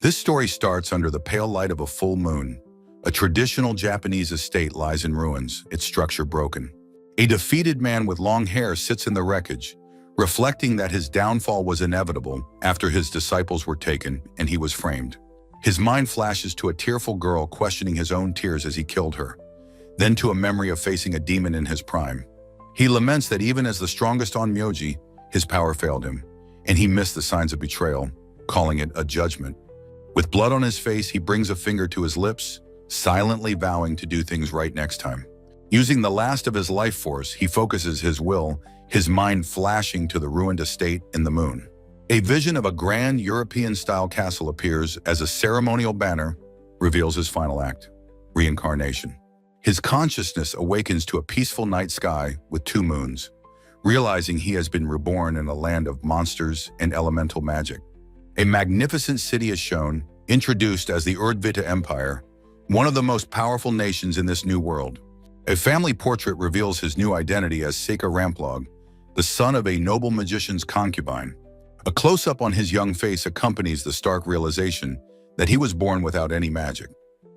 This story starts under the pale light of a full moon. A traditional Japanese estate lies in ruins, its structure broken. A defeated man with long hair sits in the wreckage, reflecting that his downfall was inevitable after his disciples were taken and he was framed. His mind flashes to a tearful girl questioning his own tears as he killed her, then to a memory of facing a demon in his prime. He laments that even as the strongest on Myoji, his power failed him, and he missed the signs of betrayal, calling it a judgment. With blood on his face, he brings a finger to his lips, silently vowing to do things right next time. Using the last of his life force, he focuses his will, his mind flashing to the ruined estate in the moon. A vision of a grand European-style castle appears as a ceremonial banner reveals his final act, reincarnation. His consciousness awakens to a peaceful night sky with two moons, realizing he has been reborn in a land of monsters and elemental magic. A magnificent city is shown, introduced as the Urdvita Empire, one of the most powerful nations in this new world. A family portrait reveals his new identity as Seika Ramplog, the son of a noble magician's concubine. A close-up on his young face accompanies the stark realization that he was born without any magic.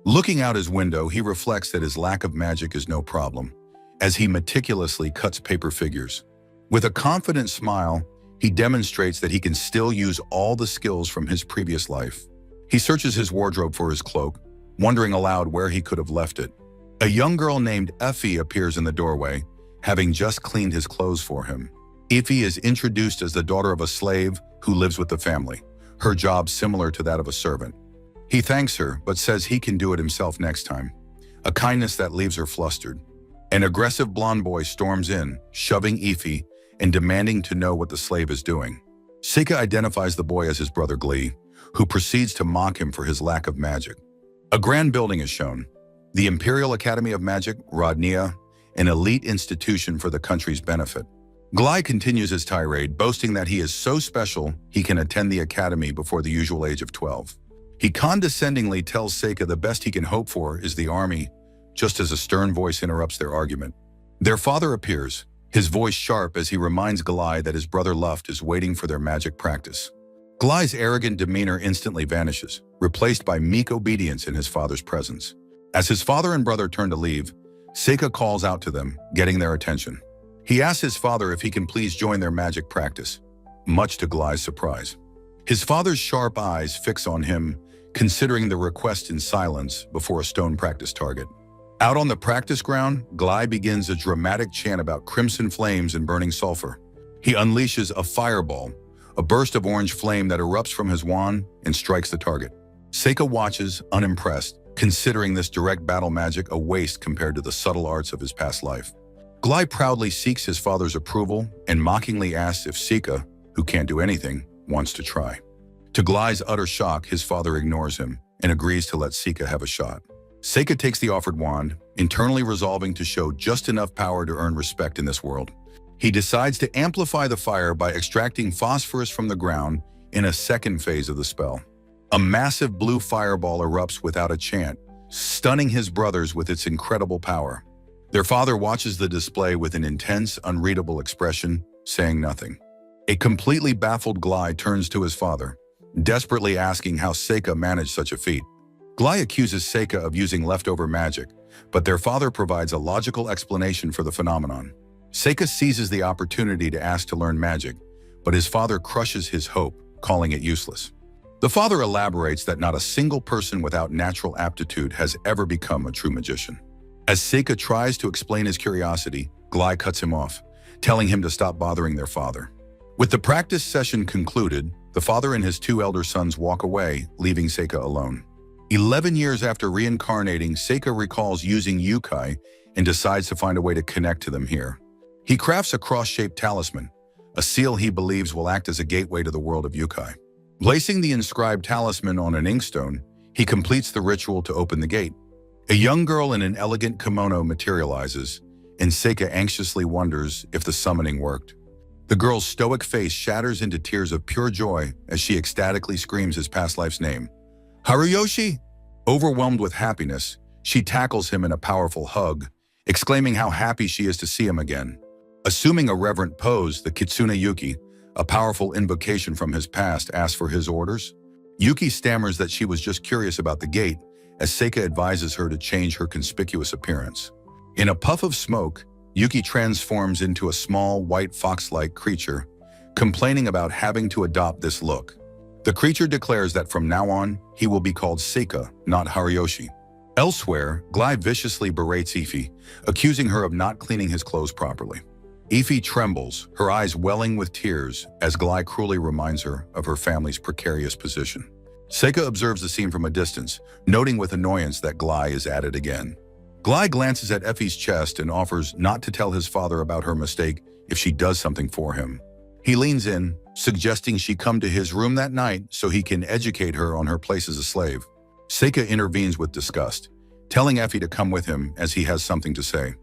Looking out his window, he reflects that his lack of magic is no problem, as he meticulously cuts paper figures. With a confident smile, he demonstrates that he can still use all the skills from his previous life. He searches his wardrobe for his cloak, wondering aloud where he could have left it. A young girl named Effie appears in the doorway, having just cleaned his clothes for him. Effie is introduced as the daughter of a slave who lives with the family, her job similar to that of a servant. He thanks her, but says he can do it himself next time, a kindness that leaves her flustered. An aggressive blonde boy storms in, shoving Effie and demanding to know what the slave is doing. Seika identifies the boy as his brother Glee, who proceeds to mock him for his lack of magic. A grand building is shown, the Imperial Academy of Magic, Rodnia, an elite institution for the country's benefit. Glai continues his tirade, boasting that he is so special he can attend the academy before the usual age of 12. He condescendingly tells Seika the best he can hope for is the army, just as a stern voice interrupts their argument. Their father appears, his voice sharp as he reminds Glai that his brother Luft is waiting for their magic practice. Glai's arrogant demeanor instantly vanishes, replaced by meek obedience in his father's presence. As his father and brother turn to leave, Seika calls out to them, getting their attention. He asks his father if he can please join their magic practice, much to Glai's surprise. His father's sharp eyes fix on him, considering the request in silence before a stone practice target. Out on the practice ground, Glai begins a dramatic chant about crimson flames and burning sulfur. He unleashes a fireball, a burst of orange flame that erupts from his wand and strikes the target. Seika watches, unimpressed, considering this direct battle magic a waste compared to the subtle arts of his past life. Glai proudly seeks his father's approval and mockingly asks if Seika, who can't do anything, wants to try. To Glai's utter shock, his father ignores him and agrees to let Seika have a shot. Seika takes the offered wand, internally resolving to show just enough power to earn respect in this world. He decides to amplify the fire by extracting phosphorus from the ground in a second phase of the spell. A massive blue fireball erupts without a chant, stunning his brothers with its incredible power. Their father watches the display with an intense, unreadable expression, saying nothing. A completely baffled Glai turns to his father, desperately asking how Seika managed such a feat. Glai accuses Seika of using leftover magic, but their father provides a logical explanation for the phenomenon. Seika seizes the opportunity to ask to learn magic, but his father crushes his hope, calling it useless. The father elaborates that not a single person without natural aptitude has ever become a true magician. As Seika tries to explain his curiosity, Glai cuts him off, telling him to stop bothering their father. With the practice session concluded, the father and his two elder sons walk away, leaving Seika alone. 11 years after reincarnating, Seika recalls using yukai and decides to find a way to connect to them here. He crafts a cross-shaped talisman, a seal he believes will act as a gateway to the world of yukai. Placing the inscribed talisman on an inkstone, he completes the ritual to open the gate. A young girl in an elegant kimono materializes, and Seika anxiously wonders if the summoning worked. The girl's stoic face shatters into tears of pure joy as she ecstatically screams his past life's name. Haruyoshi! Overwhelmed with happiness, she tackles him in a powerful hug, exclaiming how happy she is to see him again. Assuming a reverent pose, the Kitsune Yuki, a powerful invocation from his past, asks for his orders. Yuki stammers that she was just curious about the gate, as Seika advises her to change her conspicuous appearance. In a puff of smoke, Yuki transforms into a small, white fox-like creature, complaining about having to adopt this look. The creature declares that from now on, he will be called Seika, not Hariyoshi. Elsewhere, Glai viciously berates Ify, accusing her of not cleaning his clothes properly. Ify trembles, her eyes welling with tears, as Glai cruelly reminds her of her family's precarious position. Seika observes the scene from a distance, noting with annoyance that Glai is at it again. Glai glances at Effie's chest and offers not to tell his father about her mistake if she does something for him. He leans in, suggesting she come to his room that night so he can educate her on her place as a slave. Seika intervenes with disgust, telling Effie to come with him as he has something to say.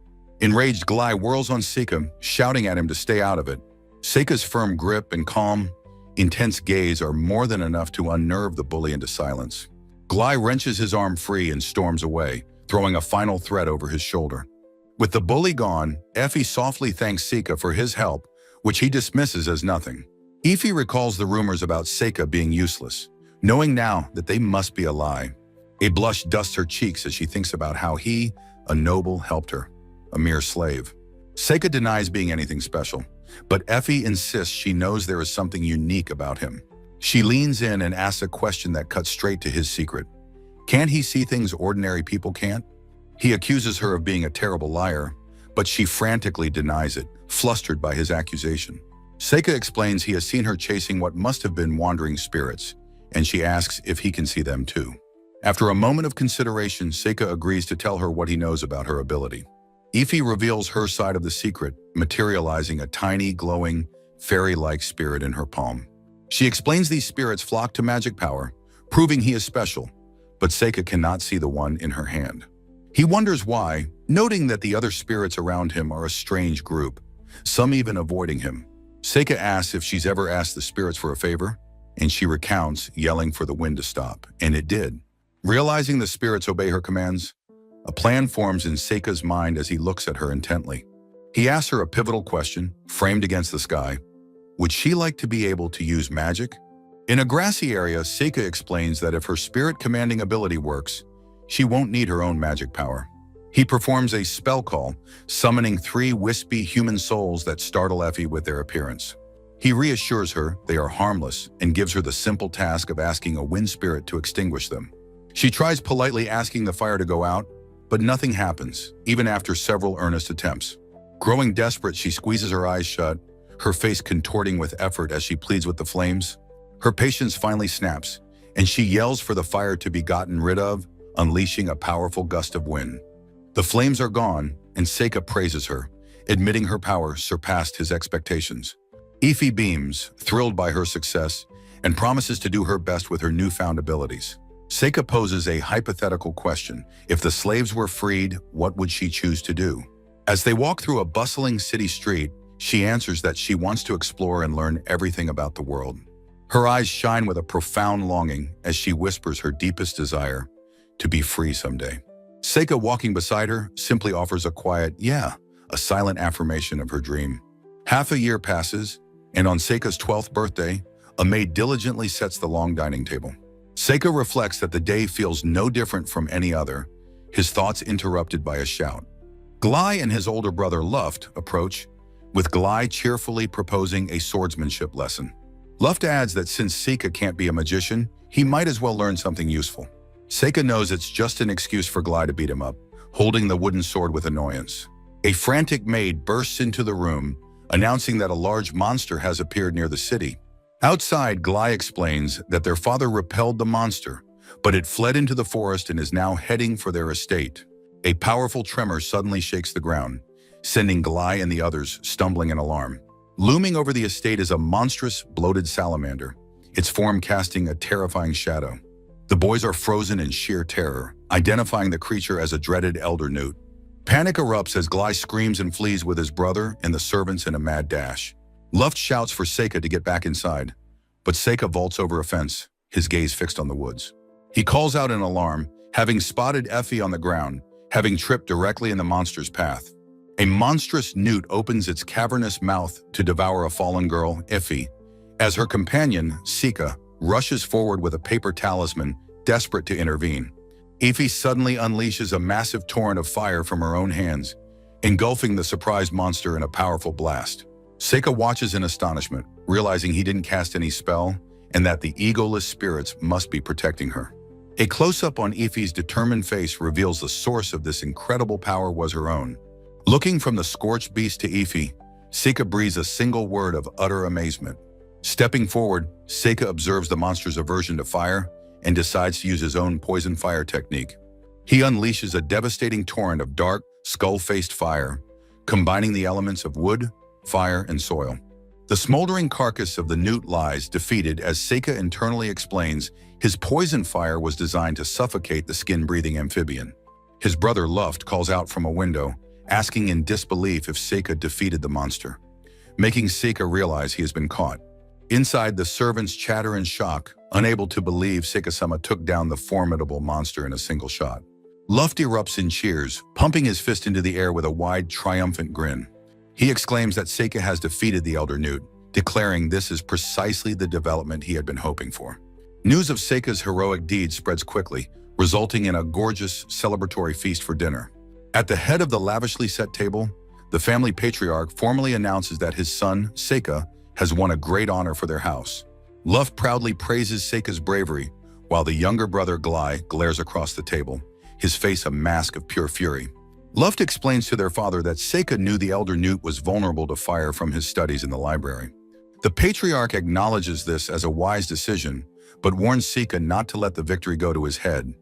Enraged, Glai whirls on Seika, shouting at him to stay out of it. Seika's firm grip and calm, intense gaze are more than enough to unnerve the bully into silence. Glai wrenches his arm free and storms away, throwing a final threat over his shoulder. With the bully gone, Effie softly thanks Seika for his help, which he dismisses as nothing. Ify recalls the rumors about Seika being useless, knowing now that they must be a lie. A blush dusts her cheeks as she thinks about how he, a noble, helped her, a mere slave. Seika denies being anything special, but Effie insists she knows there is something unique about him. She leans in and asks a question that cuts straight to his secret. Can't he see things ordinary people can't? He accuses her of being a terrible liar, but she frantically denies it, flustered by his accusation. Seika explains he has seen her chasing what must have been wandering spirits, and she asks if he can see them too. After a moment of consideration, Seika agrees to tell her what he knows about her ability. Ify reveals her side of the secret, materializing a tiny, glowing, fairy-like spirit in her palm. She explains these spirits flock to magic power, proving he is special, but Seika cannot see the one in her hand. He wonders why, noting that the other spirits around him are a strange group, some even avoiding him. Seika asks if she's ever asked the spirits for a favor, and she recounts, yelling for the wind to stop, and it did. Realizing the spirits obey her commands, a plan forms in Seika's mind as he looks at her intently. He asks her a pivotal question, framed against the sky. Would she like to be able to use magic? In a grassy area, Seika explains that if her spirit-commanding ability works, she won't need her own magic power. He performs a spell call, summoning 3 wispy human souls that startle Effie with their appearance. He reassures her they are harmless and gives her the simple task of asking a wind spirit to extinguish them. She tries politely asking the fire to go out, but nothing happens, even after several earnest attempts. Growing desperate, she squeezes her eyes shut, her face contorting with effort as she pleads with the flames. Her patience finally snaps, and she yells for the fire to be gotten rid of, unleashing a powerful gust of wind. The flames are gone, and Seika praises her, admitting her power surpassed his expectations. Ify beams, thrilled by her success, and promises to do her best with her newfound abilities. Seika poses a hypothetical question. If the slaves were freed, what would she choose to do? As they walk through a bustling city street, she answers that she wants to explore and learn everything about the world. Her eyes shine with a profound longing as she whispers her deepest desire, to be free someday. Seika, walking beside her, simply offers a quiet, yeah, a silent affirmation of her dream. Half a year passes, and on Seika's 12th birthday, a maid diligently sets the long dining table. Seika reflects that the day feels no different from any other, his thoughts interrupted by a shout. Glai and his older brother Luft approach, with Glai cheerfully proposing a swordsmanship lesson. Luft adds that since Seika can't be a magician, he might as well learn something useful. Seika knows it's just an excuse for Glai to beat him up, holding the wooden sword with annoyance. A frantic maid bursts into the room, announcing that a large monster has appeared near the city. Outside, Glai explains that their father repelled the monster, but it fled into the forest and is now heading for their estate. A powerful tremor suddenly shakes the ground, sending Glai and the others stumbling in alarm. Looming over the estate is a monstrous, bloated salamander, its form casting a terrifying shadow. The boys are frozen in sheer terror, identifying the creature as a dreaded elder newt. Panic erupts as Glai screams and flees with his brother and the servants in a mad dash. Luft shouts for Seika to get back inside, but Seika vaults over a fence, his gaze fixed on the woods. He calls out in alarm, having spotted Effie on the ground, having tripped directly in the monster's path. A monstrous newt opens its cavernous mouth to devour a fallen girl, Effie, as her companion, Seika, rushes forward with a paper talisman, desperate to intervene. Ify suddenly unleashes a massive torrent of fire from her own hands, engulfing the surprised monster in a powerful blast. Seika watches in astonishment, realizing he didn't cast any spell and that the egoless spirits must be protecting her. A close-up on Ify's determined face reveals the source of this incredible power was her own. Looking from the scorched beast to Ify, Seika breathes a single word of utter amazement. Stepping forward, Seika observes the monster's aversion to fire and decides to use his own poison fire technique. He unleashes a devastating torrent of dark, skull-faced fire, combining the elements of wood, fire, and soil. The smoldering carcass of the newt lies defeated as Seika internally explains his poison fire was designed to suffocate the skin-breathing amphibian. His brother Luft calls out from a window, asking in disbelief if Seika defeated the monster, making Seika realize he has been caught. Inside, the servants chatter in shock, unable to believe Seika-sama took down the formidable monster in a single shot. Luft erupts in cheers, pumping his fist into the air with a wide, triumphant grin. He exclaims that Seika has defeated the Elder Newt, declaring this is precisely the development he had been hoping for. News of Seika's heroic deeds spreads quickly, resulting in a gorgeous, celebratory feast for dinner. At the head of the lavishly set table, the family patriarch formally announces that his son, Seika, has won a great honor for their house. Luft proudly praises Seika's bravery, while the younger brother Glai glares across the table, his face a mask of pure fury. Luft explains to their father that Seika knew the Elder Newt was vulnerable to fire from his studies in the library. The patriarch acknowledges this as a wise decision, but warns Seika not to let the victory go to his head,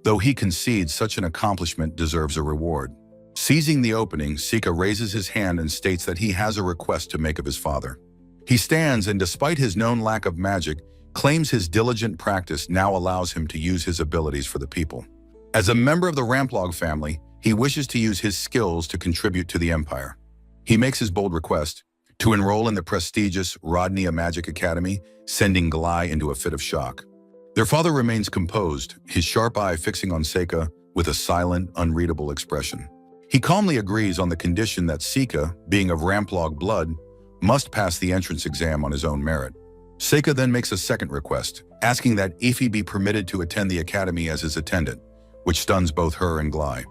though he concedes such an accomplishment deserves a reward. Seizing the opening, Seika raises his hand and states that he has a request to make of his father. He stands and, despite his known lack of magic, claims his diligent practice now allows him to use his abilities for the people. As a member of the Ramplog family, he wishes to use his skills to contribute to the Empire. He makes his bold request to enroll in the prestigious Rodnia Magic Academy, sending Glai into a fit of shock. Their father remains composed, his sharp eye fixing on Seika with a silent, unreadable expression. He calmly agrees on the condition that Seika, being of Ramplog blood, must pass the entrance exam on his own merit. Seika then makes a second request, asking that Ify be permitted to attend the academy as his attendant, which stuns both her and Glai.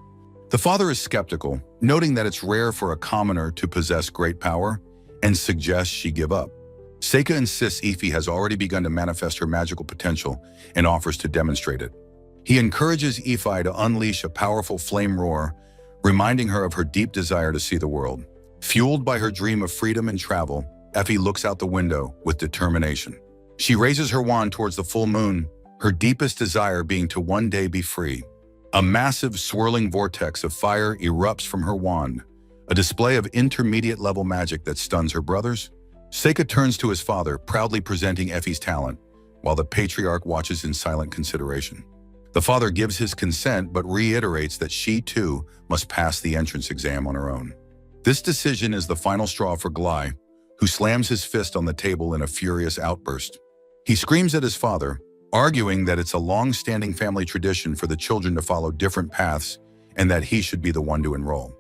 The father is skeptical, noting that it's rare for a commoner to possess great power, and suggests she give up. Seika insists Ify has already begun to manifest her magical potential and offers to demonstrate it. He encourages Ify to unleash a powerful flame roar, reminding her of her deep desire to see the world. Fueled by her dream of freedom and travel, Effie looks out the window with determination. She raises her wand towards the full moon, her deepest desire being to one day be free. A massive, swirling vortex of fire erupts from her wand, a display of intermediate-level magic that stuns her brothers. Seika turns to his father, proudly presenting Effie's talent, while the patriarch watches in silent consideration. The father gives his consent but reiterates that she, too, must pass the entrance exam on her own. This decision is the final straw for Glai, who slams his fist on the table in a furious outburst. He screams at his father, arguing that it's a long-standing family tradition for the children to follow different paths and that he should be the one to enroll.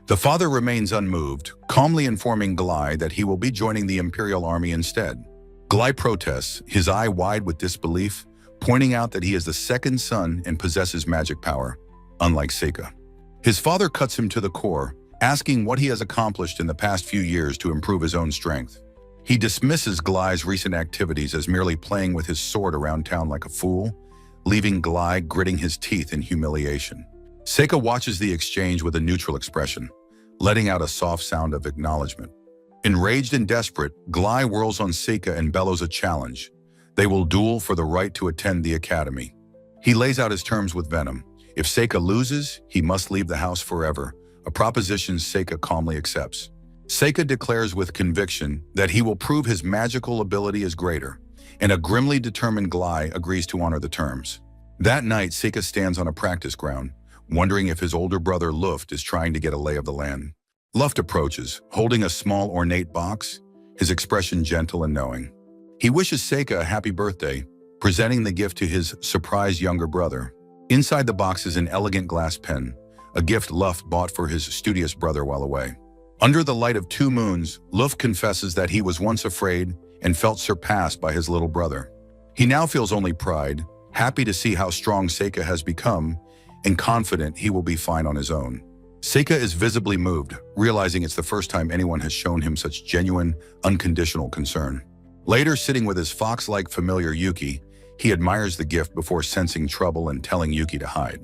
The father remains unmoved, calmly informing Glai that he will be joining the Imperial Army instead. Glai protests, his eye wide with disbelief, pointing out that he is the second son and possesses magic power, unlike Seika. His father cuts him to the core, asking what he has accomplished in the past few years to improve his own strength. He dismisses Glai's recent activities as merely playing with his sword around town like a fool, leaving Glai gritting his teeth in humiliation. Seika watches the exchange with a neutral expression, letting out a soft sound of acknowledgement. Enraged and desperate, Glai whirls on Seika and bellows a challenge. They will duel for the right to attend the academy. He lays out his terms with venom. If Seika loses, he must leave the house forever, a proposition Seika calmly accepts. Seika declares with conviction that he will prove his magical ability is greater, and a grimly determined Glai agrees to honor the terms. That night, Seika stands on a practice ground, wondering if his older brother Luft is trying to get a lay of the land. Luft approaches, holding a small ornate box, his expression gentle and knowing. He wishes Seika a happy birthday, presenting the gift to his surprised younger brother. Inside the box is an elegant glass pen, a gift Luft bought for his studious brother while away. Under the light of 2 moons, Luft confesses that he was once afraid and felt surpassed by his little brother. He now feels only pride, happy to see how strong Seika has become, and confident he will be fine on his own. Seika is visibly moved, realizing it's the first time anyone has shown him such genuine, unconditional concern. Later, sitting with his fox-like familiar Yuki, he admires the gift before sensing trouble and telling Yuki to hide.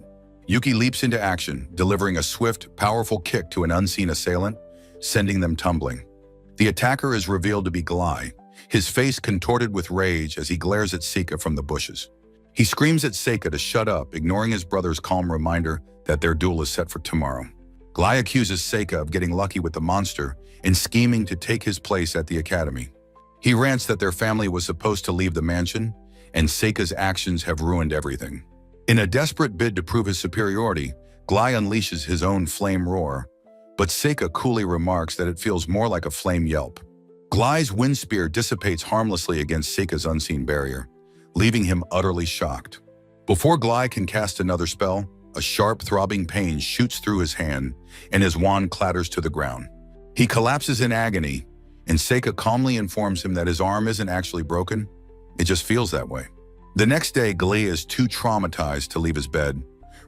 Yuki leaps into action, delivering a swift, powerful kick to an unseen assailant, sending them tumbling. The attacker is revealed to be Glai, his face contorted with rage as he glares at Seika from the bushes. He screams at Seika to shut up, ignoring his brother's calm reminder that their duel is set for tomorrow. Glai accuses Seika of getting lucky with the monster and scheming to take his place at the academy. He rants that their family was supposed to leave the mansion, and Seika's actions have ruined everything. In a desperate bid to prove his superiority, Glai unleashes his own flame roar, but Seika coolly remarks that it feels more like a flame yelp. Glai's wind spear dissipates harmlessly against Seika's unseen barrier, leaving him utterly shocked. Before Glai can cast another spell, a sharp, throbbing pain shoots through his hand, and his wand clatters to the ground. He collapses in agony, and Seika calmly informs him that his arm isn't actually broken, it just feels that way. The next day, Glai is too traumatized to leave his bed,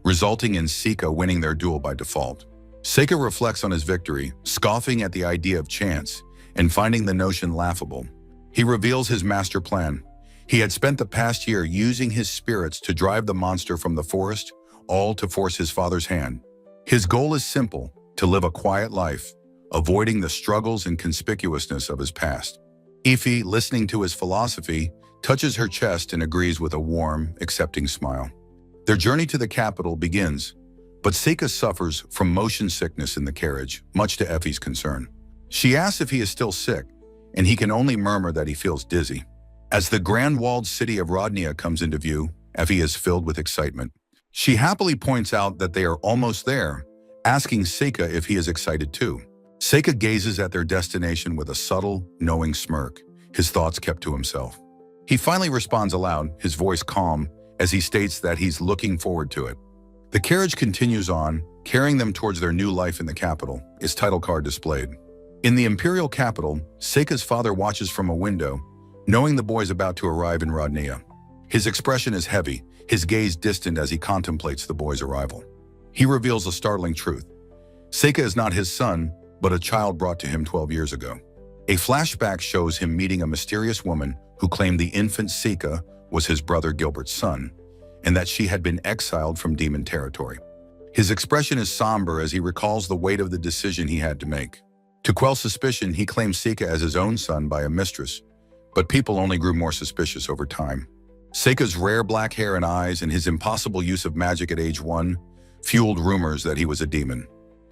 resulting in Seika winning their duel by default. Seika reflects on his victory, scoffing at the idea of chance, and finding the notion laughable. He reveals his master plan. He had spent the past year using his spirits to drive the monster from the forest, all to force his father's hand. His goal is simple, to live a quiet life, avoiding the struggles and conspicuousness of his past. Ify, listening to his philosophy, touches her chest and agrees with a warm, accepting smile. Their journey to the capital begins, but Seika suffers from motion sickness in the carriage, much to Effie's concern. She asks if he is still sick, and he can only murmur that he feels dizzy. As the grand walled city of Rodnia comes into view, Effie is filled with excitement. She happily points out that they are almost there, asking Seika if he is excited too. Seika gazes at their destination with a subtle, knowing smirk, his thoughts kept to himself. He finally responds aloud, his voice calm, as he states that he's looking forward to it. The carriage continues on, carrying them towards their new life in the capital, its title card displayed. In the imperial capital, Seika's father watches from a window, knowing the boys about to arrive in Rodnia. His expression is heavy, his gaze distant as he contemplates the boys' arrival. He reveals a startling truth. Seika is not his son, but a child brought to him 12 years ago. A flashback shows him meeting a mysterious woman who claimed the infant Seika was his brother Gilbert's son, and that she had been exiled from demon territory. His expression is somber as he recalls the weight of the decision he had to make. To quell suspicion, he claimed Seika as his own son by a mistress, but people only grew more suspicious over time. Seika's rare black hair and eyes and his impossible use of magic at age 1 fueled rumors that he was a demon.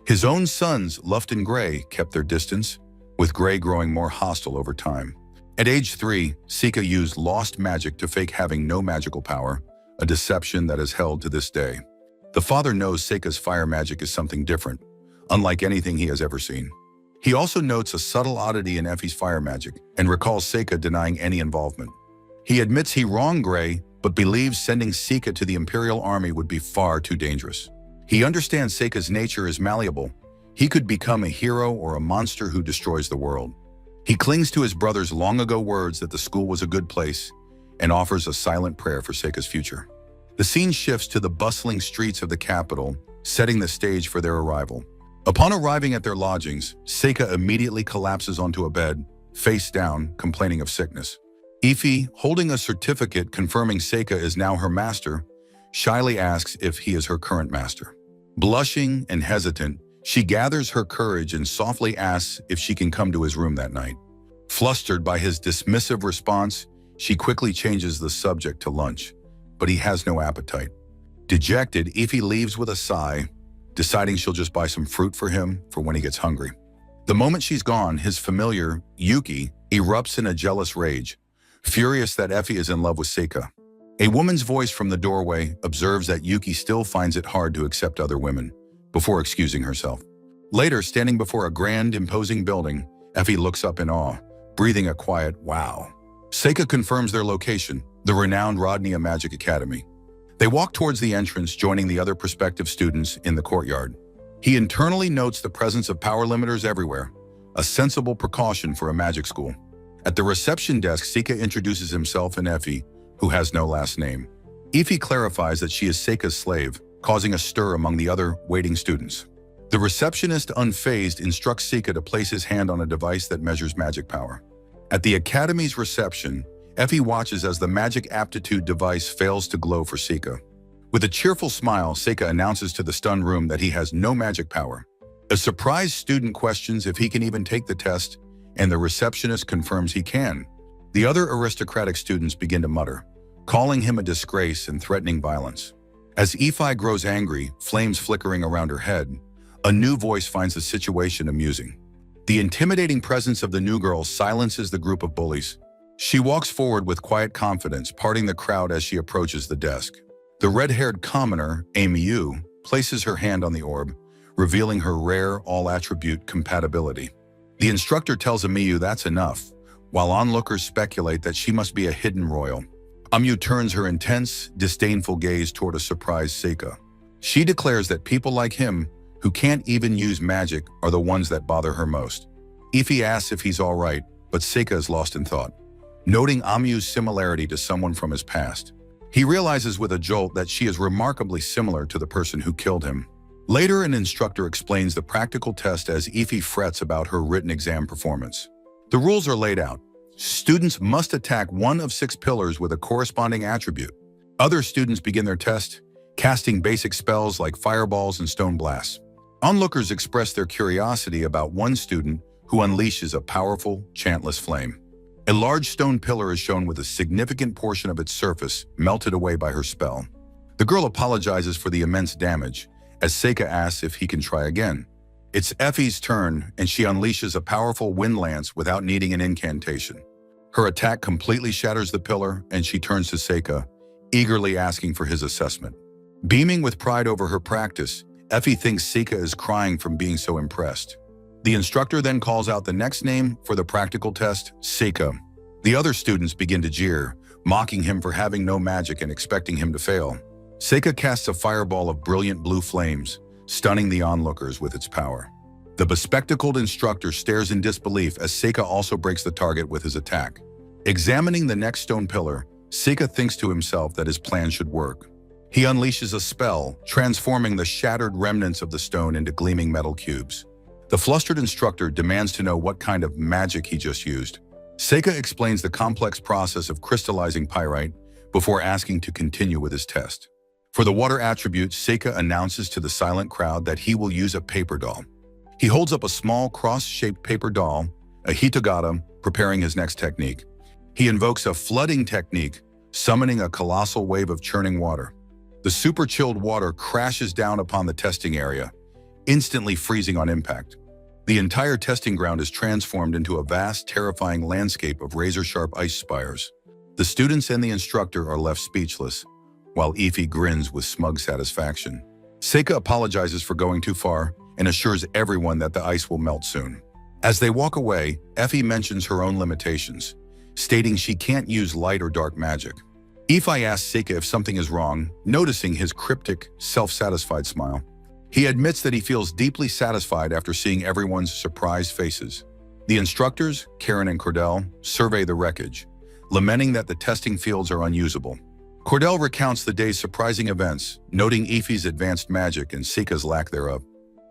His own sons, Luft and Gray, kept their distance, with Gray growing more hostile over time. At age 3, Seika used lost magic to fake having no magical power, a deception that is held to this day. The father knows Seika's fire magic is something different, unlike anything he has ever seen. He also notes a subtle oddity in Effie's fire magic and recalls Seika denying any involvement. He admits he wronged Gray, but believes sending Seika to the Imperial Army would be far too dangerous. He understands Seika's nature is malleable. He could become a hero or a monster who destroys the world. He clings to his brother's long-ago words that the school was a good place and offers a silent prayer for Seika's future. The scene shifts to the bustling streets of the capital, setting the stage for their arrival. Upon arriving at their lodgings, Seika immediately collapses onto a bed, face down, complaining of sickness. Ify, holding a certificate confirming Seika is now her master, shyly asks if he is her current master. Blushing and hesitant, she gathers her courage and softly asks if she can come to his room that night. Flustered by his dismissive response, she quickly changes the subject to lunch, but he has no appetite. Dejected, Ify leaves with a sigh, deciding she'll just buy some fruit for him for when he gets hungry. The moment she's gone, his familiar, Yuki, erupts in a jealous rage, furious that Effie is in love with Seika. A woman's voice from the doorway observes that Yuki still finds it hard to accept other women, before excusing herself. Later, standing before a grand, imposing building, Effie looks up in awe, breathing a quiet wow. Seika confirms their location, the renowned Rodnia Magic Academy. They walk towards the entrance, joining the other prospective students in the courtyard. He internally notes the presence of power limiters everywhere, a sensible precaution for a magic school. At the reception desk, Seika introduces himself and Effie, who has no last name. Ify clarifies that she is Seika's slave, causing a stir among the other waiting students. The receptionist, unfazed, instructs Seika to place his hand on a device that measures magic power. At the academy's reception, Effie watches as the magic aptitude device fails to glow for Seika. With a cheerful smile, Seika announces to the stunned room that he has no magic power. A surprised student questions if he can even take the test, and the receptionist confirms he can. The other aristocratic students begin to mutter, calling him a disgrace and threatening violence. As Ify grows angry, flames flickering around her head, a new voice finds the situation amusing. The intimidating presence of the new girl silences the group of bullies. She walks forward with quiet confidence, parting the crowd as she approaches the desk. The red-haired commoner, Amy Yu, places her hand on the orb, revealing her rare all-attribute compatibility. The instructor tells Amiyu that's enough, while onlookers speculate that she must be a hidden royal. Amiyu turns her intense, disdainful gaze toward a surprised Seika. She declares that people like him, who can't even use magic, are the ones that bother her most. Ify asks if he's all right, but Seika is lost in thought, noting Amiyu's similarity to someone from his past. He realizes with a jolt that she is remarkably similar to the person who killed him. Later, an instructor explains the practical test as Ify frets about her written exam performance. The rules are laid out. Students must attack one of 6 pillars with a corresponding attribute. Other students begin their test, casting basic spells like fireballs and stone blasts. Onlookers express their curiosity about one student who unleashes a powerful, chantless flame. A large stone pillar is shown with a significant portion of its surface melted away by her spell. The girl apologizes for the immense damage, as Seika asks if he can try again. It's Effie's turn, and she unleashes a powerful wind lance without needing an incantation. Her attack completely shatters the pillar, and she turns to Seika, eagerly asking for his assessment. Beaming with pride over her practice, Effie thinks Seika is crying from being so impressed. The instructor then calls out the next name for the practical test, Seika. The other students begin to jeer, mocking him for having no magic and expecting him to fail. Seika casts a fireball of brilliant blue flames, stunning the onlookers with its power. The bespectacled instructor stares in disbelief as Seika also breaks the target with his attack. Examining the next stone pillar, Seika thinks to himself that his plan should work. He unleashes a spell, transforming the shattered remnants of the stone into gleaming metal cubes. The flustered instructor demands to know what kind of magic he just used. Seika explains the complex process of crystallizing pyrite before asking to continue with his test. For the water attribute, Seika announces to the silent crowd that he will use a paper doll. He holds up a small cross-shaped paper doll, a hitogata, preparing his next technique. He invokes a flooding technique, summoning a colossal wave of churning water. The super-chilled water crashes down upon the testing area, instantly freezing on impact. The entire testing ground is transformed into a vast, terrifying landscape of razor-sharp ice spires. The students and the instructor are left speechless, while Ify grins with smug satisfaction. Seika apologizes for going too far and assures everyone that the ice will melt soon. As they walk away, Effie mentions her own limitations, stating she can't use light or dark magic. Ify asks Seika if something is wrong, noticing his cryptic, self-satisfied smile. He admits that he feels deeply satisfied after seeing everyone's surprised faces. The instructors, Karen and Cordell, survey the wreckage, lamenting that the testing fields are unusable. Cordell recounts the day's surprising events, noting Ify's advanced magic and Seika's lack thereof.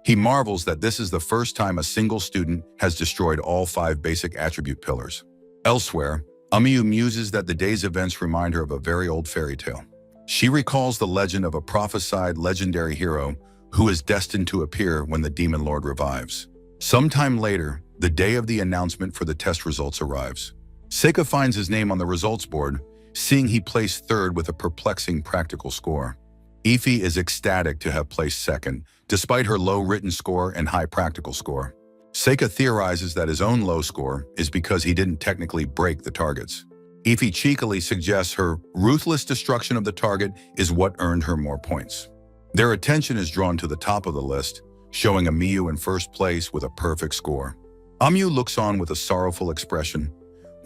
He marvels that this is the first time a single student has destroyed all 5 basic attribute pillars. Elsewhere, Amiyu muses that the day's events remind her of a very old fairy tale. She recalls the legend of a prophesied legendary hero who is destined to appear when the Demon Lord revives. Sometime later, the day of the announcement for the test results arrives. Seika finds his name on the results board, seeing he placed 3rd with a perplexing practical score. Ify is ecstatic to have placed 2nd, despite her low written score and high practical score. Seika theorizes that his own low score is because he didn't technically break the targets. Ify cheekily suggests her ruthless destruction of the target is what earned her more points. Their attention is drawn to the top of the list, showing Amiyu in first place with a perfect score. Amiyu looks on with a sorrowful expression,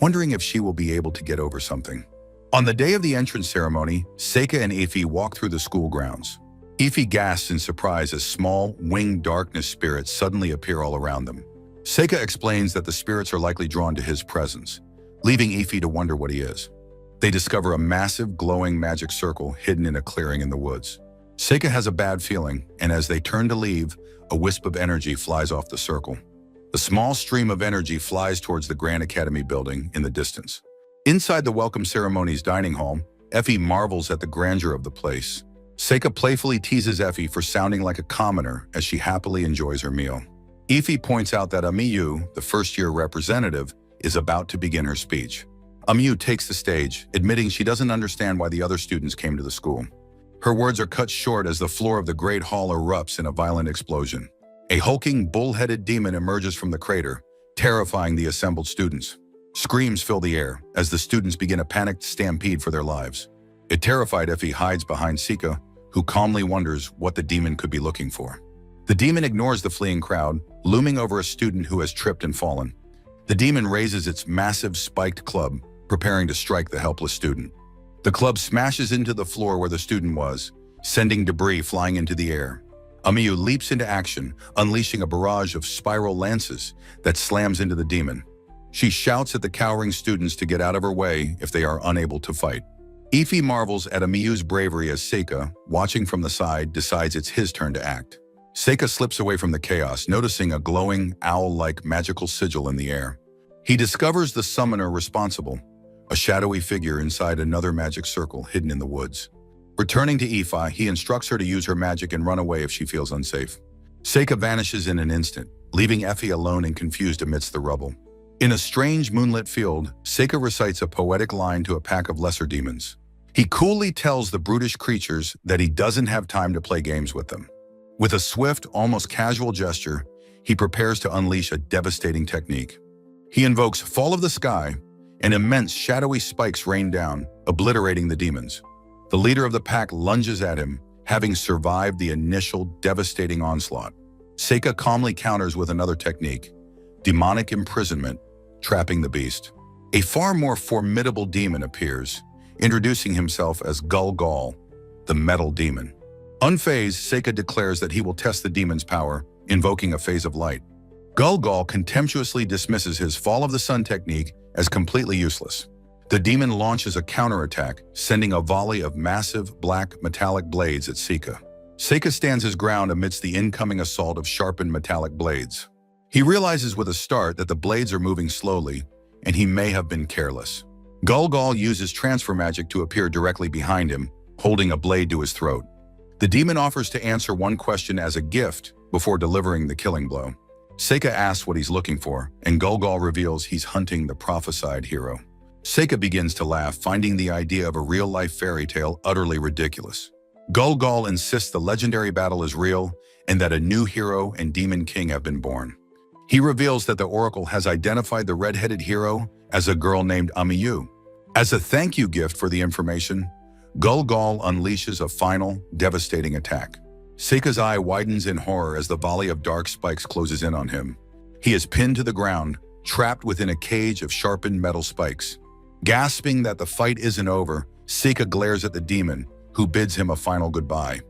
wondering if she will be able to get over something. On the day of the entrance ceremony, Seika and Ify walk through the school grounds. Ify gasps in surprise as small, winged darkness spirits suddenly appear all around them. Seika explains that the spirits are likely drawn to his presence, leaving Ify to wonder what he is. They discover a massive, glowing magic circle hidden in a clearing in the woods. Seika has a bad feeling, and as they turn to leave, a wisp of energy flies off the circle. A small stream of energy flies towards the Grand Academy building in the distance. Inside the welcome ceremonies dining hall, Effie marvels at the grandeur of the place. Seika playfully teases Effie for sounding like a commoner as she happily enjoys her meal. Effie points out that Amiyu, the first-year representative, is about to begin her speech. Amiyu takes the stage, admitting she doesn't understand why the other students came to the school. Her words are cut short as the floor of the Great Hall erupts in a violent explosion. A hulking, bull-headed demon emerges from the crater, terrifying the assembled students. Screams fill the air as the students begin a panicked stampede for their lives. A terrified Effie hides behind Seika, who calmly wonders what the demon could be looking for. The demon ignores the fleeing crowd, looming over a student who has tripped and fallen. The demon raises its massive spiked club, preparing to strike the helpless student. The club smashes into the floor where the student was, sending debris flying into the air. Amiyu leaps into action, unleashing a barrage of spiral lances that slams into the demon. She shouts at the cowering students to get out of her way if they are unable to fight. Effie marvels at Amiyu's bravery as Seika, watching from the side, decides it's his turn to act. Seika slips away from the chaos, noticing a glowing, owl-like magical sigil in the air. He discovers the summoner responsible, a shadowy figure inside another magic circle hidden in the woods. Returning to Effie, he instructs her to use her magic and run away if she feels unsafe. Seika vanishes in an instant, leaving Effie alone and confused amidst the rubble. In a strange moonlit field, Seika recites a poetic line to a pack of lesser demons. He coolly tells the brutish creatures that he doesn't have time to play games with them. With a swift, almost casual gesture, he prepares to unleash a devastating technique. He invokes Fall of the Sky, and immense shadowy spikes rain down, obliterating the demons. The leader of the pack lunges at him, having survived the initial devastating onslaught. Seika calmly counters with another technique, demonic imprisonment, trapping the beast. A far more formidable demon appears, introducing himself as Gul, the metal demon. Unfazed, Seika declares that he will test the demon's power, invoking a phase of light. Gul contemptuously dismisses his Fall of the Sun technique as completely useless. The demon launches a counterattack, sending a volley of massive, black, metallic blades at Seika. Seika stands his ground amidst the incoming assault of sharpened metallic blades. He realizes with a start that the blades are moving slowly, and he may have been careless. Gul uses transfer magic to appear directly behind him, holding a blade to his throat. The demon offers to answer one question as a gift before delivering the killing blow. Seika asks what he's looking for, and Gul reveals he's hunting the prophesied hero. Seika begins to laugh, finding the idea of a real-life fairy tale utterly ridiculous. Gul insists the legendary battle is real and that a new hero and demon king have been born. He reveals that the oracle has identified the red-headed hero as a girl named Amiyu. As a thank you gift for the information, Gul unleashes a final, devastating attack. Seika's eye widens in horror as the volley of dark spikes closes in on him. He is pinned to the ground, trapped within a cage of sharpened metal spikes. Gasping that the fight isn't over, Seika glares at the demon, who bids him a final goodbye.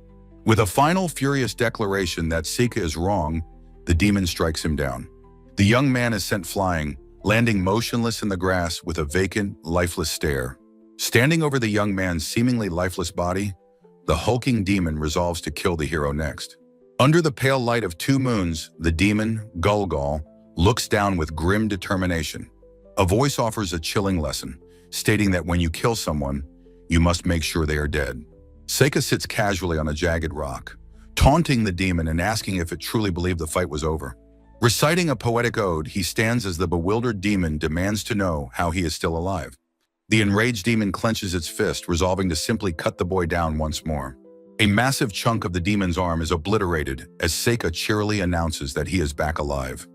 With a final furious declaration that Seika is wrong, the demon strikes him down. The young man is sent flying, landing motionless in the grass with a vacant, lifeless stare. Standing over the young man's seemingly lifeless body, the hulking demon resolves to kill the hero next. Under the pale light of two moons, the demon, Gul, looks down with grim determination. A voice offers a chilling lesson, stating that when you kill someone, you must make sure they are dead. Seika sits casually on a jagged rock, taunting the demon and asking if it truly believed the fight was over. Reciting a poetic ode, he stands as the bewildered demon demands to know how he is still alive. The enraged demon clenches its fist, resolving to simply cut the boy down once more. A massive chunk of the demon's arm is obliterated as Seika cheerily announces that he is back alive.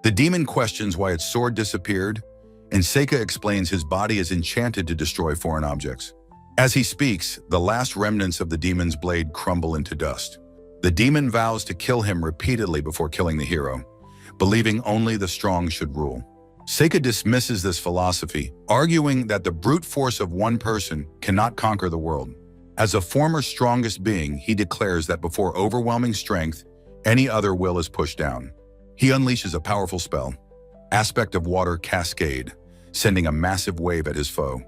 The demon questions why its sword disappeared, and Seika explains his body is enchanted to destroy foreign objects. As he speaks, the last remnants of the demon's blade crumble into dust. The demon vows to kill him repeatedly before killing the hero, believing only the strong should rule. Seika dismisses this philosophy, arguing that the brute force of one person cannot conquer the world. As a former strongest being, he declares that before overwhelming strength, any other will is pushed down. He unleashes a powerful spell, Aspect of Water Cascade, sending a massive wave at his foe.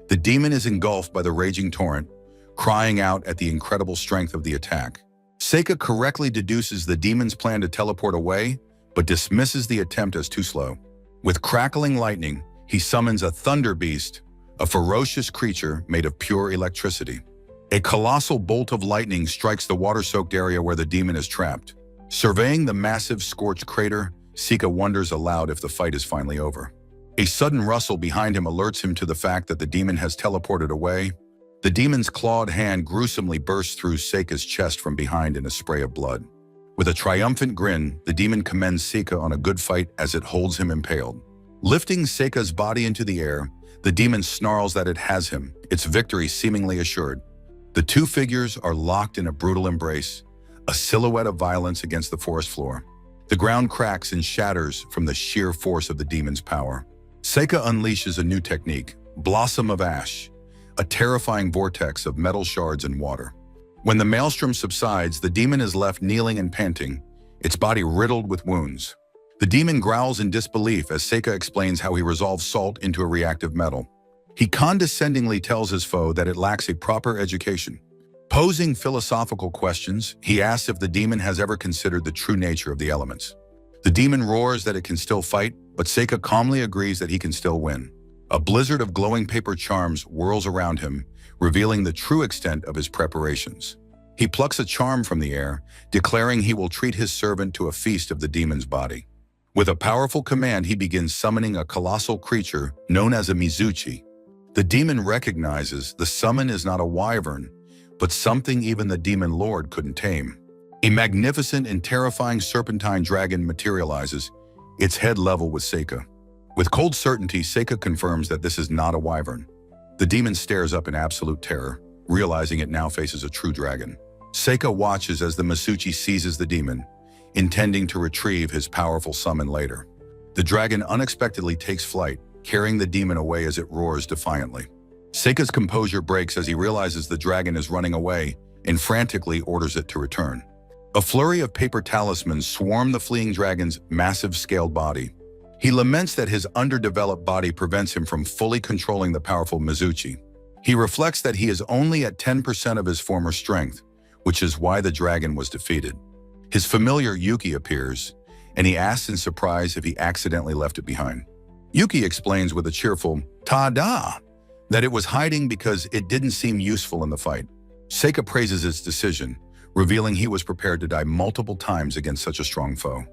The demon is engulfed by the raging torrent, crying out at the incredible strength of the attack. Seika correctly deduces the demon's plan to teleport away, but dismisses the attempt as too slow. With crackling lightning, he summons a thunder beast, a ferocious creature made of pure electricity. A colossal bolt of lightning strikes the water-soaked area where the demon is trapped. Surveying the massive scorched crater, Seika wonders aloud if the fight is finally over. A sudden rustle behind him alerts him to the fact that the demon has teleported away. The demon's clawed hand gruesomely bursts through Seika's chest from behind in a spray of blood. With a triumphant grin, the demon commends Seika on a good fight as it holds him impaled. Lifting Seika's body into the air, the demon snarls that it has him, its victory seemingly assured. The two figures are locked in a brutal embrace, a silhouette of violence against the forest floor. The ground cracks and shatters from the sheer force of the demon's power. Seika unleashes a new technique, Blossom of Ash, a terrifying vortex of metal shards and water. When the maelstrom subsides, the demon is left kneeling and panting, its body riddled with wounds. The demon growls in disbelief as Seika explains how he resolves salt into a reactive metal. He condescendingly tells his foe that it lacks a proper education. Posing philosophical questions, he asks if the demon has ever considered the true nature of the elements. The demon roars that it can still fight, but Seika calmly agrees that he can still win. A blizzard of glowing paper charms whirls around him, revealing the true extent of his preparations. He plucks a charm from the air, declaring he will treat his servant to a feast of the demon's body. With a powerful command, he begins summoning a colossal creature known as a Mizuchi. The demon recognizes the summon is not a wyvern, but something even the demon lord couldn't tame. A magnificent and terrifying serpentine dragon materializes, its head level with Seika. With cold certainty, Seika confirms that this is not a wyvern. The demon stares up in absolute terror, realizing it now faces a true dragon. Seika watches as the Mizuchi seizes the demon, intending to retrieve his powerful summon later. The dragon unexpectedly takes flight, carrying the demon away as it roars defiantly. Seika's composure breaks as he realizes the dragon is running away and frantically orders it to return. A flurry of paper talismans swarm the fleeing dragon's massive scaled body. He laments that his underdeveloped body prevents him from fully controlling the powerful Mizuchi. He reflects that he is only at 10% of his former strength, which is why the dragon was defeated. His familiar Yuki appears, and he asks in surprise if he accidentally left it behind. Yuki explains with a cheerful "ta-da" that it was hiding because it didn't seem useful in the fight. Seika praises its decision, revealing he was prepared to die multiple times against such a strong foe.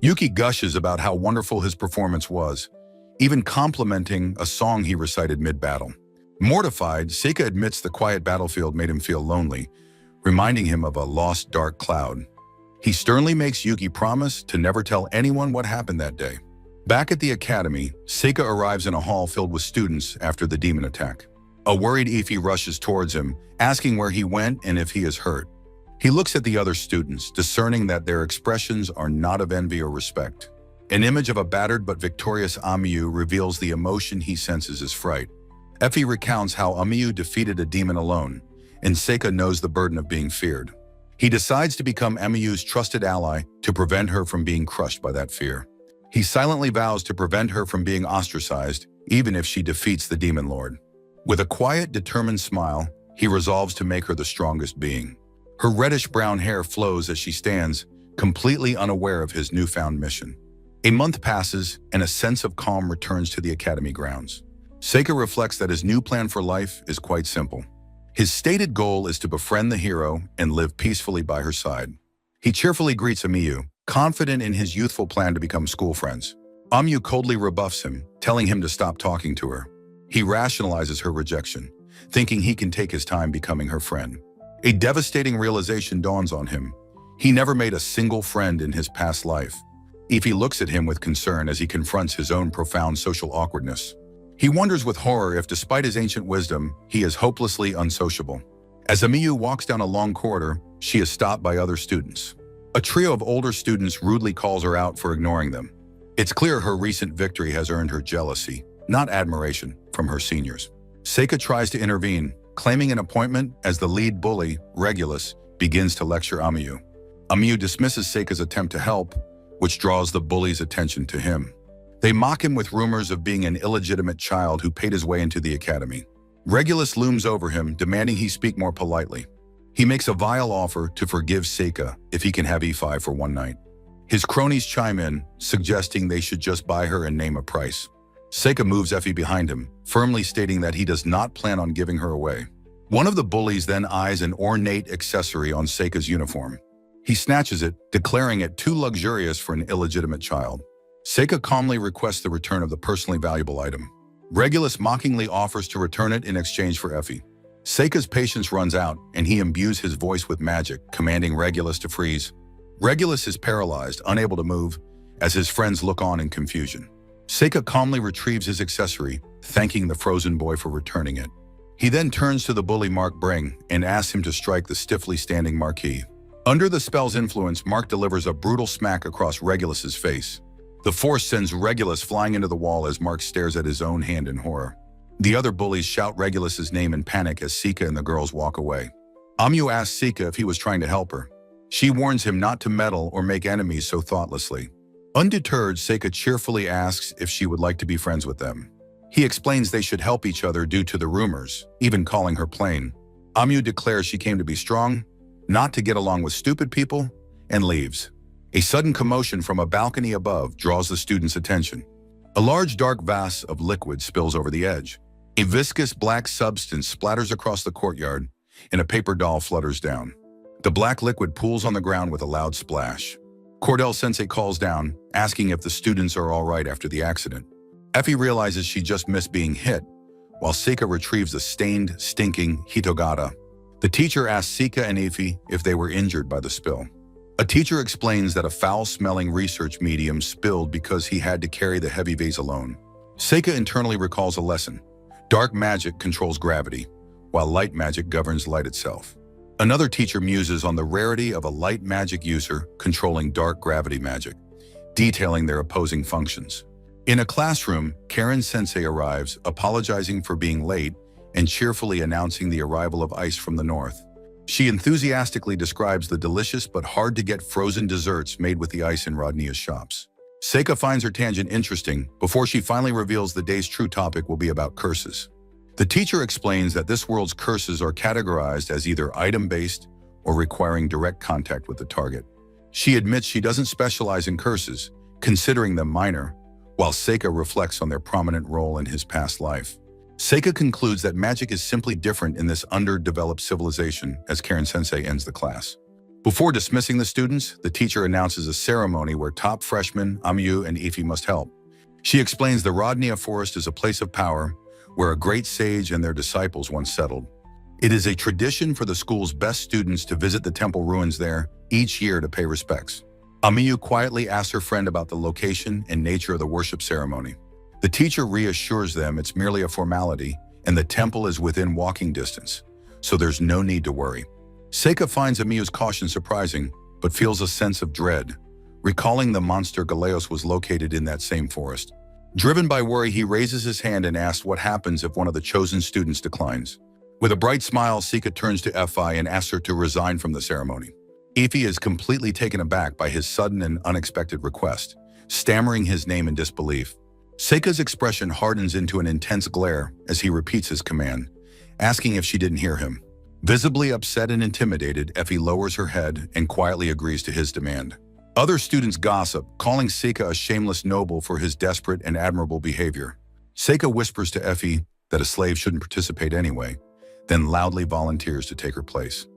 Yuki gushes about how wonderful his performance was, even complimenting a song he recited mid-battle. Mortified, Seika admits the quiet battlefield made him feel lonely, reminding him of a lost dark cloud. He sternly makes Yuki promise to never tell anyone what happened that day. Back at the academy, Seika arrives in a hall filled with students after the demon attack. A worried Ify rushes towards him, asking where he went and if he is hurt. He looks at the other students, discerning that their expressions are not of envy or respect. An image of a battered but victorious Amiyu reveals the emotion he senses as fright. Ify recounts how Amiyu defeated a demon alone, and Seika knows the burden of being feared. He decides to become Amiyu's trusted ally to prevent her from being crushed by that fear. He silently vows to prevent her from being ostracized, even if she defeats the demon lord. With a quiet, determined smile, he resolves to make her the strongest being. Her reddish-brown hair flows as she stands, completely unaware of his newfound mission. A month passes, and a sense of calm returns to the academy grounds. Seika reflects that his new plan for life is quite simple. His stated goal is to befriend the hero and live peacefully by her side. He cheerfully greets Amiyu, confident in his youthful plan to become school friends. Amiyu coldly rebuffs him, telling him to stop talking to her. He rationalizes her rejection, thinking he can take his time becoming her friend. A devastating realization dawns on him. He never made a single friend in his past life. Ify looks at him with concern as he confronts his own profound social awkwardness. He wonders with horror if, despite his ancient wisdom, he is hopelessly unsociable. As Amiyu walks down a long corridor, she is stopped by other students. A trio of older students rudely calls her out for ignoring them. It's clear her recent victory has earned her jealousy, not admiration, from her seniors. Seika tries to intervene, claiming an appointment as the lead bully, Regulus, begins to lecture Amiyu. Amiyu dismisses Seika's attempt to help, which draws the bully's attention to him. They mock him with rumors of being an illegitimate child who paid his way into the academy. Regulus looms over him, demanding he speak more politely. He makes a vile offer to forgive Seika if he can have E5 for one night. His cronies chime in, suggesting they should just buy her and name a price. Seika moves Effie behind him, firmly stating that he does not plan on giving her away. One of the bullies then eyes an ornate accessory on Seika's uniform. He snatches it, declaring it too luxurious for an illegitimate child. Seika calmly requests the return of the personally valuable item. Regulus mockingly offers to return it in exchange for Effie. Seika's patience runs out, and he imbues his voice with magic, commanding Regulus to freeze. Regulus is paralyzed, unable to move, as his friends look on in confusion. Seika calmly retrieves his accessory, thanking the frozen boy for returning it. He then turns to the bully Mark Bring and asks him to strike the stiffly standing Marquis. Under the spell's influence, Mark delivers a brutal smack across Regulus's face. The force sends Regulus flying into the wall as Mark stares at his own hand in horror. The other bullies shout Regulus's name in panic as Seika and the girls walk away. Amyu asks Seika if he was trying to help her. She warns him not to meddle or make enemies so thoughtlessly. Undeterred, Seika cheerfully asks if she would like to be friends with them. He explains they should help each other due to the rumors, even calling her plain. Amyu declares she came to be strong, not to get along with stupid people, and leaves. A sudden commotion from a balcony above draws the students' attention. A large dark vase of liquid spills over the edge. A viscous black substance splatters across the courtyard, and a paper doll flutters down. The black liquid pools on the ground with a loud splash. Cordell-sensei calls down, asking if the students are all right after the accident. Effie realizes she just missed being hit, while Seika retrieves a stained, stinking hitogata. The teacher asks Seika and Effie if they were injured by the spill. A teacher explains that a foul-smelling research medium spilled because he had to carry the heavy vase alone. Seika internally recalls a lesson. Dark magic controls gravity, while light magic governs light itself. Another teacher muses on the rarity of a light magic user controlling dark gravity magic, detailing their opposing functions. In a classroom, Karen-sensei arrives, apologizing for being late and cheerfully announcing the arrival of ice from the north. She enthusiastically describes the delicious but hard-to-get frozen desserts made with the ice in Rodnia's shops. Seika finds her tangent interesting before she finally reveals the day's true topic will be about curses. The teacher explains that this world's curses are categorized as either item-based or requiring direct contact with the target. She admits she doesn't specialize in curses, considering them minor, while Seika reflects on their prominent role in his past life. Seika concludes that magic is simply different in this underdeveloped civilization as Karen-sensei ends the class. Before dismissing the students, the teacher announces a ceremony where top freshmen, Amyu and Ify must help. She explains the Rodnia Forest is a place of power where a great sage and their disciples once settled. It is a tradition for the school's best students to visit the temple ruins there each year to pay respects. Amyu quietly asks her friend about the location and nature of the worship ceremony. The teacher reassures them it's merely a formality and the temple is within walking distance, so there's no need to worry. Seika finds Amyu's caution surprising, but feels a sense of dread, recalling the monster Galeos was located in that same forest. Driven by worry, he raises his hand and asks what happens if one of the chosen students declines. With a bright smile, Seika turns to Fi and asks her to resign from the ceremony. Ify is completely taken aback by his sudden and unexpected request, stammering his name in disbelief. Seika's expression hardens into an intense glare as he repeats his command, asking if she didn't hear him. Visibly upset and intimidated, Effie lowers her head and quietly agrees to his demand. Other students gossip, calling Seika a shameless noble for his desperate and admirable behavior. Seika whispers to Effie that a slave shouldn't participate anyway, then loudly volunteers to take her place.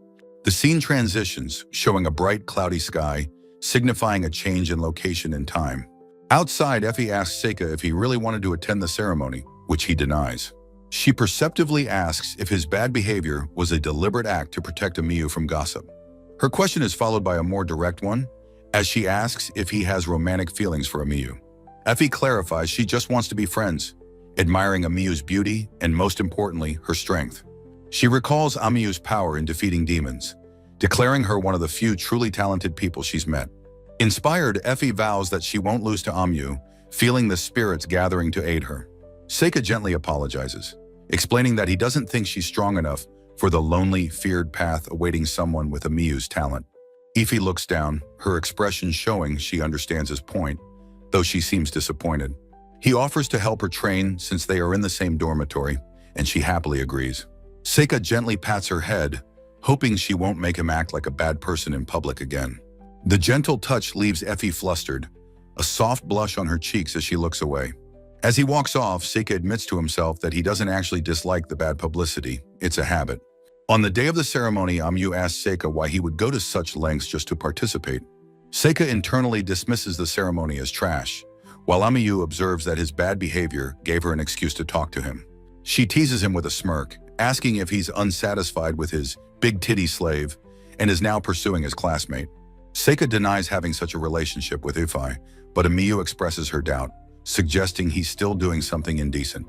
The scene transitions, showing a bright, cloudy sky, signifying a change in location and time. Outside, Effie asks Seika if he really wanted to attend the ceremony, which he denies. She perceptively asks if his bad behavior was a deliberate act to protect Amyu from gossip. Her question is followed by a more direct one, as she asks if he has romantic feelings for Amyu. Effie clarifies she just wants to be friends, admiring Amyu's beauty and, most importantly, her strength. She recalls Amyu's power in defeating demons, declaring her one of the few truly talented people she's met. Inspired, Effie vows that she won't lose to Amyu, feeling the spirits gathering to aid her. Seika gently apologizes, explaining that he doesn't think she's strong enough for the lonely, feared path awaiting someone with Amyu's talent. Ify looks down, her expression showing she understands his point, though she seems disappointed. He offers to help her train since they are in the same dormitory, and she happily agrees. Seika gently pats her head, hoping she won't make him act like a bad person in public again. The gentle touch leaves Effie flustered, a soft blush on her cheeks as she looks away. As he walks off, Seika admits to himself that he doesn't actually dislike the bad publicity, it's a habit. On the day of the ceremony, Amyu asks Seika why he would go to such lengths just to participate. Seika internally dismisses the ceremony as trash, while Amyu observes that his bad behavior gave her an excuse to talk to him. She teases him with a smirk, asking if he's unsatisfied with his big-titty slave and is now pursuing his classmate. Seika denies having such a relationship with Ifai, but Amyu expresses her doubt, suggesting he's still doing something indecent.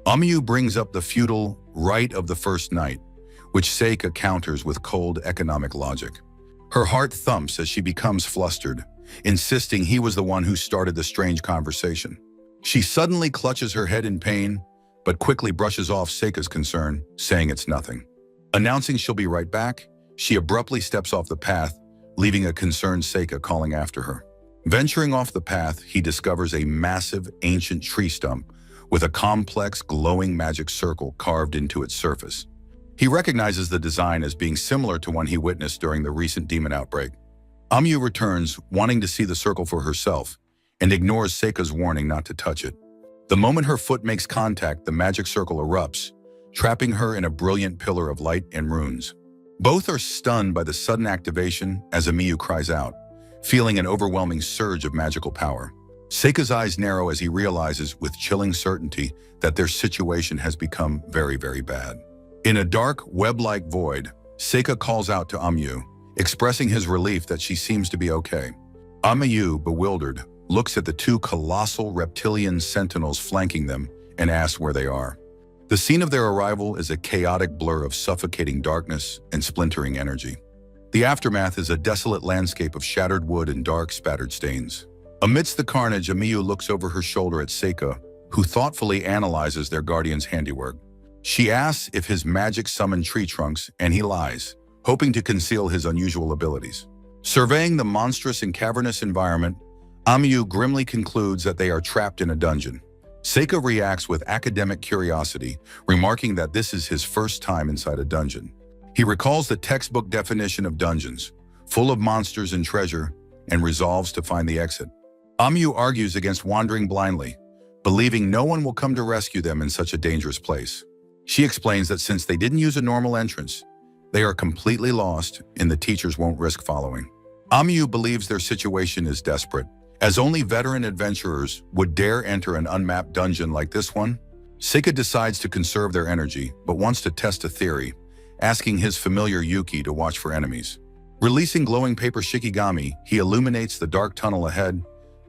Amyu brings up the feudal right of the first night, which Seika counters with cold economic logic. Her heart thumps as she becomes flustered, insisting he was the one who started the strange conversation. She suddenly clutches her head in pain, but quickly brushes off Seika's concern, saying it's nothing. Announcing she'll be right back, she abruptly steps off the path, leaving a concerned Seika calling after her. Venturing off the path, he discovers a massive, ancient tree stump with a complex, glowing magic circle carved into its surface. He recognizes the design as being similar to one he witnessed during the recent demon outbreak. Amyu returns, wanting to see the circle for herself, and ignores Seika's warning not to touch it. The moment her foot makes contact, the magic circle erupts, trapping her in a brilliant pillar of light and runes. Both are stunned by the sudden activation as Amyu cries out, feeling an overwhelming surge of magical power. Seika's eyes narrow as he realizes with chilling certainty that their situation has become very, very bad. In a dark, web-like void, Seika calls out to Amyu, expressing his relief that she seems to be okay. Amyu, bewildered, looks at the two colossal reptilian sentinels flanking them and asks where they are. The scene of their arrival is a chaotic blur of suffocating darkness and splintering energy. The aftermath is a desolate landscape of shattered wood and dark, spattered stains. Amidst the carnage, Amyu looks over her shoulder at Seika, who thoughtfully analyzes their guardian's handiwork. She asks if his magic summoned tree trunks, and he lies, hoping to conceal his unusual abilities. Surveying the monstrous and cavernous environment, Amyu grimly concludes that they are trapped in a dungeon. Seika reacts with academic curiosity, remarking that this is his first time inside a dungeon. He recalls the textbook definition of dungeons, full of monsters and treasure, and resolves to find the exit. Amyu argues against wandering blindly, believing no one will come to rescue them in such a dangerous place. She explains that since they didn't use a normal entrance, they are completely lost and the teachers won't risk following. Amyu believes their situation is desperate, as only veteran adventurers would dare enter an unmapped dungeon like this one. Seika decides to conserve their energy, but wants to test a theory, asking his familiar Yuki to watch for enemies. Releasing glowing paper shikigami, he illuminates the dark tunnel ahead,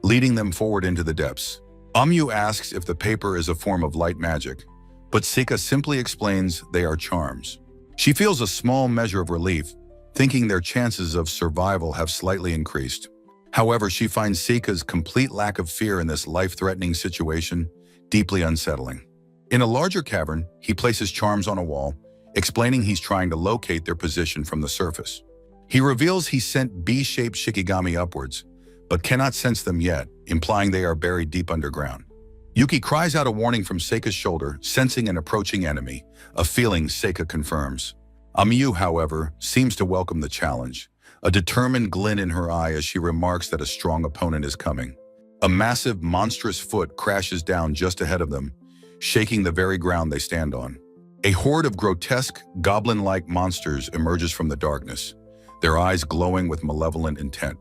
leading them forward into the depths. Amyu asks if the paper is a form of light magic, but Seika simply explains they are charms. She feels a small measure of relief, thinking their chances of survival have slightly increased. However, she finds Seika's complete lack of fear in this life-threatening situation deeply unsettling. In a larger cavern, he places charms on a wall, explaining he's trying to locate their position from the surface. He reveals he sent B-shaped shikigami upwards, but cannot sense them yet, implying they are buried deep underground. Yuki cries out a warning from Seika's shoulder, sensing an approaching enemy, a feeling Seika confirms. Amyu, however, seems to welcome the challenge, a determined glint in her eye as she remarks that a strong opponent is coming. A massive, monstrous foot crashes down just ahead of them, shaking the very ground they stand on. A horde of grotesque, goblin-like monsters emerges from the darkness, their eyes glowing with malevolent intent.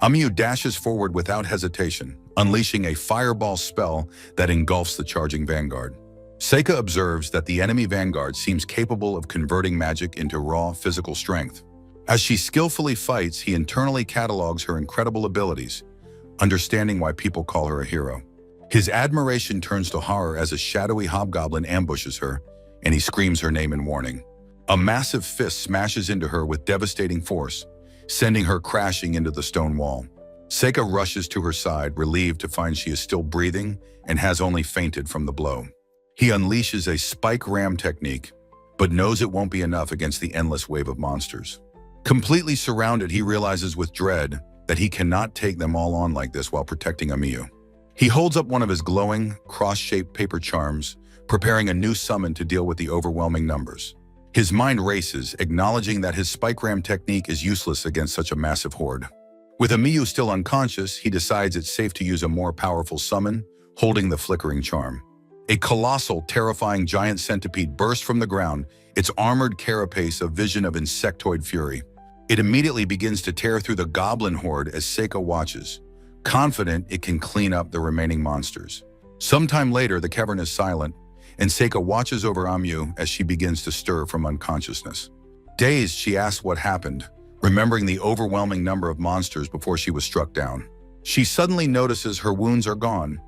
Amyu dashes forward without hesitation, unleashing a fireball spell that engulfs the charging vanguard. Seika observes that the enemy vanguard seems capable of converting magic into raw physical strength. As she skillfully fights, he internally catalogs her incredible abilities, understanding why people call her a hero. His admiration turns to horror as a shadowy hobgoblin ambushes her, and he screams her name in warning. A massive fist smashes into her with devastating force, sending her crashing into the stone wall. Seika rushes to her side, relieved to find she is still breathing and has only fainted from the blow. He unleashes a spike ram technique, but knows it won't be enough against the endless wave of monsters. Completely surrounded, he realizes with dread that he cannot take them all on like this while protecting Amyu. He holds up one of his glowing, cross-shaped paper charms, preparing a new summon to deal with the overwhelming numbers. His mind races, acknowledging that his spike ram technique is useless against such a massive horde. With Amiyu still unconscious, he decides it's safe to use a more powerful summon, holding the flickering charm. A colossal, terrifying giant centipede bursts from the ground, its armored carapace a vision of insectoid fury. It immediately begins to tear through the goblin horde as Seika watches, confident it can clean up the remaining monsters. Sometime later, the cavern is silent, and Seika watches over Amiyu as she begins to stir from unconsciousness. Dazed, she asks what happened, remembering the overwhelming number of monsters before she was struck down. She suddenly notices her wounds are gone,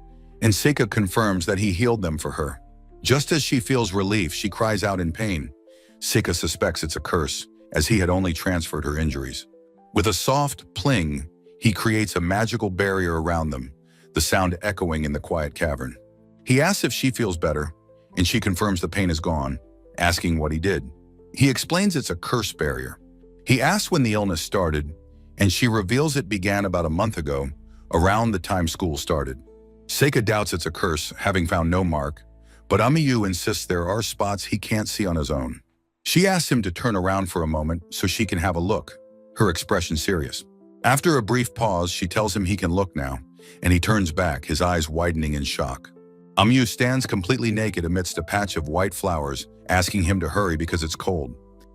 and Seika confirms that he healed them for her. Just as she feels relief, she cries out in pain. Seika suspects it's a curse, as he had only transferred her injuries. With a soft pling, he creates a magical barrier around them, the sound echoing in the quiet cavern. He asks if she feels better, and she confirms the pain is gone, asking what he did. He explains it's a curse barrier. He asks when the illness started, and she reveals it began about a month ago, around the time school started. Seika doubts it's a curse, having found no mark, but Amiyu insists there are spots he can't see on his own. She asks him to turn around for a moment so she can have a look, her expression serious. After a brief pause, she tells him he can look now, and he turns back, his eyes widening in shock. Amiyu stands completely naked amidst a patch of white flowers, asking him to hurry because it's cold.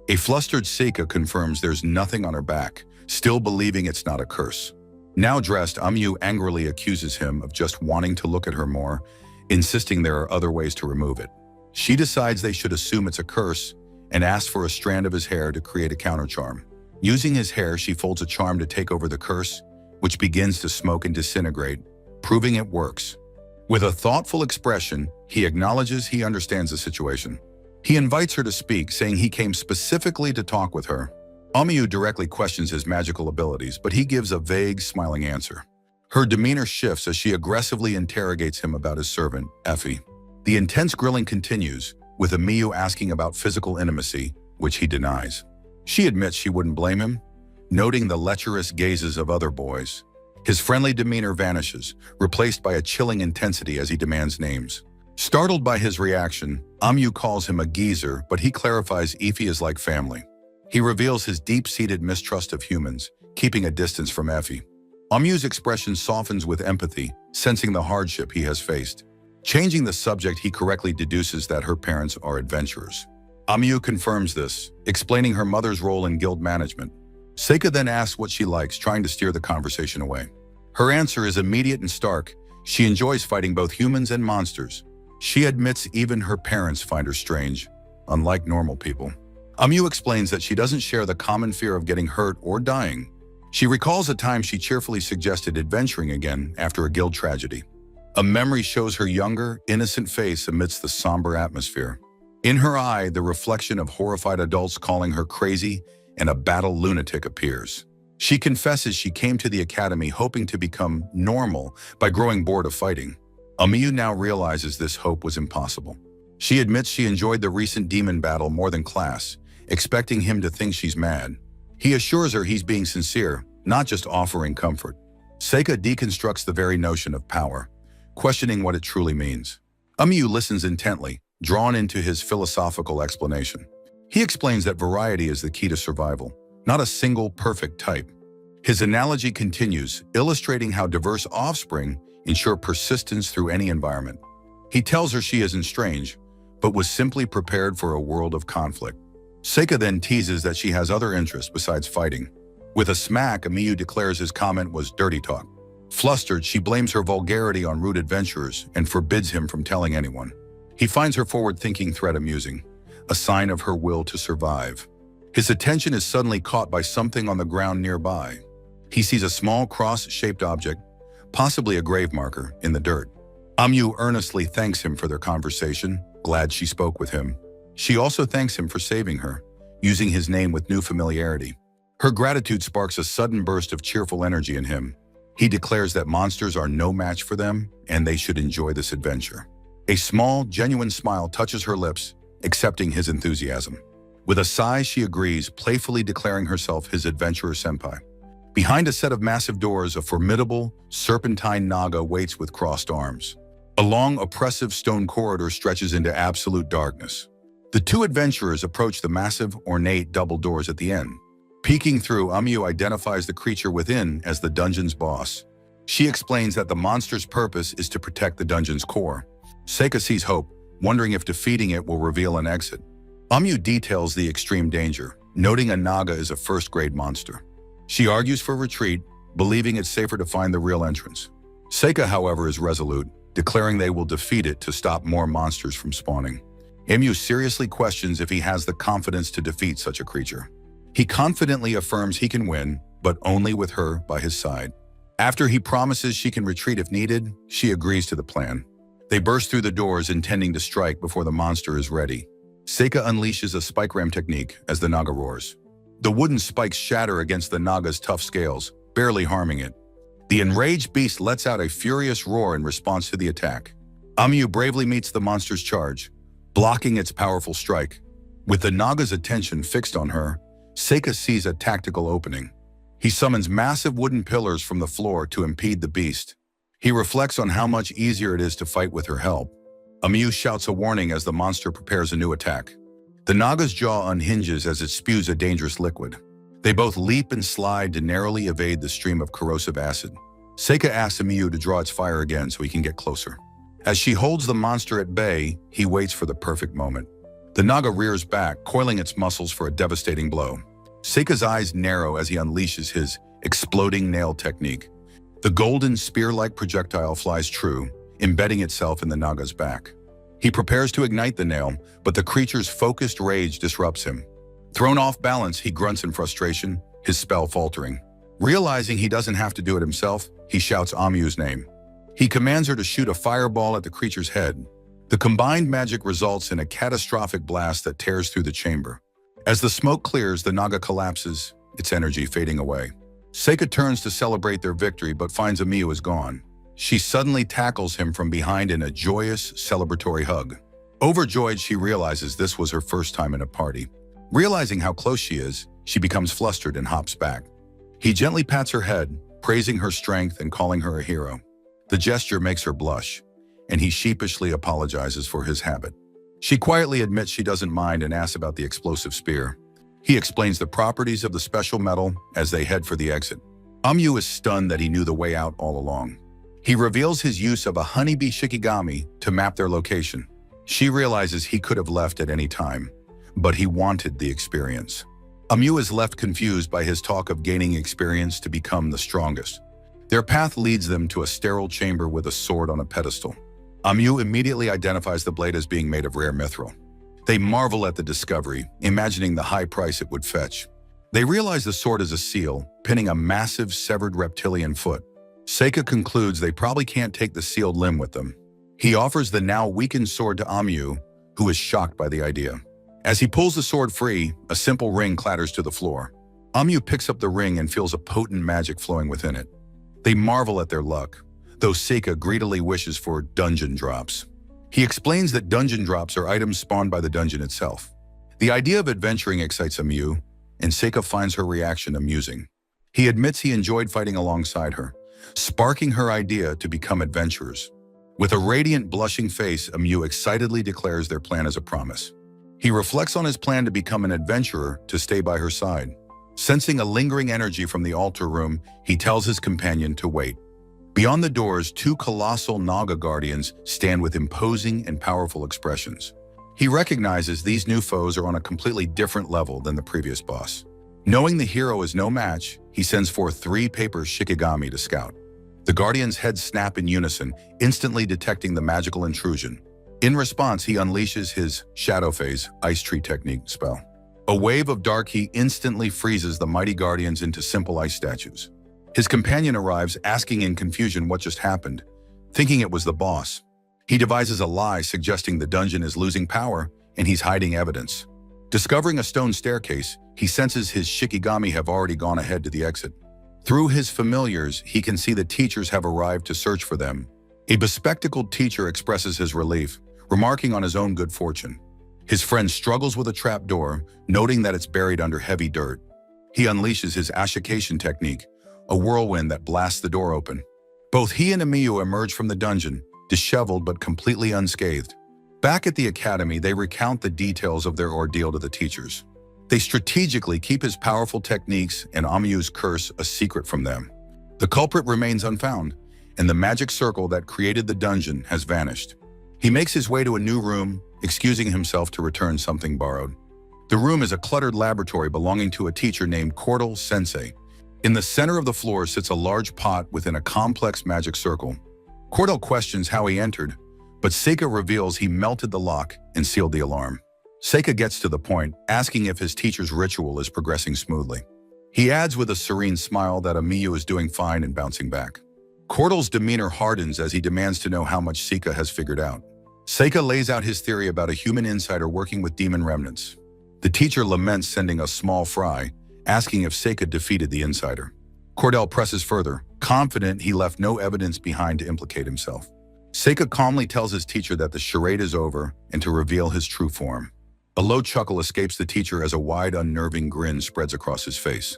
A flustered Seika confirms there's nothing on her back, still believing it's not a curse. Now dressed, Amiyu angrily accuses him of just wanting to look at her more, insisting there are other ways to remove it. She decides they should assume it's a curse and asks for a strand of his hair to create a counter charm. Using his hair, she folds a charm to take over the curse, which begins to smoke and disintegrate, proving it works. With a thoughtful expression, he acknowledges he understands the situation. He invites her to speak, saying he came specifically to talk with her. Amiyu directly questions his magical abilities, but he gives a vague, smiling answer. Her demeanor shifts as she aggressively interrogates him about his servant, Effie. The intense grilling continues, with Amiyu asking about physical intimacy, which he denies. She admits she wouldn't blame him, noting the lecherous gazes of other boys. His friendly demeanor vanishes, replaced by a chilling intensity as he demands names. Startled by his reaction, Amiyu calls him a geezer, but he clarifies Effie is like family. He reveals his deep-seated mistrust of humans, keeping a distance from Effie. Amiyu's expression softens with empathy, sensing the hardship he has faced. Changing the subject, he correctly deduces that her parents are adventurers. Amiyu confirms this, explaining her mother's role in guild management. Seika then asks what she likes, trying to steer the conversation away. Her answer is immediate and stark. She enjoys fighting both humans and monsters. She admits even her parents find her strange, unlike normal people. Amiyu explains that she doesn't share the common fear of getting hurt or dying. She recalls a time she cheerfully suggested adventuring again after a guild tragedy. A memory shows her younger, innocent face amidst the somber atmosphere. In her eye, the reflection of horrified adults calling her crazy and a battle lunatic appears. She confesses she came to the academy hoping to become normal by growing bored of fighting. Amiyu now realizes this hope was impossible. She admits she enjoyed the recent demon battle more than class, expecting him to think she's mad. He assures her he's being sincere, not just offering comfort. Seika deconstructs the very notion of power, questioning what it truly means. Amiyu listens intently, drawn into his philosophical explanation. He explains that variety is the key to survival, not a single perfect type. His analogy continues, illustrating how diverse offspring ensure persistence through any environment. He tells her she isn't strange, but was simply prepared for a world of conflict. Seika then teases that she has other interests besides fighting. With a smack, Amiyu declares his comment was dirty talk. Flustered, she blames her vulgarity on rude adventurers and forbids him from telling anyone. He finds her forward-thinking threat amusing, a sign of her will to survive. His attention is suddenly caught by something on the ground nearby. He sees a small cross-shaped object, possibly a grave marker, in the dirt. Amiyu earnestly thanks him for their conversation, glad she spoke with him. She also thanks him for saving her, using his name with new familiarity. Her gratitude sparks a sudden burst of cheerful energy in him. He declares that monsters are no match for them, and they should enjoy this adventure. A small, genuine smile touches her lips, accepting his enthusiasm. With a sigh, she agrees, playfully declaring herself his adventurer senpai. Behind a set of massive doors, a formidable, serpentine naga waits with crossed arms. A long, oppressive stone corridor stretches into absolute darkness. The two adventurers approach the massive, ornate double doors at the end. Peeking through, Amyu identifies the creature within as the dungeon's boss. She explains that the monster's purpose is to protect the dungeon's core. Seika sees hope, wondering if defeating it will reveal an exit. Amyu details the extreme danger, noting a Naga is a first-grade monster. She argues for retreat, believing it's safer to find the real entrance. Seika, however, is resolute, declaring they will defeat it to stop more monsters from spawning. Amyu seriously questions if he has the confidence to defeat such a creature. He confidently affirms he can win, but only with her by his side. After he promises she can retreat if needed, she agrees to the plan. They burst through the doors, intending to strike before the monster is ready. Seika unleashes a spike ram technique as the Naga roars. The wooden spikes shatter against the Naga's tough scales, barely harming it. The enraged beast lets out a furious roar in response to the attack. Amyu bravely meets the monster's charge, blocking its powerful strike. With the Naga's attention fixed on her, Seika sees a tactical opening. He summons massive wooden pillars from the floor to impede the beast. He reflects on how much easier it is to fight with her help. Amyu shouts a warning as the monster prepares a new attack. The Naga's jaw unhinges as it spews a dangerous liquid. They both leap and slide to narrowly evade the stream of corrosive acid. Seika asks Amyu to draw its fire again so he can get closer. As she holds the monster at bay, he waits for the perfect moment. The Naga rears back, coiling its muscles for a devastating blow. Seika's eyes narrow as he unleashes his exploding nail technique. The golden spear-like projectile flies true, embedding itself in the Naga's back. He prepares to ignite the nail, but the creature's focused rage disrupts him. Thrown off balance, he grunts in frustration, his spell faltering. Realizing he doesn't have to do it himself, he shouts Amyu's name. He commands her to shoot a fireball at the creature's head. The combined magic results in a catastrophic blast that tears through the chamber. As the smoke clears, the Naga collapses, its energy fading away. Seika turns to celebrate their victory but finds Amyu is gone. She suddenly tackles him from behind in a joyous, celebratory hug. Overjoyed, she realizes this was her first time in a party. Realizing how close she is, she becomes flustered and hops back. He gently pats her head, praising her strength and calling her a hero. The gesture makes her blush, and he sheepishly apologizes for his habit. She quietly admits she doesn't mind and asks about the explosive spear. He explains the properties of the special metal as they head for the exit. Amyu is stunned that he knew the way out all along. He reveals his use of a honeybee shikigami to map their location. She realizes he could have left at any time, but he wanted the experience. Amyu is left confused by his talk of gaining experience to become the strongest. Their path leads them to a sterile chamber with a sword on a pedestal. Amyu immediately identifies the blade as being made of rare mithril. They marvel at the discovery, imagining the high price it would fetch. They realize the sword is a seal, pinning a massive severed reptilian foot. Seika concludes they probably can't take the sealed limb with them. He offers the now weakened sword to Amyu, who is shocked by the idea. As he pulls the sword free, a simple ring clatters to the floor. Amyu picks up the ring and feels a potent magic flowing within it. They marvel at their luck, though Seika greedily wishes for dungeon drops. He explains that dungeon drops are items spawned by the dungeon itself. The idea of adventuring excites Amyu, and Seika finds her reaction amusing. He admits he enjoyed fighting alongside her, sparking her idea to become adventurers. With a radiant, blushing face, Amyu excitedly declares their plan as a promise. He reflects on his plan to become an adventurer to stay by her side. Sensing a lingering energy from the altar room, he tells his companion to wait. Beyond the doors, two colossal Naga guardians stand with imposing and powerful expressions. He recognizes these new foes are on a completely different level than the previous boss. Knowing the hero is no match, he sends forth 3 paper shikigami to scout. The guardians' heads snap in unison, instantly detecting the magical intrusion. In response, he unleashes his Shadow Phase Ice Tree Technique spell. A wave of dark heat instantly freezes the mighty guardians into simple ice statues. His companion arrives, asking in confusion what just happened, thinking it was the boss. He devises a lie suggesting the dungeon is losing power and he's hiding evidence. Discovering a stone staircase, he senses his shikigami have already gone ahead to the exit. Through his familiars, he can see the teachers have arrived to search for them. A bespectacled teacher expresses his relief, remarking on his own good fortune. His friend struggles with a trapdoor, noting that it's buried under heavy dirt. He unleashes his ashication technique, a whirlwind that blasts the door open. Both he and Amyu emerge from the dungeon, disheveled but completely unscathed. Back at the academy, they recount the details of their ordeal to the teachers. They strategically keep his powerful techniques and Amyu's curse a secret from them. The culprit remains unfound, and the magic circle that created the dungeon has vanished. He makes his way to a new room, excusing himself to return something borrowed. The room is a cluttered laboratory belonging to a teacher named Cordell Sensei. In the center of the floor sits a large pot within a complex magic circle. Cordell questions how he entered, but Seika reveals he melted the lock and sealed the alarm. Seika gets to the point, asking if his teacher's ritual is progressing smoothly. He adds with a serene smile that Amiyu is doing fine and bouncing back. Cordell's demeanor hardens as he demands to know how much Seika has figured out. Seika lays out his theory about a human insider working with demon remnants. The teacher laments sending a small fry, asking if Seika defeated the insider. Cordell presses further, confident he left no evidence behind to implicate himself. Seika calmly tells his teacher that the charade is over and to reveal his true form. A low chuckle escapes the teacher as a wide, unnerving grin spreads across his face.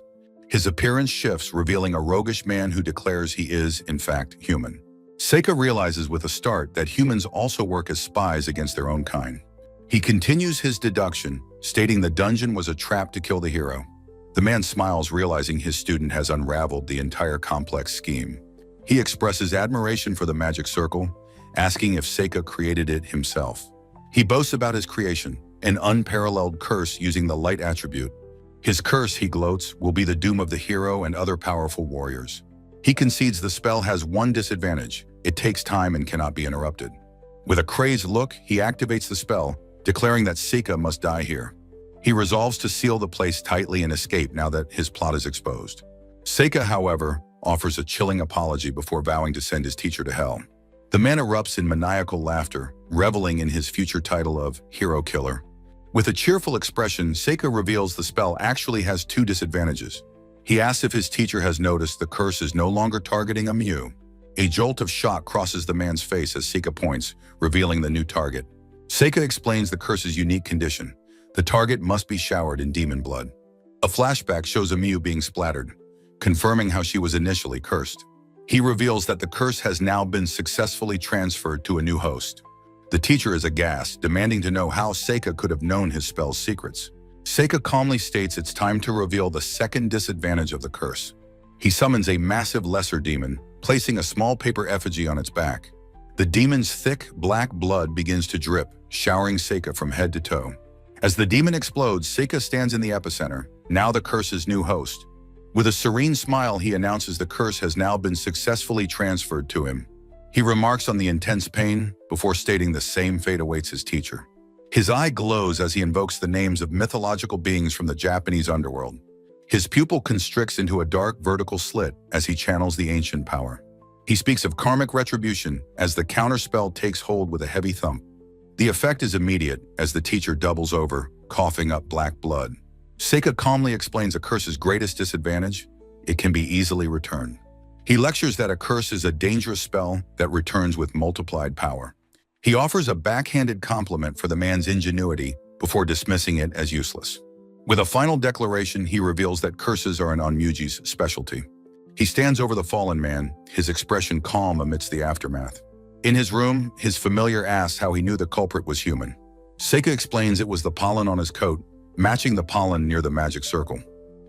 His appearance shifts, revealing a roguish man who declares he is, in fact, human. Seika realizes with a start that humans also work as spies against their own kind. He continues his deduction, stating the dungeon was a trap to kill the hero. The man smiles, realizing his student has unraveled the entire complex scheme. He expresses admiration for the magic circle, asking if Seika created it himself. He boasts about his creation, an unparalleled curse using the light attribute. His curse, he gloats, will be the doom of the hero and other powerful warriors. He concedes the spell has one disadvantage: it takes time and cannot be interrupted. With a crazed look, he activates the spell, declaring that Seika must die here. He resolves to seal the place tightly and escape now that his plot is exposed. Seika, however, offers a chilling apology before vowing to send his teacher to hell. The man erupts in maniacal laughter, reveling in his future title of Hero Killer. With a cheerful expression, Seika reveals the spell actually has two disadvantages. He asks if his teacher has noticed the curse is no longer targeting Amiyu. A jolt of shock crosses the man's face as Seika points, revealing the new target. Seika explains the curse's unique condition. The target must be showered in demon blood. A flashback shows Amiyu being splattered, confirming how she was initially cursed. He reveals that the curse has now been successfully transferred to a new host. The teacher is aghast, demanding to know how Seika could have known his spell's secrets. Seika calmly states it's time to reveal the second disadvantage of the curse. He summons a massive lesser demon, placing a small paper effigy on its back. The demon's thick, black blood begins to drip, showering Seika from head to toe. As the demon explodes, Seika stands in the epicenter, now the curse's new host. With a serene smile, he announces the curse has now been successfully transferred to him. He remarks on the intense pain before stating the same fate awaits his teacher. His eye glows as he invokes the names of mythological beings from the Japanese underworld. His pupil constricts into a dark vertical slit as he channels the ancient power. He speaks of karmic retribution as the counterspell takes hold with a heavy thump. The effect is immediate as the teacher doubles over, coughing up black blood. Seika calmly explains a curse's greatest disadvantage: it can be easily returned. He lectures that a curse is a dangerous spell that returns with multiplied power. He offers a backhanded compliment for the man's ingenuity before dismissing it as useless. With a final declaration, he reveals that curses are an Onmyuji's specialty. He stands over the fallen man, his expression calm amidst the aftermath. In his room, his familiar asks how he knew the culprit was human. Seika explains it was the pollen on his coat, matching the pollen near the magic circle.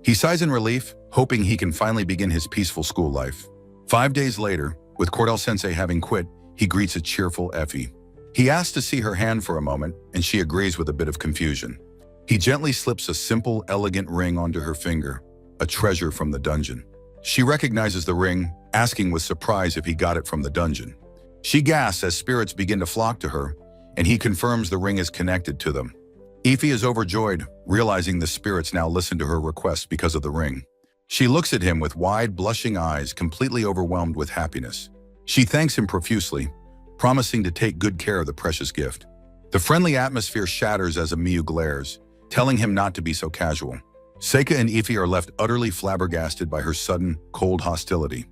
He sighs in relief, hoping he can finally begin his peaceful school life. 5 days later, with Cordell Sensei having quit, he greets a cheerful Effie. He asks to see her hand for a moment, and she agrees with a bit of confusion. He gently slips a simple, elegant ring onto her finger, a treasure from the dungeon. She recognizes the ring, asking with surprise if he got it from the dungeon. She gasps as spirits begin to flock to her, and he confirms the ring is connected to them. Effie is overjoyed, realizing the spirits now listen to her request because of the ring. She looks at him with wide, blushing eyes, completely overwhelmed with happiness. She thanks him profusely, promising to take good care of the precious gift. The friendly atmosphere shatters as Amiyu glares, telling him not to be so casual. Seika and Effie are left utterly flabbergasted by her sudden, cold hostility.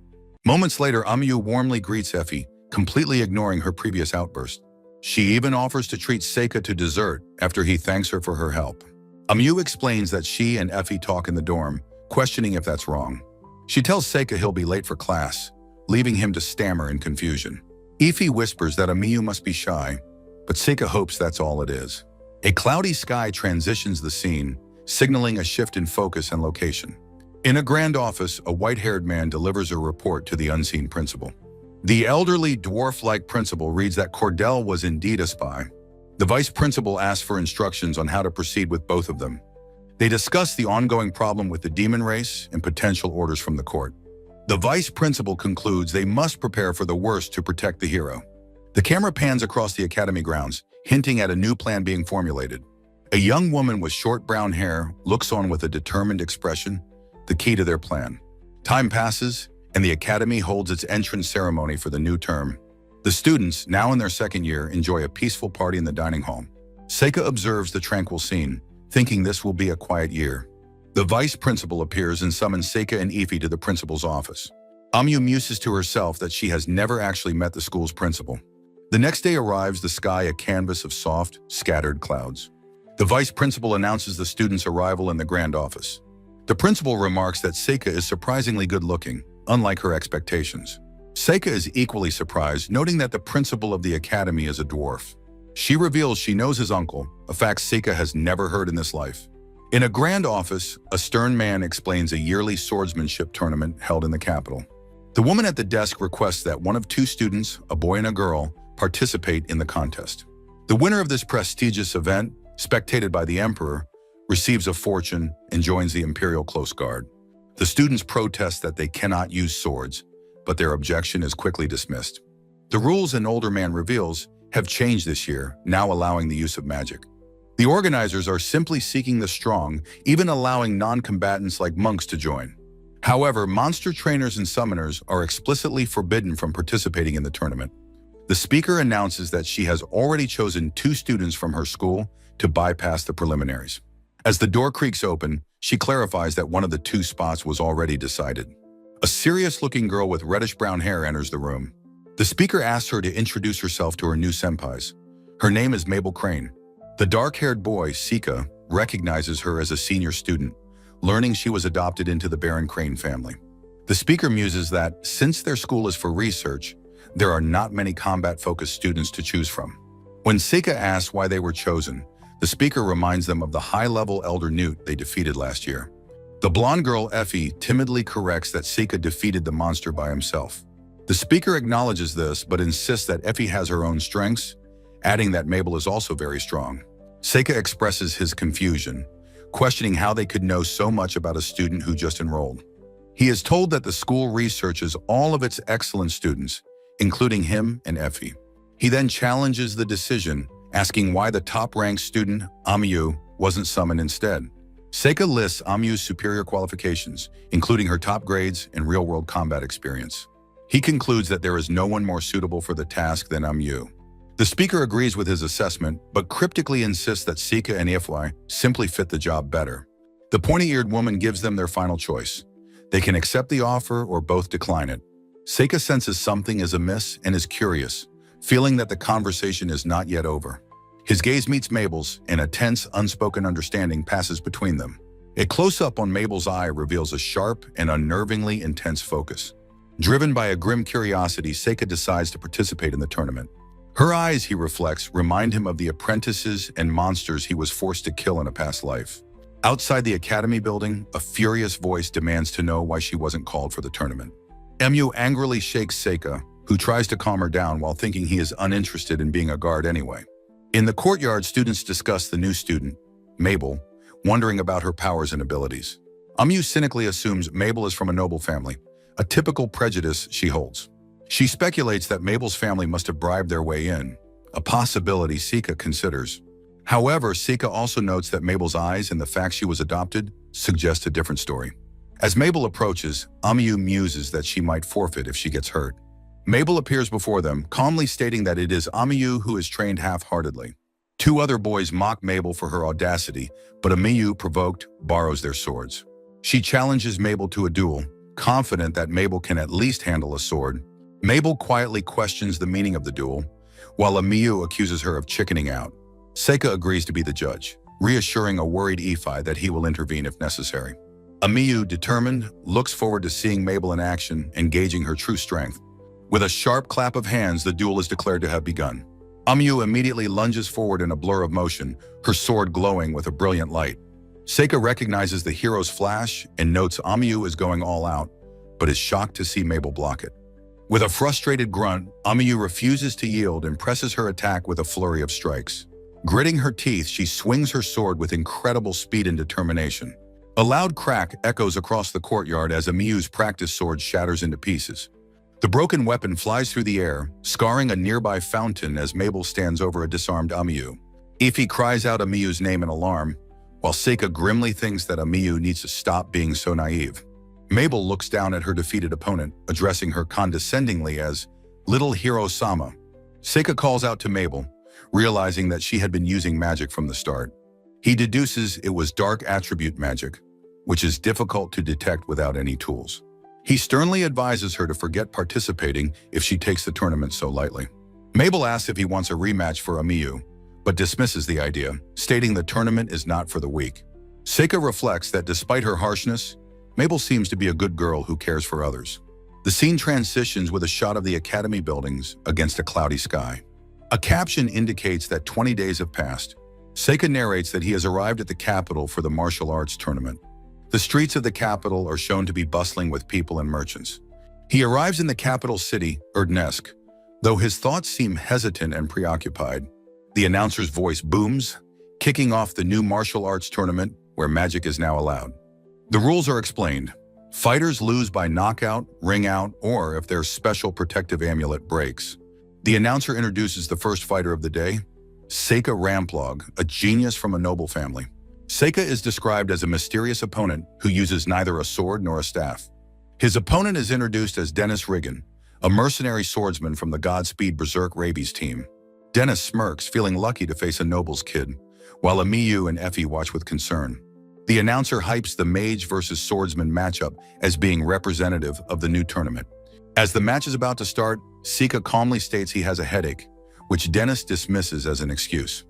Moments later, Amiyu warmly greets Effie, completely ignoring her previous outburst. She even offers to treat Seika to dessert after he thanks her for her help. Amiyu explains that she and Effie talk in the dorm, questioning if that's wrong. She tells Seika he'll be late for class, leaving him to stammer in confusion. Ify whispers that Amiyu must be shy, but Seika hopes that's all it is. A cloudy sky transitions the scene, signaling a shift in focus and location. In a grand office, a white-haired man delivers a report to the unseen principal. The elderly, dwarf-like principal reads that Cordell was indeed a spy. The vice principal asks for instructions on how to proceed with both of them. They discuss the ongoing problem with the demon race and potential orders from the court. The vice principal concludes they must prepare for the worst to protect the hero. The camera pans across the academy grounds, hinting at a new plan being formulated. A young woman with short brown hair looks on with a determined expression, the key to their plan. Time passes, and the academy holds its entrance ceremony for the new term. The students, now in their second year, enjoy a peaceful party in the dining hall. Seika observes the tranquil scene, thinking this will be a quiet year. The vice principal appears and summons Seika and Ify to the principal's office. Amiyu muses to herself that she has never actually met the school's principal. The next day arrives, the sky a canvas of soft, scattered clouds. The vice principal announces the students' arrival in the grand office. The principal remarks that Seika is surprisingly good-looking, unlike her expectations. Seika is equally surprised, noting that the principal of the academy is a dwarf. She reveals she knows his uncle, a fact Seika has never heard in this life. In a grand office, a stern man explains a yearly swordsmanship tournament held in the capital. The woman at the desk requests that one of two students, a boy and a girl, participate in the contest. The winner of this prestigious event, spectated by the emperor, receives a fortune and joins the imperial close guard. The students protest that they cannot use swords, but their objection is quickly dismissed. The rules, an older man reveals, have changed this year, now allowing the use of magic. The organizers are simply seeking the strong, even allowing non-combatants like monks to join. However, monster trainers and summoners are explicitly forbidden from participating in the tournament. The speaker announces that she has already chosen two students from her school to bypass the preliminaries. As the door creaks open, she clarifies that one of the two spots was already decided. A serious-looking girl with reddish-brown hair enters the room. The speaker asks her to introduce herself to her new senpais. Her name is Mabel Crane. The dark-haired boy, Seika, recognizes her as a senior student, learning she was adopted into the Baron Crane family. The speaker muses that, since their school is for research, there are not many combat-focused students to choose from. When Seika asks why they were chosen, the speaker reminds them of the high-level Elder Newt they defeated last year. The blonde girl, Effie, timidly corrects that Seika defeated the monster by himself. The speaker acknowledges this, but insists that Effie has her own strengths, adding that Mabel is also very strong. Seika expresses his confusion, questioning how they could know so much about a student who just enrolled. He is told that the school researches all of its excellent students, including him and Effie. He then challenges the decision, asking why the top-ranked student, Amiyu, wasn't summoned instead. Seika lists Amiyu's superior qualifications, including her top grades and real-world combat experience. He concludes that there is no one more suitable for the task than Amiyu. The speaker agrees with his assessment, but cryptically insists that Seika and Ify simply fit the job better. The pointy-eared woman gives them their final choice. They can accept the offer or both decline it. Seika senses something is amiss and is curious, feeling that the conversation is not yet over. His gaze meets Mabel's, and a tense, unspoken understanding passes between them. A close-up on Mabel's eye reveals a sharp and unnervingly intense focus. Driven by a grim curiosity, Seika decides to participate in the tournament. Her eyes, he reflects, remind him of the apprentices and monsters he was forced to kill in a past life. Outside the academy building, a furious voice demands to know why she wasn't called for the tournament. Emu angrily shakes Seika, who tries to calm her down while thinking he is uninterested in being a guard anyway. In the courtyard, students discuss the new student, Mabel, wondering about her powers and abilities. Emu cynically assumes Mabel is from a noble family, a typical prejudice she holds. She speculates that Mabel's family must have bribed their way in, a possibility Seika considers. However, Seika also notes that Mabel's eyes and the fact she was adopted suggest a different story. As Mabel approaches, Amiyu muses that she might forfeit if she gets hurt. Mabel appears before them, calmly stating that it is Amiyu who is trained half-heartedly. Two other boys mock Mabel for her audacity, but Amiyu, provoked, borrows their swords. She challenges Mabel to a duel, confident that Mabel can at least handle a sword. Mabel quietly questions the meaning of the duel, while Amiyu accuses her of chickening out. Seika agrees to be the judge, reassuring a worried Ify that he will intervene if necessary. Amiyu, determined, looks forward to seeing Mabel in action and gauging her true strength. With a sharp clap of hands, the duel is declared to have begun. Amiyu immediately lunges forward in a blur of motion, her sword glowing with a brilliant light. Seika recognizes the hero's flash and notes Amiyu is going all out, but is shocked to see Mabel block it. With a frustrated grunt, Amiyu refuses to yield and presses her attack with a flurry of strikes. Gritting her teeth, she swings her sword with incredible speed and determination. A loud crack echoes across the courtyard as Amiyu's practice sword shatters into pieces. The broken weapon flies through the air, scarring a nearby fountain as Mabel stands over a disarmed Amiyu. Ify cries out Amiyu's name in alarm, while Seika grimly thinks that Amiyu needs to stop being so naive. Mabel looks down at her defeated opponent, addressing her condescendingly as Little Hiro-sama. Seika calls out to Mabel, realizing that she had been using magic from the start. He deduces it was dark attribute magic, which is difficult to detect without any tools. He sternly advises her to forget participating if she takes the tournament so lightly. Mabel asks if he wants a rematch for Amiyu, but dismisses the idea, stating the tournament is not for the weak. Seika reflects that despite her harshness, Mabel seems to be a good girl who cares for others. The scene transitions with a shot of the academy buildings against a cloudy sky. A caption indicates that 20 days have passed. Seika narrates that he has arrived at the capital for the martial arts tournament. The streets of the capital are shown to be bustling with people and merchants. He arrives in the capital city, Erdnesk, though his thoughts seem hesitant and preoccupied. The announcer's voice booms, kicking off the new martial arts tournament where magic is now allowed. The rules are explained. Fighters lose by knockout, ring out, or if their special protective amulet breaks. The announcer introduces the first fighter of the day, Seika Ramplog, a genius from a noble family. Seika is described as a mysterious opponent who uses neither a sword nor a staff. His opponent is introduced as Dennis Riggin, a mercenary swordsman from the Godspeed Berserk Rabies team. Dennis smirks, feeling lucky to face a noble's kid, while Amiyu and Effie watch with concern. The announcer hypes the mage versus swordsman matchup as being representative of the new tournament. As the match is about to start, Seika calmly states he has a headache, which Dennis dismisses as an excuse.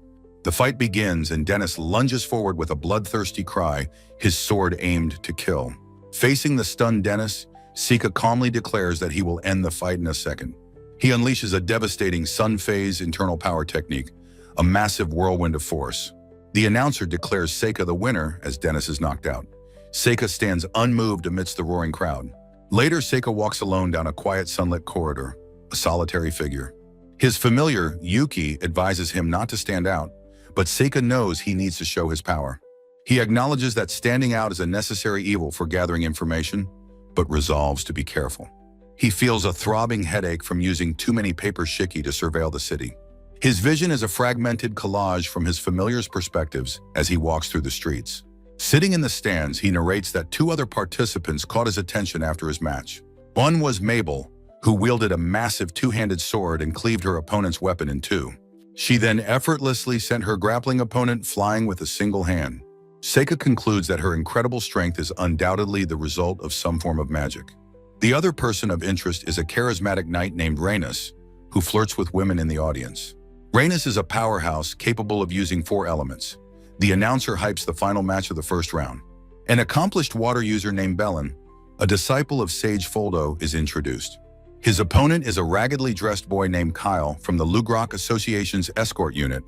The fight begins and Dennis lunges forward with a bloodthirsty cry, his sword aimed to kill. Facing the stunned Dennis, Seika calmly declares that he will end the fight in a second. He unleashes a devastating Sun Phase internal power technique, a massive whirlwind of force. The announcer declares Seika the winner as Dennis is knocked out. Seika stands unmoved amidst the roaring crowd. Later, Seika walks alone down a quiet sunlit corridor, a solitary figure. His familiar, Yuki, advises him not to stand out, but Seika knows he needs to show his power. He acknowledges that standing out is a necessary evil for gathering information, but resolves to be careful. He feels a throbbing headache from using too many paper shiki to surveil the city. His vision is a fragmented collage from his familiar's perspectives as he walks through the streets. Sitting in the stands, he narrates that two other participants caught his attention after his match. One was Mabel, who wielded a massive two-handed sword and cleaved her opponent's weapon in two. She then effortlessly sent her grappling opponent flying with a single hand. Seika concludes that her incredible strength is undoubtedly the result of some form of magic. The other person of interest is a charismatic knight named Rhaenys, who flirts with women in the audience. Rhaenys is a powerhouse capable of using 4 elements. The announcer hypes the final match of the first round. An accomplished water user named Bellin, a disciple of Sage Foldo, is introduced. His opponent is a raggedly dressed boy named Kyle from the Lugrok Association's escort unit.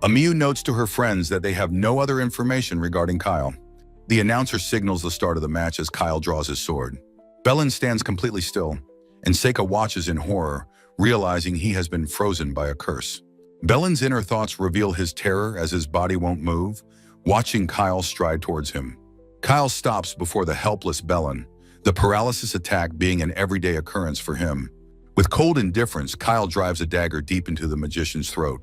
Amiyu notes to her friends that they have no other information regarding Kyle. The announcer signals the start of the match as Kyle draws his sword. Bellin stands completely still, and Seika watches in horror, realizing he has been frozen by a curse. Bellin's inner thoughts reveal his terror as his body won't move, watching Kyle stride towards him. Kyle stops before the helpless Bellin, the paralysis attack being an everyday occurrence for him. With cold indifference, Kyle drives a dagger deep into the magician's throat.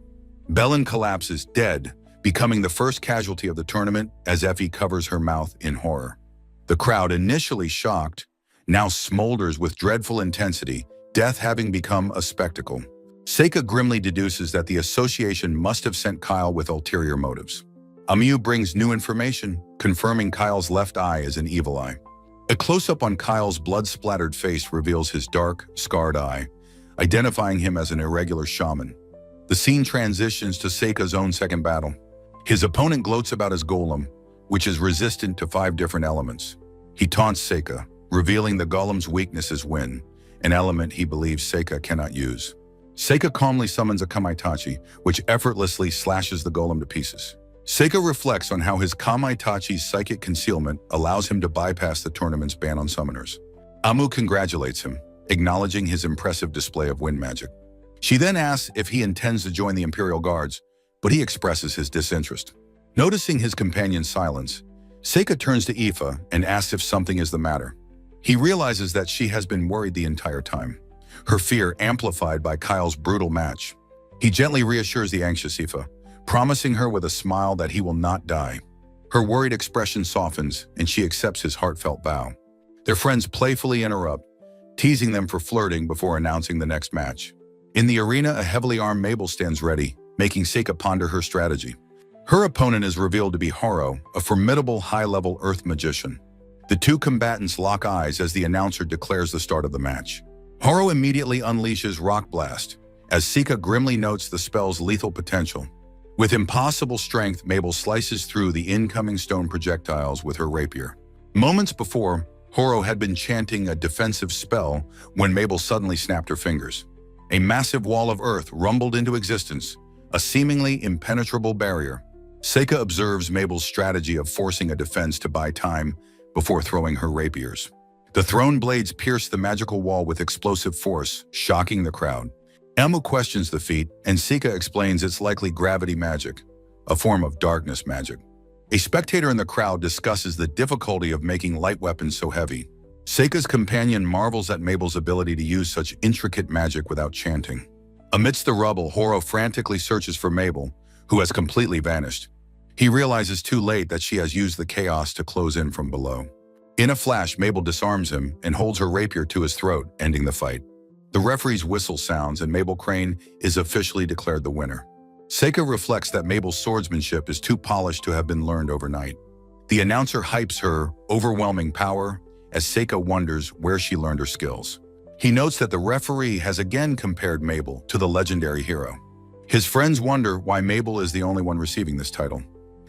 Bellin collapses dead, becoming the first casualty of the tournament as Effie covers her mouth in horror. The crowd, initially shocked, now smolders with dreadful intensity, death having become a spectacle. Seika grimly deduces that the association must have sent Kyle with ulterior motives. Amiyu brings new information, confirming Kyle's left eye is an evil eye. A close-up on Kyle's blood-splattered face reveals his dark, scarred eye, identifying him as an irregular shaman. The scene transitions to Seika's own second battle. His opponent gloats about his golem, which is resistant to 5 different elements. He taunts Seika, revealing the golem's weakness is wind, an element he believes Seika cannot use. Seika calmly summons a Kamaitachi, which effortlessly slashes the golem to pieces. Seika reflects on how his Kamaitachi's psychic concealment allows him to bypass the tournament's ban on summoners. Amu congratulates him, acknowledging his impressive display of wind magic. She then asks if he intends to join the Imperial Guards, but he expresses his disinterest. Noticing his companion's silence, Seika turns to Aoife and asks if something is the matter. He realizes that she has been worried the entire time, her fear amplified by Kyle's brutal match. He gently reassures the anxious Aoife, promising her with a smile that he will not die. Her worried expression softens, and she accepts his heartfelt vow. Their friends playfully interrupt, teasing them for flirting before announcing the next match. In the arena, a heavily armed Mabel stands ready, making Seika ponder her strategy. Her opponent is revealed to be Horo, a formidable high-level earth magician. The two combatants lock eyes as the announcer declares the start of the match. Horo immediately unleashes Rock Blast, as Seika grimly notes the spell's lethal potential. With impossible strength, Mabel slices through the incoming stone projectiles with her rapier. Moments before, Horo had been chanting a defensive spell when Mabel suddenly snapped her fingers. A massive wall of earth rumbled into existence, a seemingly impenetrable barrier. Seika observes Mabel's strategy of forcing a defense to buy time before throwing her rapiers. The thrown blades pierce the magical wall with explosive force, shocking the crowd. Amu questions the feat, and Seika explains it's likely gravity magic, a form of darkness magic. A spectator in the crowd discusses the difficulty of making light weapons so heavy. Seika's companion marvels at Mabel's ability to use such intricate magic without chanting. Amidst the rubble, Horo frantically searches for Mabel, who has completely vanished. He realizes too late that she has used the chaos to close in from below. In a flash, Mabel disarms him and holds her rapier to his throat, ending the fight. The referee's whistle sounds and Mabel Crane is officially declared the winner. Seika reflects that Mabel's swordsmanship is too polished to have been learned overnight. The announcer hypes her overwhelming power as Seika wonders where she learned her skills. He notes that the referee has again compared Mabel to the legendary hero. His friends wonder why Mabel is the only one receiving this title.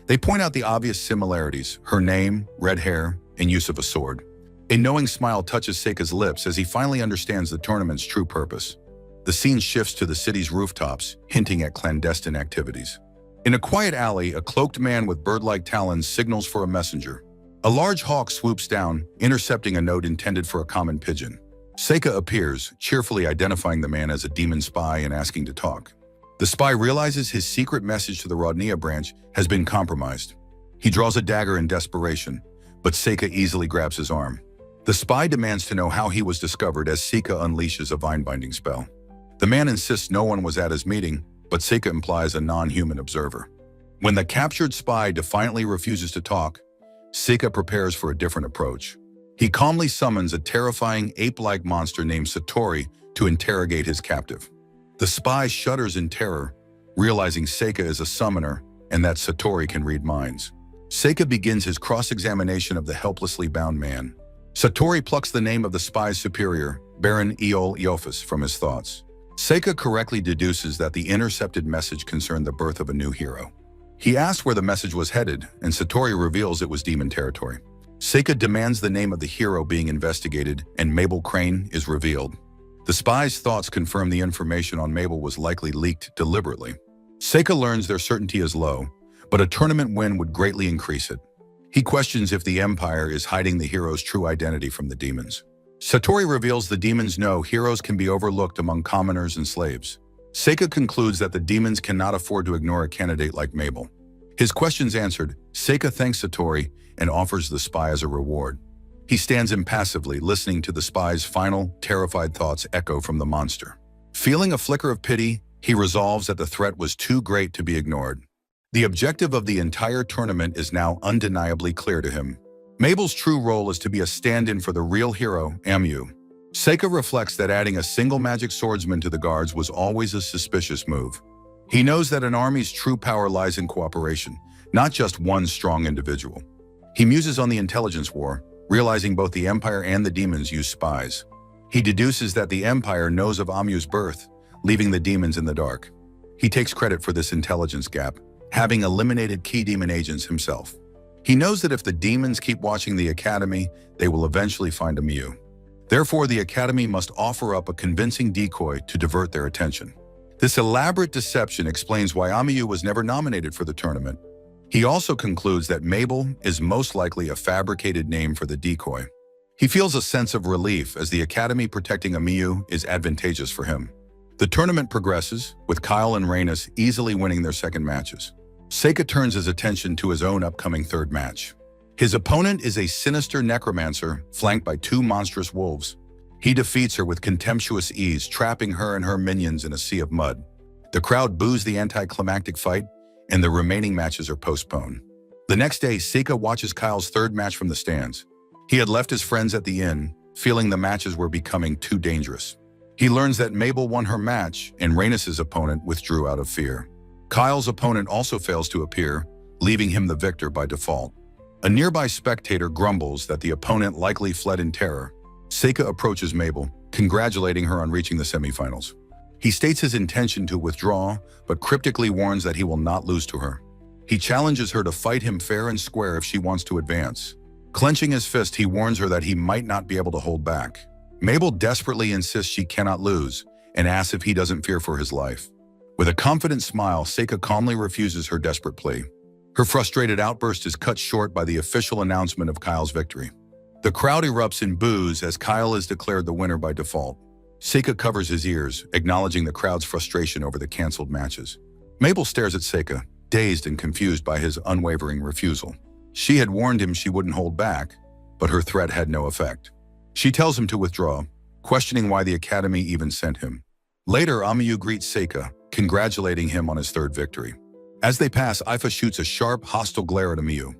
They point out the obvious similarities: her name, red hair, and use of a sword. A knowing smile touches Seika's lips as he finally understands the tournament's true purpose. The scene shifts to the city's rooftops, hinting at clandestine activities. In a quiet alley, a cloaked man with bird-like talons signals for a messenger. A large hawk swoops down, intercepting a note intended for a common pigeon. Seika appears, cheerfully identifying the man as a demon spy and asking to talk. The spy realizes his secret message to the Rodnia branch has been compromised. He draws a dagger in desperation, but Seika easily grabs his arm. The spy demands to know how he was discovered as Seika unleashes a vine-binding spell. The man insists no one was at his meeting, but Seika implies a non-human observer. When the captured spy defiantly refuses to talk, Seika prepares for a different approach. He calmly summons a terrifying ape-like monster named Satori to interrogate his captive. The spy shudders in terror, realizing Seika is a summoner and that Satori can read minds. Seika begins his cross-examination of the helplessly bound man. Satori plucks the name of the spy's superior, Baron Eol Eophas, from his thoughts. Seika correctly deduces that the intercepted message concerned the birth of a new hero. He asks where the message was headed, and Satori reveals it was demon territory. Seika demands the name of the hero being investigated, and Mabel Crane is revealed. The spy's thoughts confirm the information on Mabel was likely leaked deliberately. Seika learns their certainty is low, but a tournament win would greatly increase it. He questions if the Empire is hiding the hero's true identity from the demons. Satori reveals the demons know heroes can be overlooked among commoners and slaves. Seika concludes that the demons cannot afford to ignore a candidate like Mabel. His questions answered, Seika thanks Satori and offers the spy as a reward. He stands impassively, listening to the spy's final, terrified thoughts echo from the monster. Feeling a flicker of pity, he resolves that the threat was too great to be ignored. The objective of the entire tournament is now undeniably clear to him. Mabel's true role is to be a stand-in for the real hero, Amu. Seika reflects that adding a single magic swordsman to the guards was always a suspicious move. He knows that an army's true power lies in cooperation, not just one strong individual. He muses on the intelligence war, realizing both the Empire and the demons use spies. He deduces that the Empire knows of Amu's birth, leaving the demons in the dark. He takes credit for this intelligence gap, having eliminated key demon agents himself. He knows that if the demons keep watching the Academy, they will eventually find Amu. Therefore, the Academy must offer up a convincing decoy to divert their attention. This elaborate deception explains why Amiyu was never nominated for the tournament. He also concludes that Mabel is most likely a fabricated name for the decoy. He feels a sense of relief as the Academy protecting Amiyu is advantageous for him. The tournament progresses, with Kyle and Rhaenys easily winning their second matches. Seika turns his attention to his own upcoming third match. His opponent is a sinister necromancer flanked by two monstrous wolves. He defeats her with contemptuous ease, trapping her and her minions in a sea of mud. The crowd boos the anticlimactic fight, and the remaining matches are postponed. The next day, Seika watches Kyle's third match from the stands. He had left his friends at the inn, feeling the matches were becoming too dangerous. He learns that Mabel won her match, and Rhaenys' opponent withdrew out of fear. Kyle's opponent also fails to appear, leaving him the victor by default. A nearby spectator grumbles that the opponent likely fled in terror. Seika approaches Mabel, congratulating her on reaching the semifinals. He states his intention to withdraw, but cryptically warns that he will not lose to her. He challenges her to fight him fair and square if she wants to advance. Clenching his fist, he warns her that he might not be able to hold back. Mabel desperately insists she cannot lose and asks if he doesn't fear for his life. With a confident smile, Seika calmly refuses her desperate plea. Her frustrated outburst is cut short by the official announcement of Kyle's victory. The crowd erupts in boos as Kyle is declared the winner by default. Seika covers his ears, acknowledging the crowd's frustration over the canceled matches. Mabel stares at Seika, dazed and confused by his unwavering refusal. She had warned him she wouldn't hold back, but her threat had no effect. She tells him to withdraw, questioning why the Academy even sent him. Later, Amiyu greets Seika, congratulating him on his third victory. As they pass, Ifa shoots a sharp, hostile glare at Amiyu.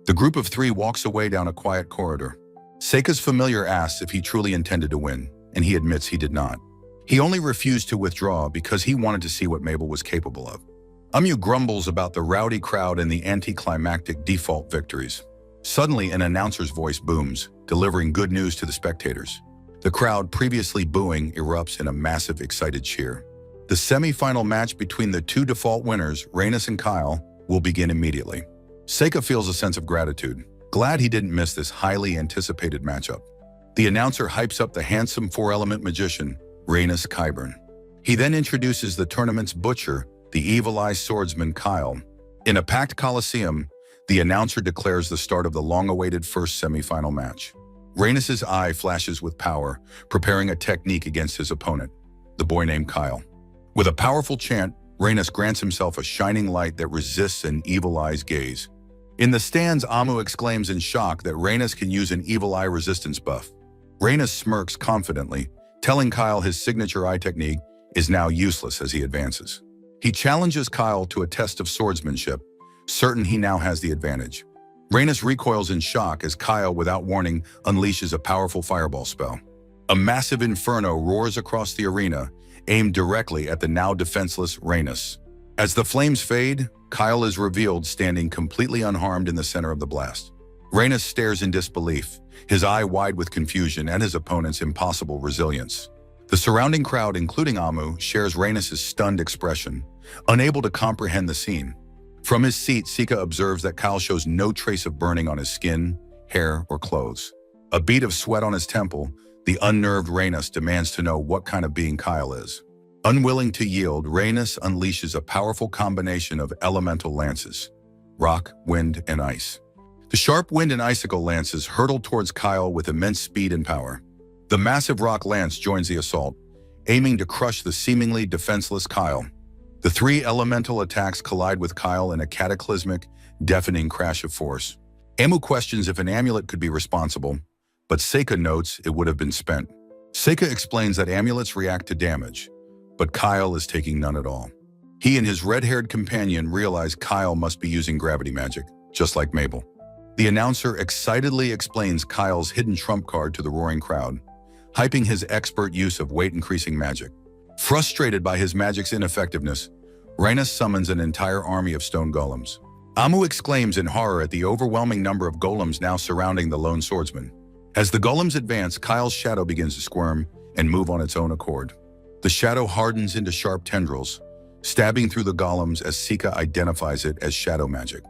The group of three walks away down a quiet corridor. Seika's familiar asks if he truly intended to win, and he admits he did not. He only refused to withdraw because he wanted to see what Mabel was capable of. Amiyu grumbles about the rowdy crowd and the anticlimactic default victories. Suddenly, an announcer's voice booms, delivering good news to the spectators. The crowd, previously booing, erupts in a massive, excited cheer. The semi-final match between the two default winners, Rhaenys and Kyle, will begin immediately. Seika feels a sense of gratitude, glad he didn't miss this highly anticipated matchup. The announcer hypes up the handsome four-element magician, Rhaenys Qyburn. He then introduces the tournament's butcher, the evil-eye swordsman Kyle. In a packed coliseum, the announcer declares the start of the long-awaited first semi-final match. Rhaenys' eye flashes with power, preparing a technique against his opponent, the boy named Kyle. With a powerful chant, Rhaenys grants himself a shining light that resists an evil eye's gaze. In the stands, Amu exclaims in shock that Rhaenys can use an evil eye resistance buff. Rhaenys smirks confidently, telling Kyle his signature eye technique is now useless as he advances. He challenges Kyle to a test of swordsmanship, certain he now has the advantage. Rhaenys recoils in shock as Kyle, without warning, unleashes a powerful fireball spell. A massive inferno roars across the arena, aimed directly at the now defenseless Rhaenys. As the flames fade, Kyle is revealed standing completely unharmed in the center of the blast. Rhaenys stares in disbelief, his eye wide with confusion at his opponent's impossible resilience. The surrounding crowd, including Amu, shares Rhaenys' stunned expression, unable to comprehend the scene. From his seat, Seika observes that Kyle shows no trace of burning on his skin, hair, or clothes. A bead of sweat on his temple, the unnerved Rhaenys demands to know what kind of being Kyle is. Unwilling to yield, Rhaenys unleashes a powerful combination of elemental lances, rock, wind, and ice. The sharp wind and icicle lances hurtle towards Kyle with immense speed and power. The massive rock lance joins the assault, aiming to crush the seemingly defenseless Kyle. The three elemental attacks collide with Kyle in a cataclysmic, deafening crash of force. Amu questions if an amulet could be responsible, but Seika notes it would have been spent. Seika explains that amulets react to damage, but Kyle is taking none at all. He and his red-haired companion realize Kyle must be using gravity magic, just like Mabel. The announcer excitedly explains Kyle's hidden trump card to the roaring crowd, hyping his expert use of weight-increasing magic. Frustrated by his magic's ineffectiveness, Rhaenys summons an entire army of stone golems. Amu exclaims in horror at the overwhelming number of golems now surrounding the lone swordsman. As the golems advance, Kyle's shadow begins to squirm and move on its own accord. The shadow hardens into sharp tendrils, stabbing through the golems as Seika identifies it as shadow magic.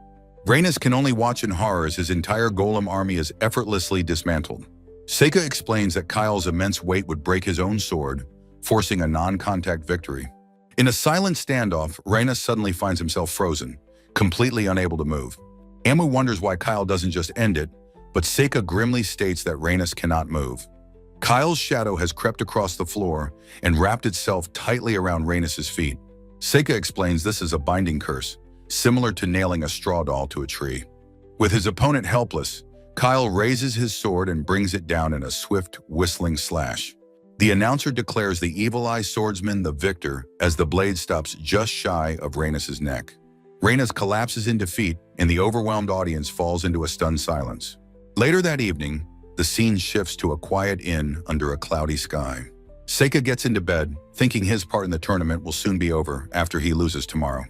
Rhaenys can only watch in horror as his entire golem army is effortlessly dismantled. Seika explains that Kyle's immense weight would break his own sword, forcing a non-contact victory. In a silent standoff, Reina suddenly finds himself frozen, completely unable to move. Amu wonders why Kyle doesn't just end it, but Seika grimly states that Rhaenys cannot move. Kyle's shadow has crept across the floor and wrapped itself tightly around Rhaenys' feet. Seika explains this is a binding curse, similar to nailing a straw doll to a tree. With his opponent helpless, Kyle raises his sword and brings it down in a swift, whistling slash. The announcer declares the Evil Eye Swordsman the victor as the blade stops just shy of Rhaenys' neck. Rhaenys collapses in defeat, and the overwhelmed audience falls into a stunned silence. Later that evening, the scene shifts to a quiet inn under a cloudy sky. Seika gets into bed, thinking his part in the tournament will soon be over after he loses tomorrow.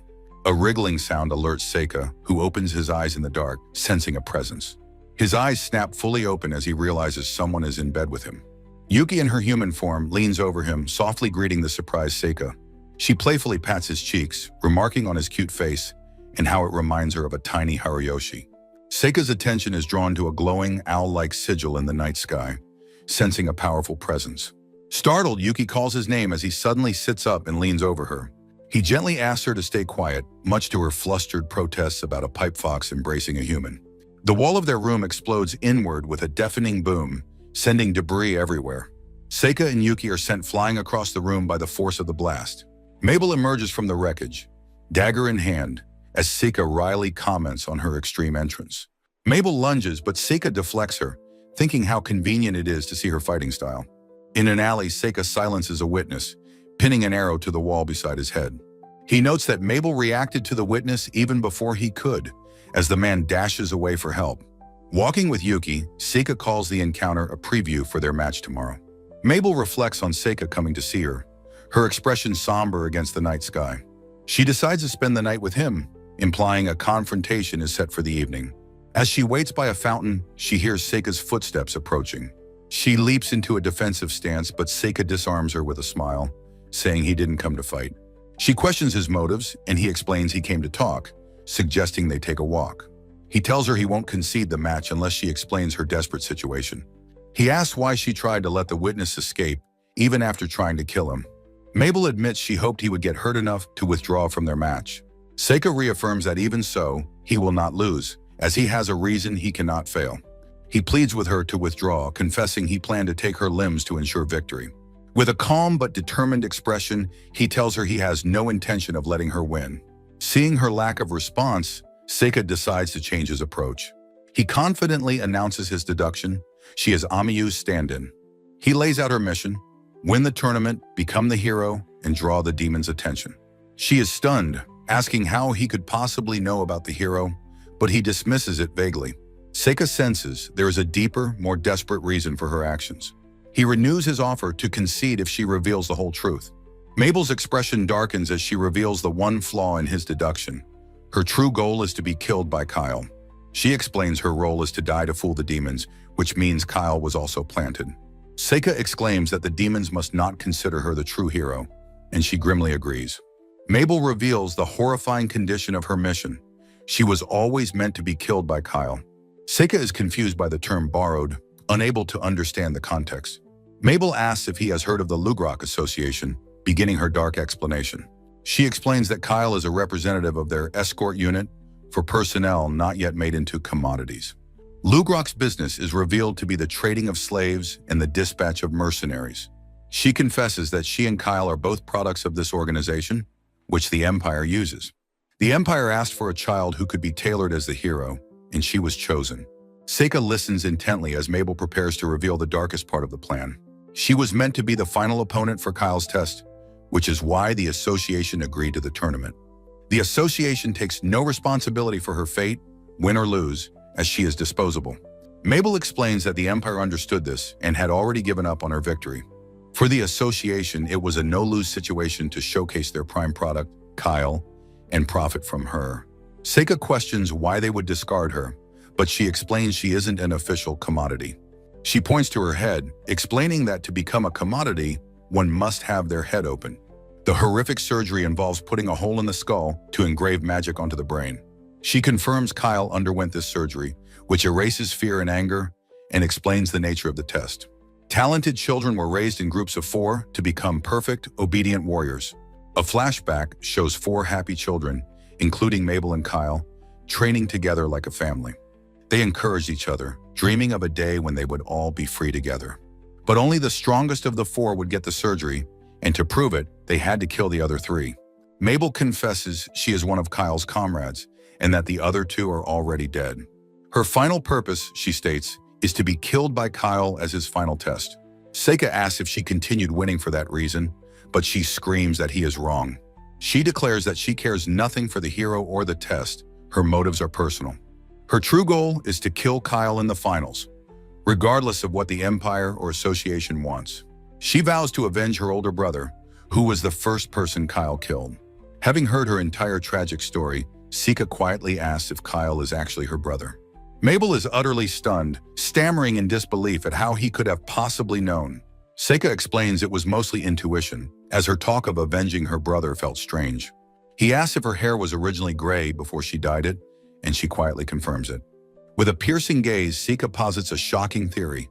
A wriggling sound alerts Seika, who opens his eyes in the dark, sensing a presence. His eyes snap fully open as he realizes someone is in bed with him. Yuki in her human form leans over him, softly greeting the surprised Seika. She playfully pats his cheeks, remarking on his cute face and how it reminds her of a tiny Haruyoshi. Seika's attention is drawn to a glowing, owl-like sigil in the night sky, sensing a powerful presence. Startled, Yuki calls his name as he suddenly sits up and leans over her. He gently asks her to stay quiet, much to her flustered protests about a pipe fox embracing a human. The wall of their room explodes inward with a deafening boom, sending debris everywhere. Seika and Yuki are sent flying across the room by the force of the blast. Mabel emerges from the wreckage, dagger in hand, as Seika wryly comments on her extreme entrance. Mabel lunges, but Seika deflects her, thinking how convenient it is to see her fighting style. In an alley, Seika silences a witness, pinning an arrow to the wall beside his head. He notes that Mabel reacted to the witness even before he could, as the man dashes away for help. Walking with Yuki, Seika calls the encounter a preview for their match tomorrow. Mabel reflects on Seika coming to see her, her expression somber against the night sky. She decides to spend the night with him, implying a confrontation is set for the evening. As she waits by a fountain, she hears Seika's footsteps approaching. She leaps into a defensive stance, but Seika disarms her with a smile, saying he didn't come to fight. She questions his motives, and he explains he came to talk, suggesting they take a walk. He tells her he won't concede the match unless she explains her desperate situation. He asks why she tried to let the witness escape, even after trying to kill him. Mabel admits she hoped he would get hurt enough to withdraw from their match. Seika reaffirms that even so, he will not lose, as he has a reason he cannot fail. He pleads with her to withdraw, confessing he planned to take her limbs to ensure victory. With a calm but determined expression, he tells her he has no intention of letting her win. Seeing her lack of response, Seika decides to change his approach. He confidently announces his deduction. She is Amiyu's stand-in. He lays out her mission: win the tournament, become the hero, and draw the demon's attention. She is stunned, asking how he could possibly know about the hero, but he dismisses it vaguely. Seika senses there is a deeper, more desperate reason for her actions. He renews his offer to concede if she reveals the whole truth. Mabel's expression darkens as she reveals the one flaw in his deduction. Her true goal is to be killed by Kyle. She explains her role is to die to fool the demons, which means Kyle was also planted. Seika exclaims that the demons must not consider her the true hero, and she grimly agrees. Mabel reveals the horrifying condition of her mission. She was always meant to be killed by Kyle. Seika is confused by the term borrowed, unable to understand the context. Mabel asks if he has heard of the Lugrok Association, beginning her dark explanation. She explains that Kyle is a representative of their escort unit for personnel not yet made into commodities. Lugrok's business is revealed to be the trading of slaves and the dispatch of mercenaries. She confesses that she and Kyle are both products of this organization, which the Empire uses. The Empire asked for a child who could be tailored as the hero, and she was chosen. Seika listens intently as Mabel prepares to reveal the darkest part of the plan. She was meant to be the final opponent for Kyle's test, which is why the association agreed to the tournament. The association takes no responsibility for her fate, win or lose, as she is disposable. Mabel explains that the Empire understood this and had already given up on her victory. For the association, it was a no-lose situation to showcase their prime product, Kyle, and profit from her. Seika questions why they would discard her, but she explains she isn't an official commodity. She points to her head, explaining that to become a commodity, one must have their head open. The horrific surgery involves putting a hole in the skull to engrave magic onto the brain. She confirms Kyle underwent this surgery, which erases fear and anger and explains the nature of the test. Talented children were raised in groups of 4 to become perfect, obedient warriors. A flashback shows 4 happy children, including Mabel and Kyle, training together like a family. They encouraged each other, dreaming of a day when they would all be free together. But only the strongest of the 4 would get the surgery, and to prove it, they had to kill the other 3. Mabel confesses she is one of Kyle's comrades, and that the other 2 are already dead. Her final purpose, she states, is to be killed by Kyle as his final test. Seika asks if she continued winning for that reason, but she screams that he is wrong. She declares that she cares nothing for the hero or the test. Her motives are personal. Her true goal is to kill Kyle in the finals, regardless of what the Empire or Association wants. She vows to avenge her older brother, who was the first person Kyle killed. Having heard her entire tragic story, Seika quietly asks if Kyle is actually her brother. Mabel is utterly stunned, stammering in disbelief at how he could have possibly known. Seika explains it was mostly intuition, as her talk of avenging her brother felt strange. He asks if her hair was originally gray before she dyed it, and she quietly confirms it. With a piercing gaze, Seika posits a shocking theory.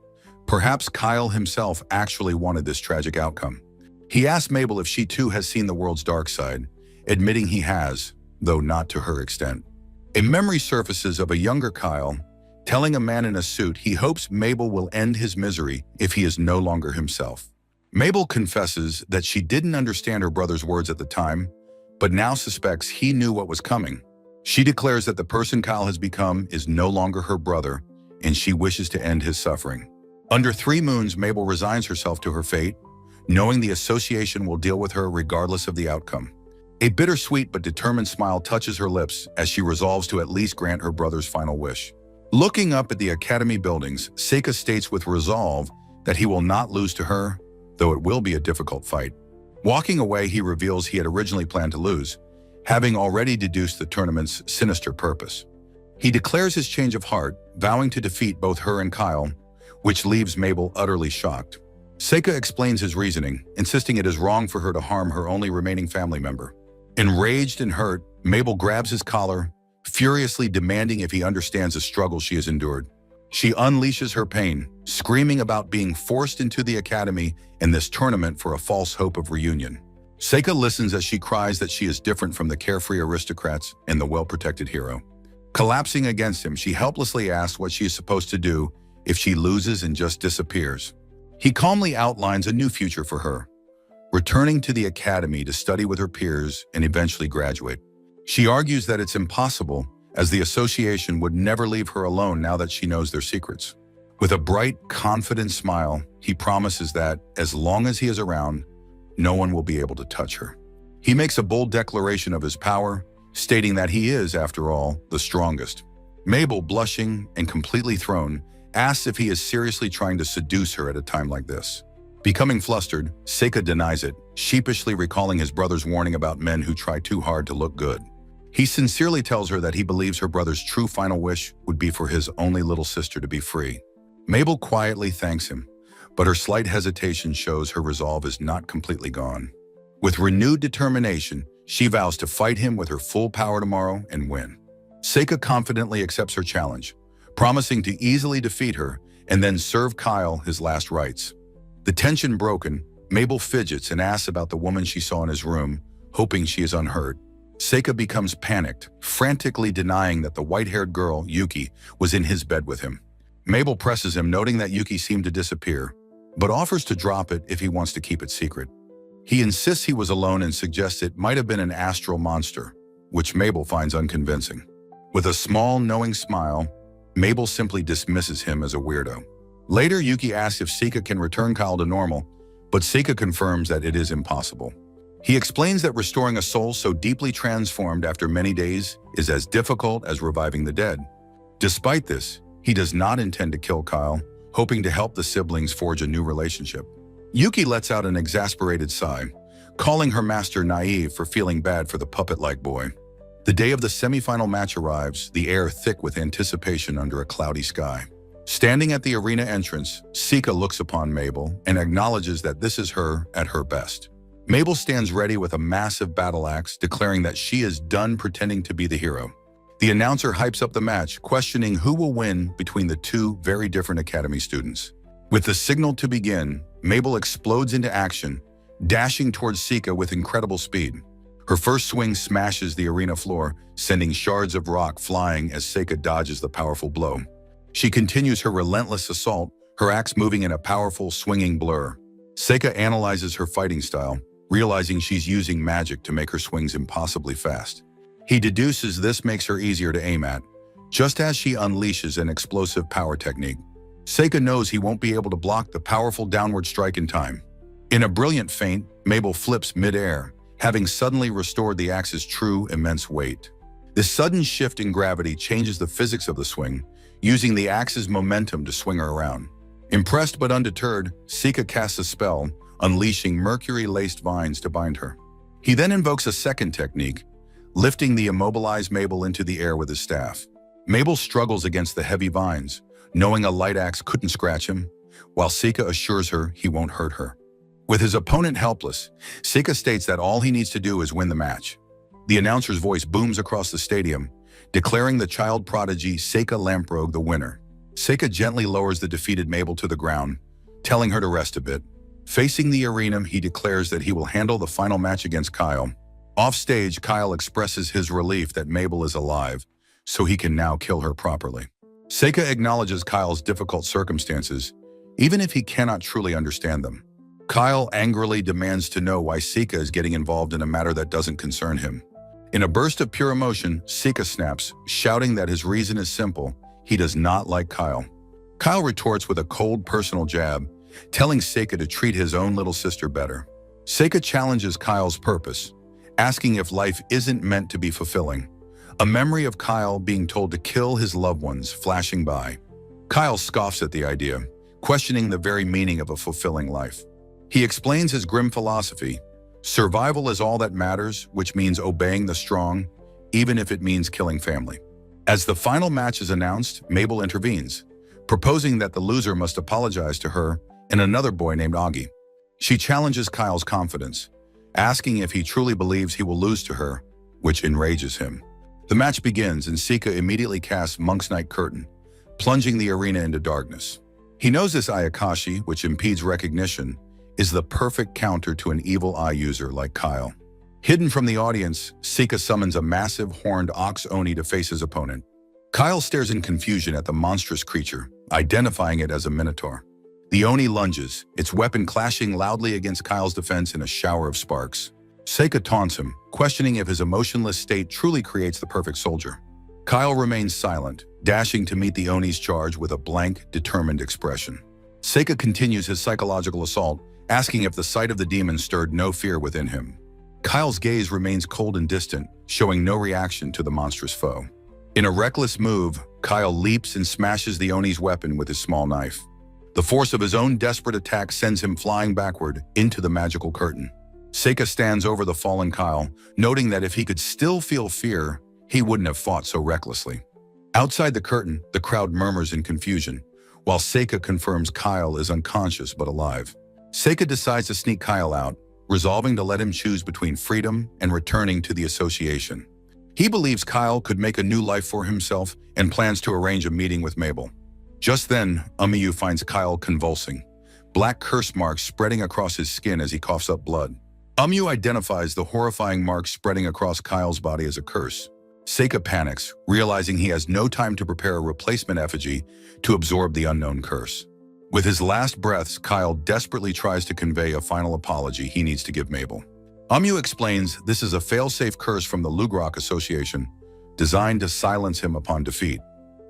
Perhaps Kyle himself actually wanted this tragic outcome. He asks Mabel if she too has seen the world's dark side, admitting he has, though not to her extent. A memory surfaces of a younger Kyle, telling a man in a suit he hopes Mabel will end his misery if he is no longer himself. Mabel confesses that she didn't understand her brother's words at the time, but now suspects he knew what was coming. She declares that the person Kyle has become is no longer her brother, and she wishes to end his suffering. Under 3 moons, Mabel resigns herself to her fate, knowing the association will deal with her regardless of the outcome. A bittersweet but determined smile touches her lips as she resolves to at least grant her brother's final wish. Looking up at the academy buildings, Seika states with resolve that he will not lose to her, though it will be a difficult fight. Walking away, he reveals he had originally planned to lose, having already deduced the tournament's sinister purpose. He declares his change of heart, vowing to defeat both her and Kyle, which leaves Mabel utterly shocked. Seika explains his reasoning, insisting it is wrong for her to harm her only remaining family member. Enraged and hurt, Mabel grabs his collar, furiously demanding if he understands the struggle she has endured. She unleashes her pain, screaming about being forced into the academy in this tournament for a false hope of reunion. Seika listens as she cries that she is different from the carefree aristocrats and the well-protected hero. Collapsing against him, she helplessly asks what she is supposed to do if she loses and just disappears. He calmly outlines a new future for her, returning to the academy to study with her peers and eventually graduate. She argues that it's impossible, as the association would never leave her alone now that she knows their secrets. With a bright, confident smile, he promises that, as long as he is around, no one will be able to touch her. He makes a bold declaration of his power, stating that he is, after all, the strongest. Mabel, blushing and completely thrown, asks if he is seriously trying to seduce her at a time like this. Becoming flustered, Seika denies it, sheepishly recalling his brother's warning about men who try too hard to look good. He sincerely tells her that he believes her brother's true final wish would be for his only little sister to be free. Mabel quietly thanks him, but her slight hesitation shows her resolve is not completely gone. With renewed determination, she vows to fight him with her full power tomorrow and win. Seika confidently accepts her challenge, promising to easily defeat her and then serve Kyle his last rites. The tension broken, Mabel fidgets and asks about the woman she saw in his room, hoping she is unhurt. Seika becomes panicked, frantically denying that the white-haired girl, Yuki, was in his bed with him. Mabel presses him, noting that Yuki seemed to disappear, but offers to drop it if he wants to keep it secret. He insists he was alone and suggests it might have been an astral monster, which Mabel finds unconvincing. With a small, knowing smile, Mabel simply dismisses him as a weirdo. Later, Yuki asks if Seika can return Kyle to normal, but Seika confirms that it is impossible. He explains that restoring a soul so deeply transformed after many days is as difficult as reviving the dead. Despite this, he does not intend to kill Kyle, hoping to help the siblings forge a new relationship. Yuki lets out an exasperated sigh, calling her master naive for feeling bad for the puppet-like boy. The day of the semifinal match arrives, the air thick with anticipation under a cloudy sky. Standing at the arena entrance, Seika looks upon Mabel and acknowledges that this is her at her best. Mabel stands ready with a massive battle axe, declaring that she is done pretending to be the hero. The announcer hypes up the match, questioning who will win between the two very different academy students. With the signal to begin, Mabel explodes into action, dashing towards Sika with incredible speed. Her first swing smashes the arena floor, sending shards of rock flying as Sika dodges the powerful blow. She continues her relentless assault, her axe moving in a powerful, swinging blur. Sika analyzes her fighting style, realizing she's using magic to make her swings impossibly fast. He deduces this makes her easier to aim at, just as she unleashes an explosive power technique. Sika knows he won't be able to block the powerful downward strike in time. In a brilliant feint, Mabel flips mid-air, having suddenly restored the axe's true, immense weight. This sudden shift in gravity changes the physics of the swing, using the axe's momentum to swing her around. Impressed but undeterred, Sika casts a spell, unleashing mercury-laced vines to bind her. He then invokes a second technique, lifting the immobilized Mabel into the air with his staff. Mabel struggles against the heavy vines, knowing a light axe couldn't scratch him, while Sika assures her he won't hurt her. With his opponent helpless, Sika states that all he needs to do is win the match. The announcer's voice booms across the stadium, declaring the child prodigy Sika Lamprogue the winner. Sika gently lowers the defeated Mabel to the ground, telling her to rest a bit. Facing the arena, he declares that he will handle the final match against Kyle. Offstage, Kyle expresses his relief that Mabel is alive, so he can now kill her properly. Sika acknowledges Kyle's difficult circumstances, even if he cannot truly understand them. Kyle angrily demands to know why Sika is getting involved in a matter that doesn't concern him. In a burst of pure emotion, Sika snaps, shouting that his reason is simple: he does not like Kyle. Kyle retorts with a cold personal jab, telling Sika to treat his own little sister better. Sika challenges Kyle's purpose, asking if life isn't meant to be fulfilling. A memory of Kyle being told to kill his loved ones flashing by. Kyle scoffs at the idea, questioning the very meaning of a fulfilling life. He explains his grim philosophy: survival is all that matters, which means obeying the strong, even if it means killing family. As the final match is announced, Mabel intervenes, proposing that the loser must apologize to her and another boy named Augie. She challenges Kyle's confidence, asking if he truly believes he will lose to her, which enrages him. The match begins and Sika immediately casts Monk's Night Curtain, plunging the arena into darkness. He knows this Ayakashi, which impedes recognition, is the perfect counter to an evil eye user like Kyle. Hidden from the audience, Sika summons a massive horned ox Oni to face his opponent. Kyle stares in confusion at the monstrous creature, identifying it as a minotaur. The Oni lunges, its weapon clashing loudly against Kyle's defense in a shower of sparks. Sika taunts him, questioning if his emotionless state truly creates the perfect soldier. Kyle remains silent, dashing to meet the Oni's charge with a blank, determined expression. Sika continues his psychological assault, asking if the sight of the demon stirred no fear within him. Kyle's gaze remains cold and distant, showing no reaction to the monstrous foe. In a reckless move, Kyle leaps and smashes the Oni's weapon with his small knife. The force of his own desperate attack sends him flying backward into the magical curtain. Sika stands over the fallen Kyle, noting that if he could still feel fear, he wouldn't have fought so recklessly. Outside the curtain, the crowd murmurs in confusion, while Sika confirms Kyle is unconscious but alive. Sika decides to sneak Kyle out, resolving to let him choose between freedom and returning to the association. He believes Kyle could make a new life for himself and plans to arrange a meeting with Mabel. Just then, Umiyu finds Kyle convulsing, black curse marks spreading across his skin as he coughs up blood. Umiyu identifies the horrifying marks spreading across Kyle's body as a curse. Sika panics, realizing he has no time to prepare a replacement effigy to absorb the unknown curse. With his last breaths, Kyle desperately tries to convey a final apology he needs to give Mabel. Umiyu explains this is a fail-safe curse from the Lugrok Association, designed to silence him upon defeat.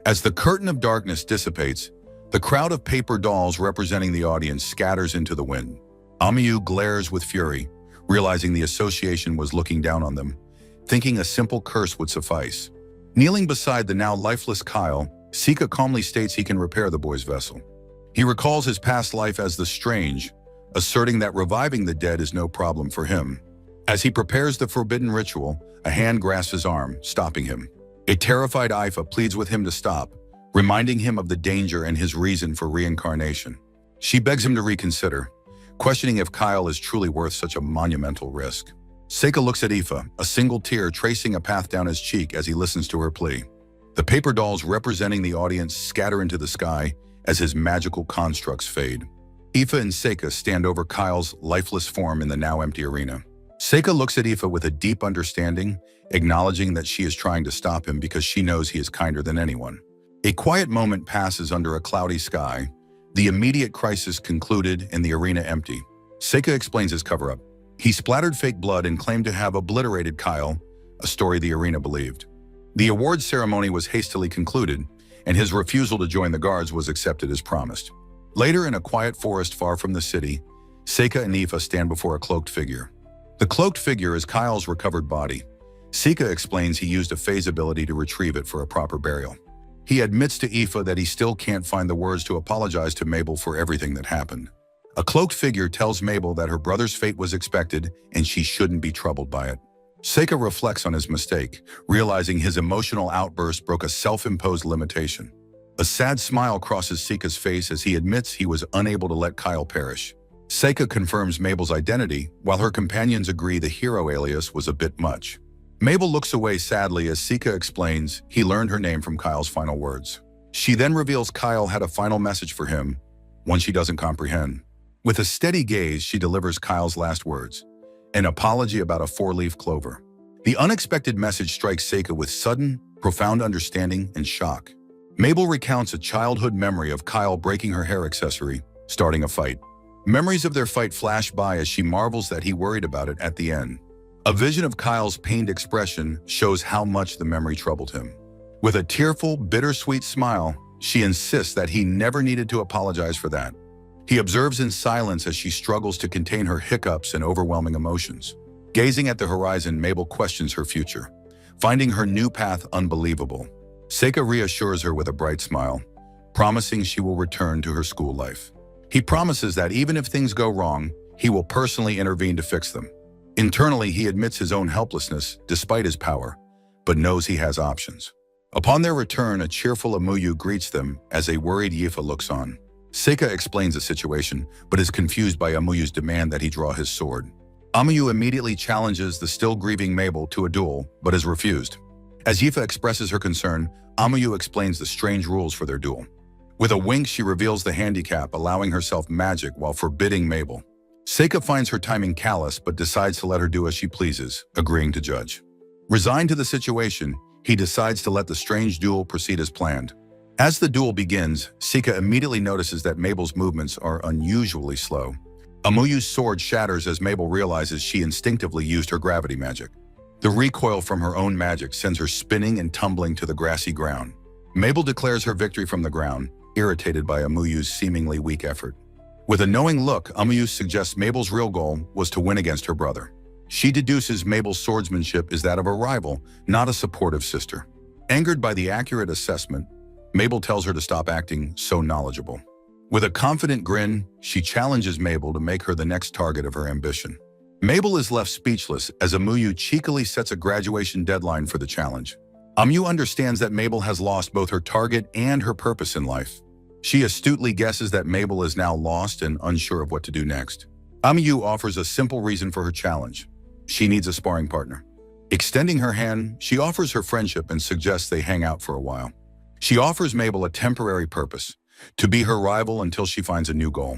As the curtain of darkness dissipates, the crowd of paper dolls representing the audience scatters into the wind. Umiyu glares with fury, realizing the association was looking down on them, thinking a simple curse would suffice. Kneeling beside the now lifeless Kyle, Sika calmly states he can repair the boy's vessel. He recalls his past life as the Strange, asserting that reviving the dead is no problem for him. As he prepares the forbidden ritual, a hand grasps his arm, stopping him. A terrified Ifa pleads with him to stop, reminding him of the danger and his reason for reincarnation. She begs him to reconsider, questioning if Kyle is truly worth such a monumental risk. Seika looks at Aoife, a single tear tracing a path down his cheek as he listens to her plea. The paper dolls representing the audience scatter into the sky as his magical constructs fade. Aoife and Seika stand over Kyle's lifeless form in the now empty arena. Seika looks at Aoife with a deep understanding, acknowledging that she is trying to stop him because she knows he is kinder than anyone. A quiet moment passes under a cloudy sky. The immediate crisis concluded and the arena empty. Seika explains his cover-up. He splattered fake blood and claimed to have obliterated Kyle, a story the arena believed. The awards ceremony was hastily concluded, and his refusal to join the guards was accepted as promised. Later, in a quiet forest far from the city, Seika and Aoife stand before a cloaked figure. The cloaked figure is Kyle's recovered body. Seika explains he used a phase ability to retrieve it for a proper burial. He admits to Aoife that he still can't find the words to apologize to Mabel for everything that happened. A cloaked figure tells Mabel that her brother's fate was expected and she shouldn't be troubled by it. Seika reflects on his mistake, realizing his emotional outburst broke a self-imposed limitation. A sad smile crosses Seika's face as he admits he was unable to let Kyle perish. Seika confirms Mabel's identity, while her companions agree the hero alias was a bit much. Mabel looks away sadly as Seika explains he learned her name from Kyle's final words. She then reveals Kyle had a final message for him, one she doesn't comprehend. With a steady gaze, she delivers Kyle's last words, an apology about a four-leaf clover. The unexpected message strikes Seika with sudden, profound understanding and shock. Mabel recounts a childhood memory of Kyle breaking her hair accessory, starting a fight. Memories of their fight flash by as she marvels that he worried about it at the end. A vision of Kyle's pained expression shows how much the memory troubled him. With a tearful, bittersweet smile, she insists that he never needed to apologize for that. He observes in silence as she struggles to contain her hiccups and overwhelming emotions. Gazing at the horizon, Mabel questions her future, finding her new path unbelievable. Seika reassures her with a bright smile, promising she will return to her school life. He promises that even if things go wrong, he will personally intervene to fix them. Internally, he admits his own helplessness despite his power, but knows he has options. Upon their return, a cheerful Amuyu greets them as a worried Aoife looks on. Seika explains the situation, but is confused by Amuyu's demand that he draw his sword. Amuyu immediately challenges the still grieving Mabel to a duel, but is refused. As Aoife expresses her concern, Amuyu explains the strange rules for their duel. With a wink, she reveals the handicap, allowing herself magic while forbidding Mabel. Seika finds her timing callous, but decides to let her do as she pleases, agreeing to judge. Resigned to the situation, he decides to let the strange duel proceed as planned. As the duel begins, Seika immediately notices that Mabel's movements are unusually slow. Amuyu's sword shatters as Mabel realizes she instinctively used her gravity magic. The recoil from her own magic sends her spinning and tumbling to the grassy ground. Mabel declares her victory from the ground, irritated by Amuyu's seemingly weak effort. With a knowing look, Amuyu suggests Mabel's real goal was to win against her brother. She deduces Mabel's swordsmanship is that of a rival, not a supportive sister. Angered by the accurate assessment, Mabel tells her to stop acting so knowledgeable. With a confident grin, she challenges Mabel to make her the next target of her ambition. Mabel is left speechless as Amuyu cheekily sets a graduation deadline for the challenge. Amuyu understands that Mabel has lost both her target and her purpose in life. She astutely guesses that Mabel is now lost and unsure of what to do next. Amuyu offers a simple reason for her challenge. She needs a sparring partner. Extending her hand, she offers her friendship and suggests they hang out for a while. She offers Mabel a temporary purpose, to be her rival until she finds a new goal.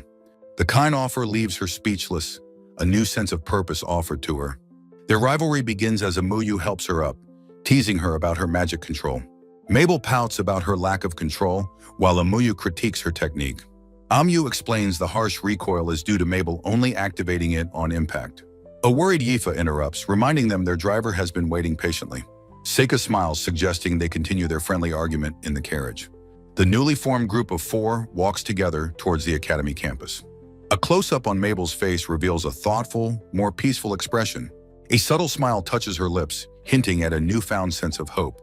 The kind offer leaves her speechless, a new sense of purpose offered to her. Their rivalry begins as Amuyu helps her up, teasing her about her magic control. Mabel pouts about her lack of control, while Amuyu critiques her technique. Amuyu explains the harsh recoil is due to Mabel only activating it on impact. A worried Aoife interrupts, reminding them their driver has been waiting patiently. Seika smiles, suggesting they continue their friendly argument in the carriage. The newly formed group of four walks together towards the academy campus. A close-up on Mabel's face reveals a thoughtful, more peaceful expression. A subtle smile touches her lips, hinting at a newfound sense of hope.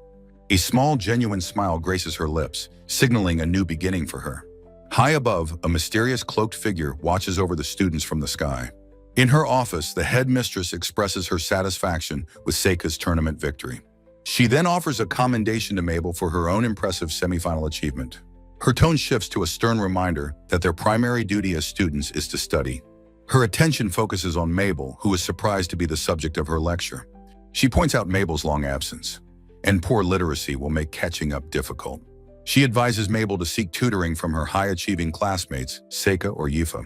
A small, genuine smile graces her lips, signaling a new beginning for her. High above, a mysterious cloaked figure watches over the students from the sky. In her office, the headmistress expresses her satisfaction with Seika's tournament victory. She then offers a commendation to Mabel for her own impressive semifinal achievement. Her tone shifts to a stern reminder that their primary duty as students is to study. Her attention focuses on Mabel, who is surprised to be the subject of her lecture. She points out Mabel's long absence, and poor literacy will make catching up difficult. She advises Mabel to seek tutoring from her high-achieving classmates, Seika or Yifa.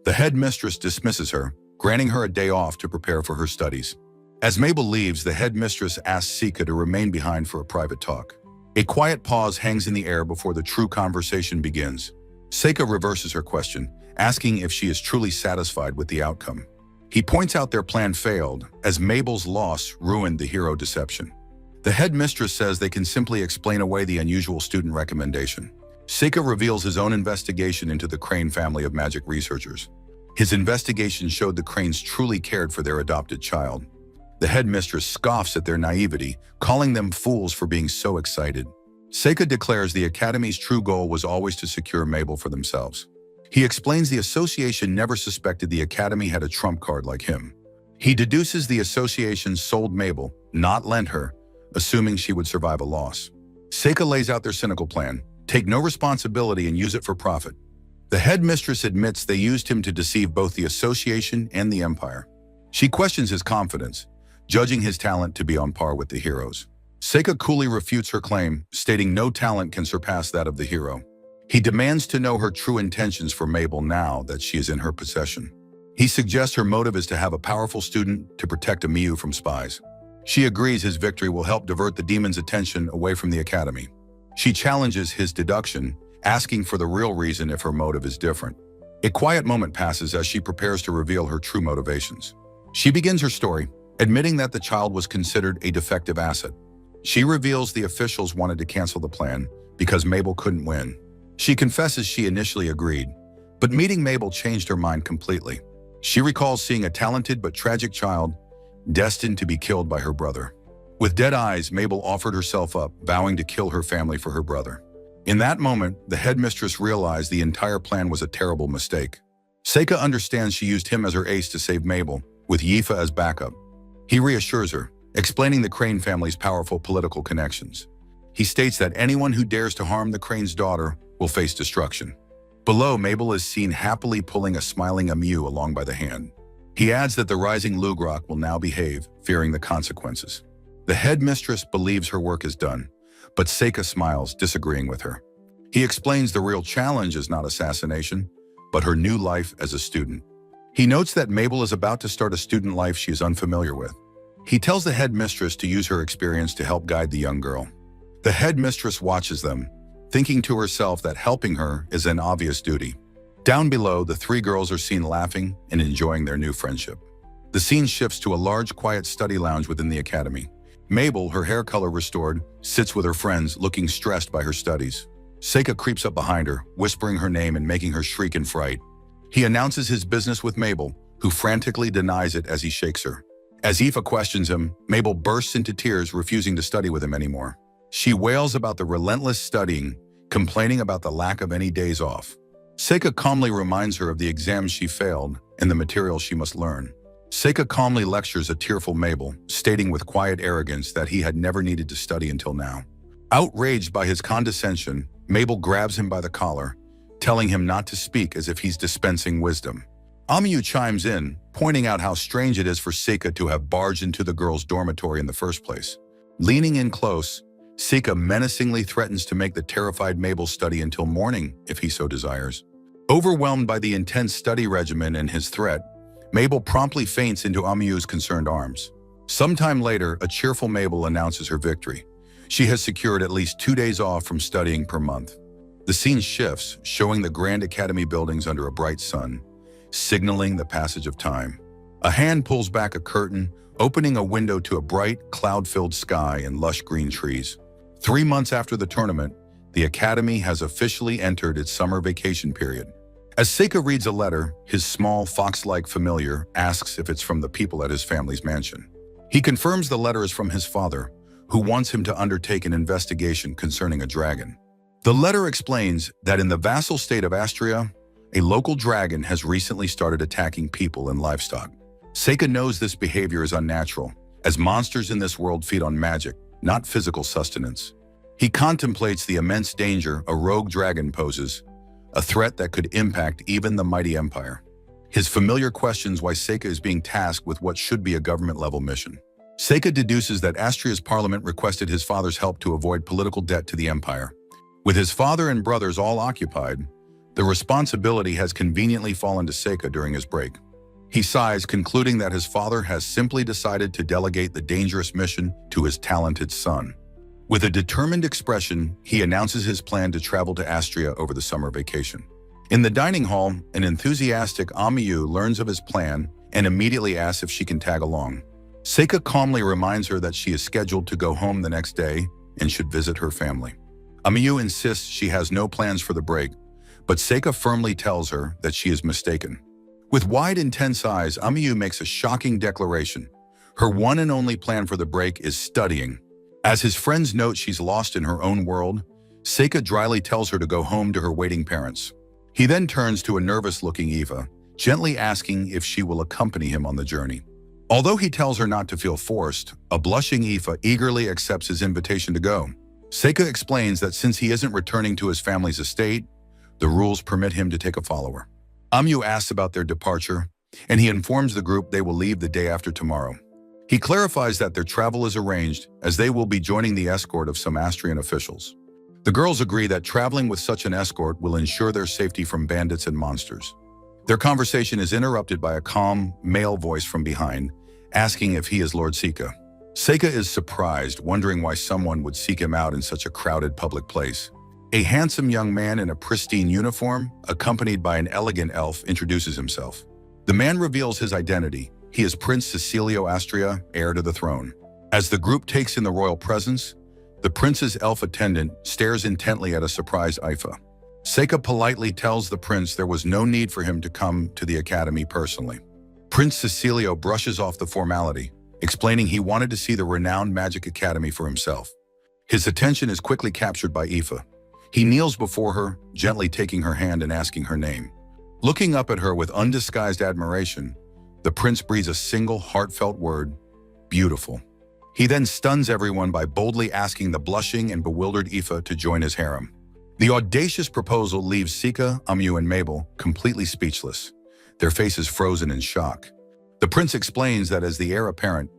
The headmistress dismisses her, granting her a day off to prepare for her studies. As Mabel leaves, the headmistress asks Seika to remain behind for a private talk. A quiet pause hangs in the air before the true conversation begins. Seika reverses her question, asking if she is truly satisfied with the outcome. He points out their plan failed, as Mabel's loss ruined the hero deception. The headmistress says they can simply explain away the unusual student recommendation. Seika reveals his own investigation into the Crane family of magic researchers. His investigation showed the Cranes truly cared for their adopted child. The headmistress scoffs at their naivety, calling them fools for being so excited. Seika declares the Academy's true goal was always to secure Mabel for themselves. He explains the association never suspected the Academy had a trump card like him. He deduces the association sold Mabel, not lent her, assuming she would survive a loss. Seika lays out their cynical plan: take no responsibility and use it for profit. The headmistress admits they used him to deceive both the association and the Empire. She questions his confidence, judging his talent to be on par with the hero's. Seika coolly refutes her claim, stating no talent can surpass that of the hero. He demands to know her true intentions for Mabel now that she is in her possession. He suggests her motive is to have a powerful student to protect Amiyu from spies. She agrees his victory will help divert the demon's attention away from the Academy. She challenges his deduction, asking for the real reason if her motive is different. A quiet moment passes as she prepares to reveal her true motivations. She begins her story, admitting that the child was considered a defective asset. She reveals the officials wanted to cancel the plan because Mabel couldn't win. She confesses she initially agreed, but meeting Mabel changed her mind completely. She recalls seeing a talented but tragic child destined to be killed by her brother. With dead eyes, Mabel offered herself up, vowing to kill her family for her brother. In that moment, the headmistress realized the entire plan was a terrible mistake. Seika understands she used him as her ace to save Mabel, with Yifa as backup. He reassures her, explaining the Crane family's powerful political connections. He states that anyone who dares to harm the Crane's daughter will face destruction. Below, Mabel is seen happily pulling a smiling Amiyu along by the hand. He adds that the rising Lugrok will now behave, fearing the consequences. The headmistress believes her work is done, but Seika smiles, disagreeing with her. He explains the real challenge is not assassination, but her new life as a student. He notes that Mabel is about to start a student life she is unfamiliar with. He tells the headmistress to use her experience to help guide the young girl. The headmistress watches them, thinking to herself that helping her is an obvious duty. Down below, the three girls are seen laughing and enjoying their new friendship. The scene shifts to a large, quiet study lounge within the academy. Mabel, her hair color restored, sits with her friends, looking stressed by her studies. Seika creeps up behind her, whispering her name and making her shriek in fright. He announces his business with Mabel, who frantically denies it as he shakes her. As Yifa questions him, Mabel bursts into tears, refusing to study with him anymore. She wails about the relentless studying, complaining about the lack of any days off. Seika calmly reminds her of the exams she failed and the material she must learn. Seika calmly lectures a tearful Mabel, stating with quiet arrogance that he had never needed to study until now. Outraged by his condescension, Mabel grabs him by the collar, telling him not to speak as if he's dispensing wisdom. Amiyu chimes in, pointing out how strange it is for Seika to have barged into the girls' dormitory in the first place. Leaning in close, Seika menacingly threatens to make the terrified Mabel study until morning if he so desires. Overwhelmed by the intense study regimen and his threat, Mabel promptly faints into Amiyu's concerned arms. Sometime later, a cheerful Mabel announces her victory. She has secured at least 2 days off from studying per month. The scene shifts, showing the Grand Academy buildings under a bright sun, signaling the passage of time. A hand pulls back a curtain, opening a window to a bright, cloud-filled sky and lush green trees. 3 months after the tournament, the Academy has officially entered its summer vacation period. As Seika reads a letter, his small, fox-like familiar asks if it's from the people at his family's mansion. He confirms the letter is from his father, who wants him to undertake an investigation concerning a dragon. The letter explains that in the vassal state of Astria, a local dragon has recently started attacking people and livestock. Seika knows this behavior is unnatural, as monsters in this world feed on magic, not physical sustenance. He contemplates the immense danger a rogue dragon poses, a threat that could impact even the mighty empire. His familiar questions why Seika is being tasked with what should be a government-level mission. Seika deduces that Astria's parliament requested his father's help to avoid political debt to the empire. With his father and brothers all occupied, the responsibility has conveniently fallen to Seika during his break. He sighs, concluding that his father has simply decided to delegate the dangerous mission to his talented son. With a determined expression, he announces his plan to travel to Astria over the summer vacation. In the dining hall, an enthusiastic Amiyu learns of his plan and immediately asks if she can tag along. Seika calmly reminds her that she is scheduled to go home the next day and should visit her family. Amiyu insists she has no plans for the break, but Seika firmly tells her that she is mistaken. With wide, intense eyes, Amiyu makes a shocking declaration. Her one and only plan for the break is studying. As his friends note she's lost in her own world, Seika dryly tells her to go home to her waiting parents. He then turns to a nervous-looking Eva, gently asking if she will accompany him on the journey. Although he tells her not to feel forced, a blushing Eva eagerly accepts his invitation to go. Seika explains that since he isn't returning to his family's estate, the rules permit him to take a follower. Amiyu asks about their departure, and he informs the group they will leave the day after tomorrow. He clarifies that their travel is arranged, as they will be joining the escort of some Astrian officials. The girls agree that traveling with such an escort will ensure their safety from bandits and monsters. Their conversation is interrupted by a calm, male voice from behind, asking if he is Lord Seika. Seika is surprised, wondering why someone would seek him out in such a crowded public place. A handsome young man in a pristine uniform, accompanied by an elegant elf, introduces himself. The man reveals his identity. He is Prince Cecilio Astria, heir to the throne. As the group takes in the royal presence, the prince's elf attendant stares intently at a surprised Ifa. Seika politely tells the prince there was no need for him to come to the academy personally. Prince Cecilio brushes off the formality, explaining he wanted to see the renowned magic academy for himself. His attention is quickly captured by Ifa. He kneels before her, gently taking her hand and asking her name. Looking up at her with undisguised admiration, the prince breathes a single heartfelt word, beautiful. He then stuns everyone by boldly asking the blushing and bewildered Ifa to join his harem. The audacious proposal leaves Seika, Amiyu, and Mabel completely speechless, their faces frozen in shock. The prince explains that as the heir apparent,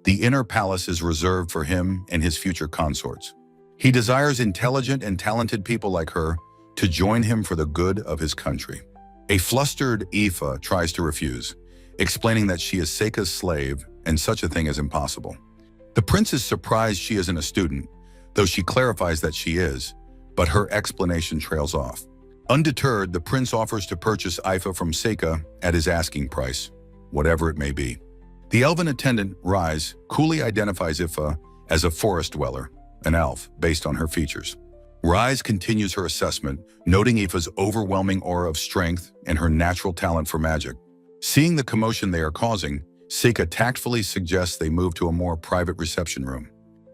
the inner palace is reserved for him and his future consorts. He desires intelligent and talented people like her to join him for the good of his country. A flustered Ifa tries to refuse, explaining that she is Seika's slave and such a thing is impossible. The prince is surprised she isn't a student, though she clarifies that she is, but her explanation trails off. Undeterred, the prince offers to purchase Ifa from Seika at his asking price, whatever it may be. The elven attendant, Rise, coolly identifies Ifa as a forest dweller, an elf, based on her features. Rise continues her assessment, noting Ifa's overwhelming aura of strength and her natural talent for magic. Seeing the commotion they are causing, Seika tactfully suggests they move to a more private reception room.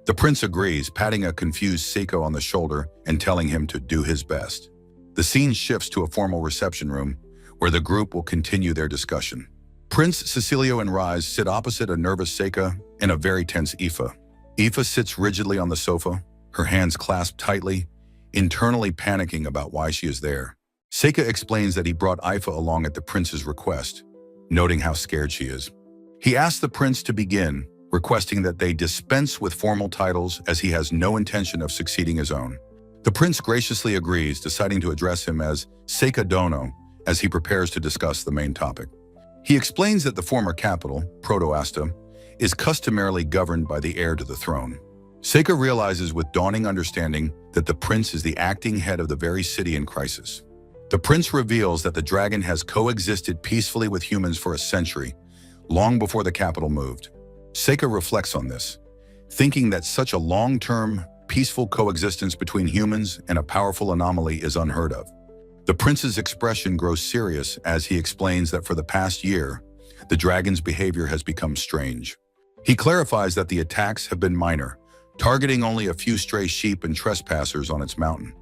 The prince agrees, patting a confused Seiko on the shoulder and telling him to do his best. The scene shifts to a formal reception room, where the group will continue their discussion. Prince Cecilio and Rise sit opposite a nervous Seika and a very tense Ifa. Ifa sits rigidly on the sofa, her hands clasped tightly, internally panicking about why she is there. Seika explains that he brought Ifa along at the prince's request, noting how scared she is. He asks the prince to begin, requesting that they dispense with formal titles as he has no intention of succeeding his own. The prince graciously agrees, deciding to address him as Seika Dono as he prepares to discuss the main topic. He explains that the former capital, Proto-Asta, is customarily governed by the heir to the throne. Seika realizes with dawning understanding that the prince is the acting head of the very city in crisis. The prince reveals that the dragon has coexisted peacefully with humans for a century, long before the capital moved. Seika reflects on this, thinking that such a long-term, peaceful coexistence between humans and a powerful anomaly is unheard of. The prince's expression grows serious as he explains that for the past year, the dragon's behavior has become strange. He clarifies that the attacks have been minor, targeting only a few stray sheep and trespassers on its mountain.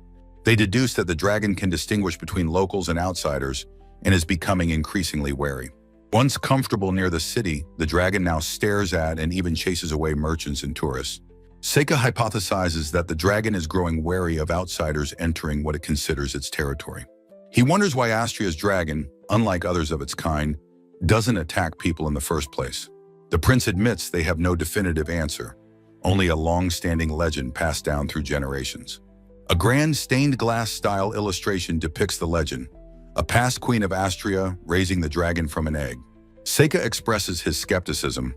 They deduce that the dragon can distinguish between locals and outsiders and is becoming increasingly wary. Once comfortable near the city, the dragon now stares at and even chases away merchants and tourists. Seika hypothesizes that the dragon is growing wary of outsiders entering what it considers its territory. He wonders why Astria's dragon, unlike others of its kind, doesn't attack people in the first place. The prince admits they have no definitive answer, only a long-standing legend passed down through generations. A grand stained glass-style illustration depicts the legend, a past queen of Astria raising the dragon from an egg. Seika expresses his skepticism,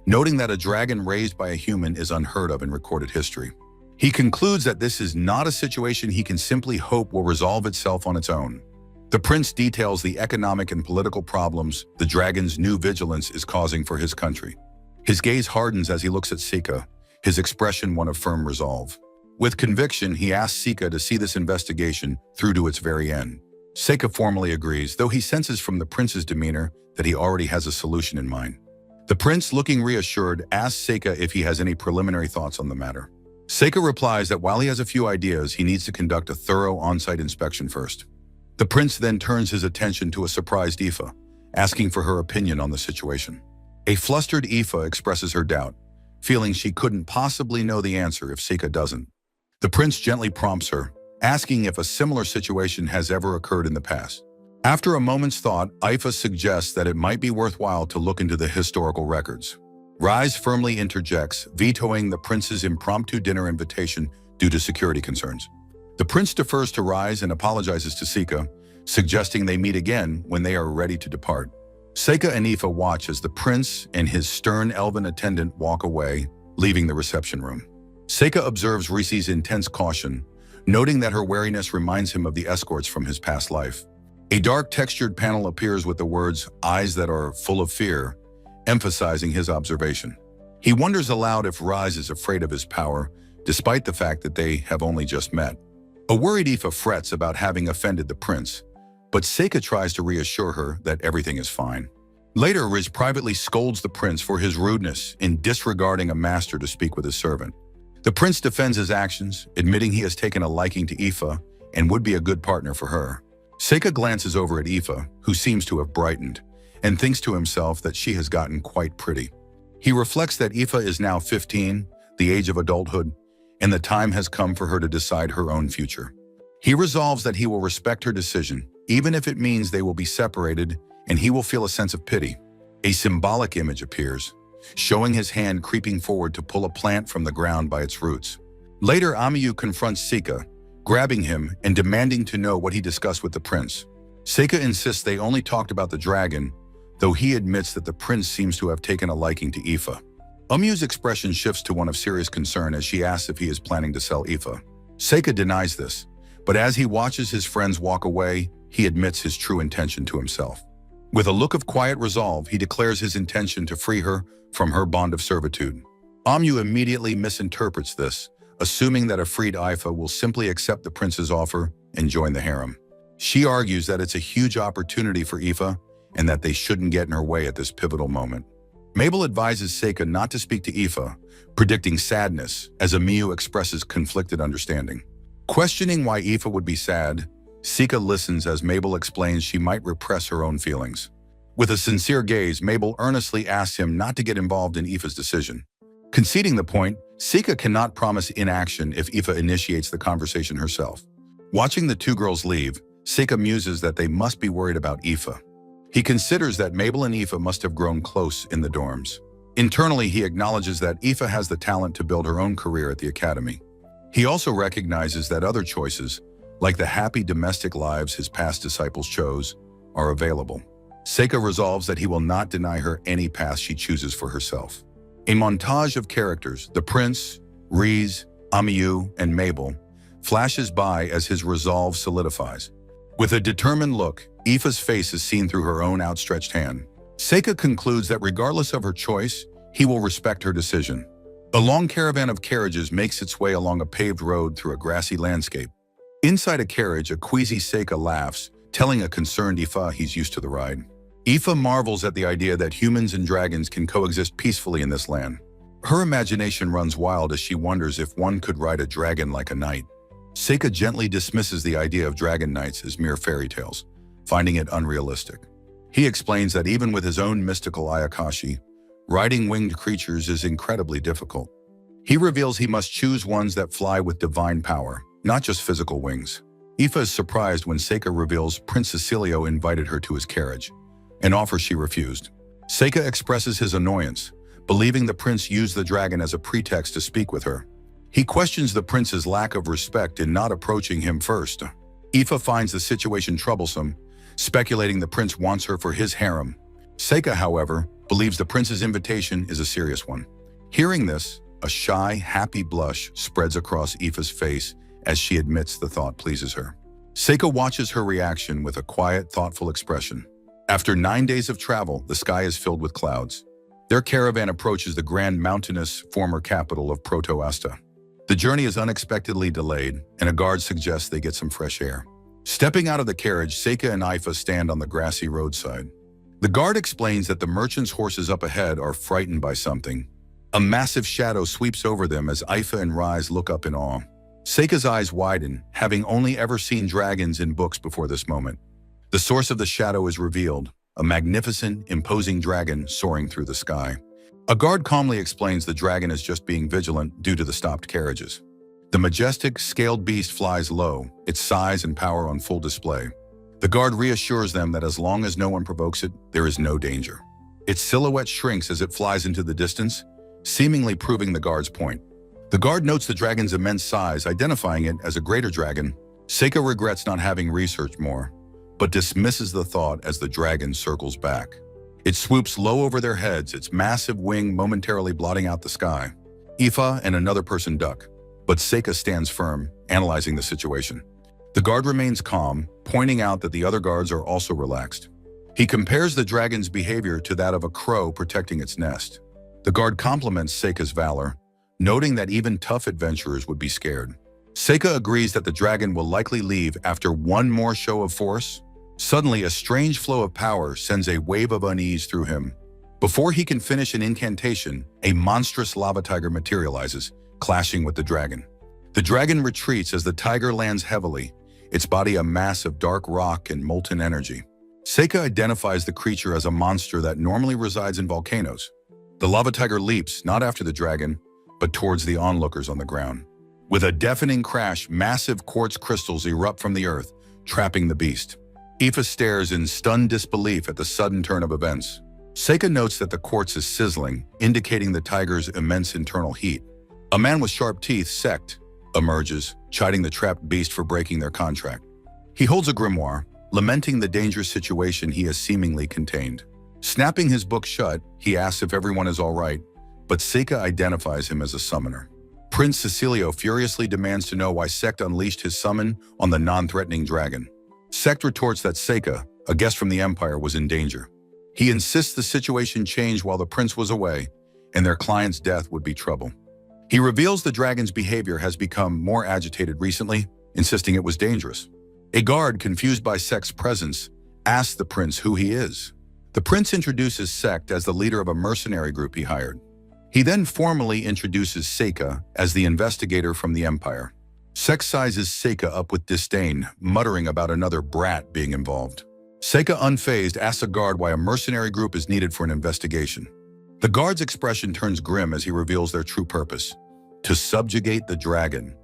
noting that a dragon raised by a human is unheard of in recorded history. He concludes that this is not a situation he can simply hope will resolve itself on its own. The prince details the economic and political problems the dragon's new vigilance is causing for his country. His gaze hardens as he looks at Seika, his expression one of firm resolve. With conviction, he asks Seika to see this investigation through to its very end. Seika formally agrees, though he senses from the prince's demeanor that he already has a solution in mind. The prince, looking reassured, asks Seika if he has any preliminary thoughts on the matter. Seika replies that while he has a few ideas, he needs to conduct a thorough on-site inspection first. The prince then turns his attention to a surprised Aoife, asking for her opinion on the situation. A flustered Aoife expresses her doubt, feeling she couldn't possibly know the answer if Seika doesn't. The prince gently prompts her, asking if a similar situation has ever occurred in the past. After a moment's thought, Aoife suggests that it might be worthwhile to look into the historical records. Rise firmly interjects, vetoing the prince's impromptu dinner invitation due to security concerns. The prince defers to Rise and apologizes to Seika, suggesting they meet again when they are ready to depart. Seika and Aoife watch as the prince and his stern elven attendant walk away, leaving the reception room. Seika observes Risi's intense caution, noting that her wariness reminds him of the escorts from his past life. A dark textured panel appears with the words, "Eyes that are full of fear," emphasizing his observation. He wonders aloud if Rise is afraid of his power, despite the fact that they have only just met. A worried Aoife frets about having offended the prince, but Seika tries to reassure her that everything is fine. Later, Riz privately scolds the prince for his rudeness in disregarding a master to speak with his servant. The prince defends his actions, admitting he has taken a liking to Aoife and would be a good partner for her. Seika glances over at Aoife, who seems to have brightened, and thinks to himself that she has gotten quite pretty. He reflects that Aoife is now 15, the age of adulthood, and the time has come for her to decide her own future. He resolves that he will respect her decision, even if it means they will be separated, and he will feel a sense of pity. A symbolic image appears, showing his hand creeping forward to pull a plant from the ground by its roots. Later, Amiyu confronts Seika, grabbing him and demanding to know what he discussed with the prince. Seika insists they only talked about the dragon, though he admits that the prince seems to have taken a liking to Aoife. Amiyu's expression shifts to one of serious concern as she asks if he is planning to sell Aoife. Seika denies this, but as he watches his friends walk away, he admits his true intention to himself. With a look of quiet resolve, he declares his intention to free her from her bond of servitude. Amiyu immediately misinterprets this, assuming that a freed Aoife will simply accept the prince's offer and join the harem. She argues that it's a huge opportunity for Aoife and that they shouldn't get in her way at this pivotal moment. Mabel advises Seika not to speak to Aoife, predicting sadness as Amiyu expresses conflicted understanding. Questioning why Aoife would be sad, Seika listens as Mabel explains she might repress her own feelings. With a sincere gaze, Mabel earnestly asks him not to get involved in Aoife's decision. Conceding the point, Seika cannot promise inaction if Aoife initiates the conversation herself. Watching the two girls leave, Seika muses that they must be worried about Aoife. He considers that Mabel and Aoife must have grown close in the dorms. Internally, he acknowledges that Aoife has the talent to build her own career at the academy. He also recognizes that other choices, like the happy domestic lives his past disciples chose, are available. Seika resolves that he will not deny her any path she chooses for herself. A montage of characters, the prince, Riz, Amiyu, and Mabel, flashes by as his resolve solidifies. With a determined look, Aoife's face is seen through her own outstretched hand. Seika concludes that regardless of her choice, he will respect her decision. A long caravan of carriages makes its way along a paved road through a grassy landscape. Inside a carriage, a queasy Seika laughs, telling a concerned Aoife he's used to the ride. Aoife marvels at the idea that humans and dragons can coexist peacefully in this land. Her imagination runs wild as she wonders if one could ride a dragon like a knight. Seika gently dismisses the idea of dragon knights as mere fairy tales, finding it unrealistic. He explains that even with his own mystical Ayakashi, riding winged creatures is incredibly difficult. He reveals he must choose ones that fly with divine power, not just physical wings. Aoife is surprised when Seika reveals Prince Cecilio invited her to his carriage, an offer she refused. Seika expresses his annoyance, believing the prince used the dragon as a pretext to speak with her. He questions the prince's lack of respect in not approaching him first. Aoife finds the situation troublesome, speculating the prince wants her for his harem. Seika, however, believes the prince's invitation is a serious one. Hearing this, a shy, happy blush spreads across Aoife's face as she admits the thought pleases her. Seika watches her reaction with a quiet, thoughtful expression. After 9 days of travel, the sky is filled with clouds. Their caravan approaches the grand mountainous former capital of Proto-Asta. The journey is unexpectedly delayed, and a guard suggests they get some fresh air. Stepping out of the carriage, Seika and Aoife stand on the grassy roadside. The guard explains that the merchant's horses up ahead are frightened by something. A massive shadow sweeps over them as Aoife and Rise look up in awe. Seika's eyes widen, having only ever seen dragons in books before this moment. The source of the shadow is revealed, a magnificent, imposing dragon soaring through the sky. A guard calmly explains the dragon is just being vigilant due to the stopped carriages. The majestic, scaled beast flies low, its size and power on full display. The guard reassures them that as long as no one provokes it, there is no danger. Its silhouette shrinks as it flies into the distance, seemingly proving the guard's point. The guard notes the dragon's immense size, identifying it as a greater dragon. Seika regrets not having researched more, but dismisses the thought as the dragon circles back. It swoops low over their heads, its massive wing momentarily blotting out the sky. Aoife and another person duck, but Seika stands firm, analyzing the situation. The guard remains calm, pointing out that the other guards are also relaxed. He compares the dragon's behavior to that of a crow protecting its nest. The guard compliments Seika's valor, noting that even tough adventurers would be scared. Seika agrees that the dragon will likely leave after one more show of force. Suddenly, a strange flow of power sends a wave of unease through him. Before he can finish an incantation, a monstrous lava tiger materializes, clashing with the dragon. The dragon retreats as the tiger lands heavily, its body a mass of dark rock and molten energy. Seika identifies the creature as a monster that normally resides in volcanoes. The lava tiger leaps, not after the dragon, but towards the onlookers on the ground. With a deafening crash, massive quartz crystals erupt from the earth, trapping the beast. Aoife stares in stunned disbelief at the sudden turn of events. Seika notes that the quartz is sizzling, indicating the tiger's immense internal heat. A man with sharp teeth, Sect, emerges, chiding the trapped beast for breaking their contract. He holds a grimoire, lamenting the dangerous situation he has seemingly contained. Snapping his book shut, he asks if everyone is all right, but Seika identifies him as a summoner. Prince Cecilio furiously demands to know why Sect unleashed his summon on the non-threatening dragon. Sect retorts that Seika, a guest from the Empire, was in danger. He insists the situation changed while the prince was away, and their client's death would be trouble. He reveals the dragon's behavior has become more agitated recently, insisting it was dangerous. A guard, confused by Sect's presence, asks the prince who he is. The prince introduces Sect as the leader of a mercenary group he hired. He then formally introduces Seika as the investigator from the Empire. Sect sizes Seika up with disdain, muttering about another brat being involved. Seika, unfazed, asks a guard why a mercenary group is needed for an investigation. The guard's expression turns grim as he reveals their true purpose: to subjugate the dragon.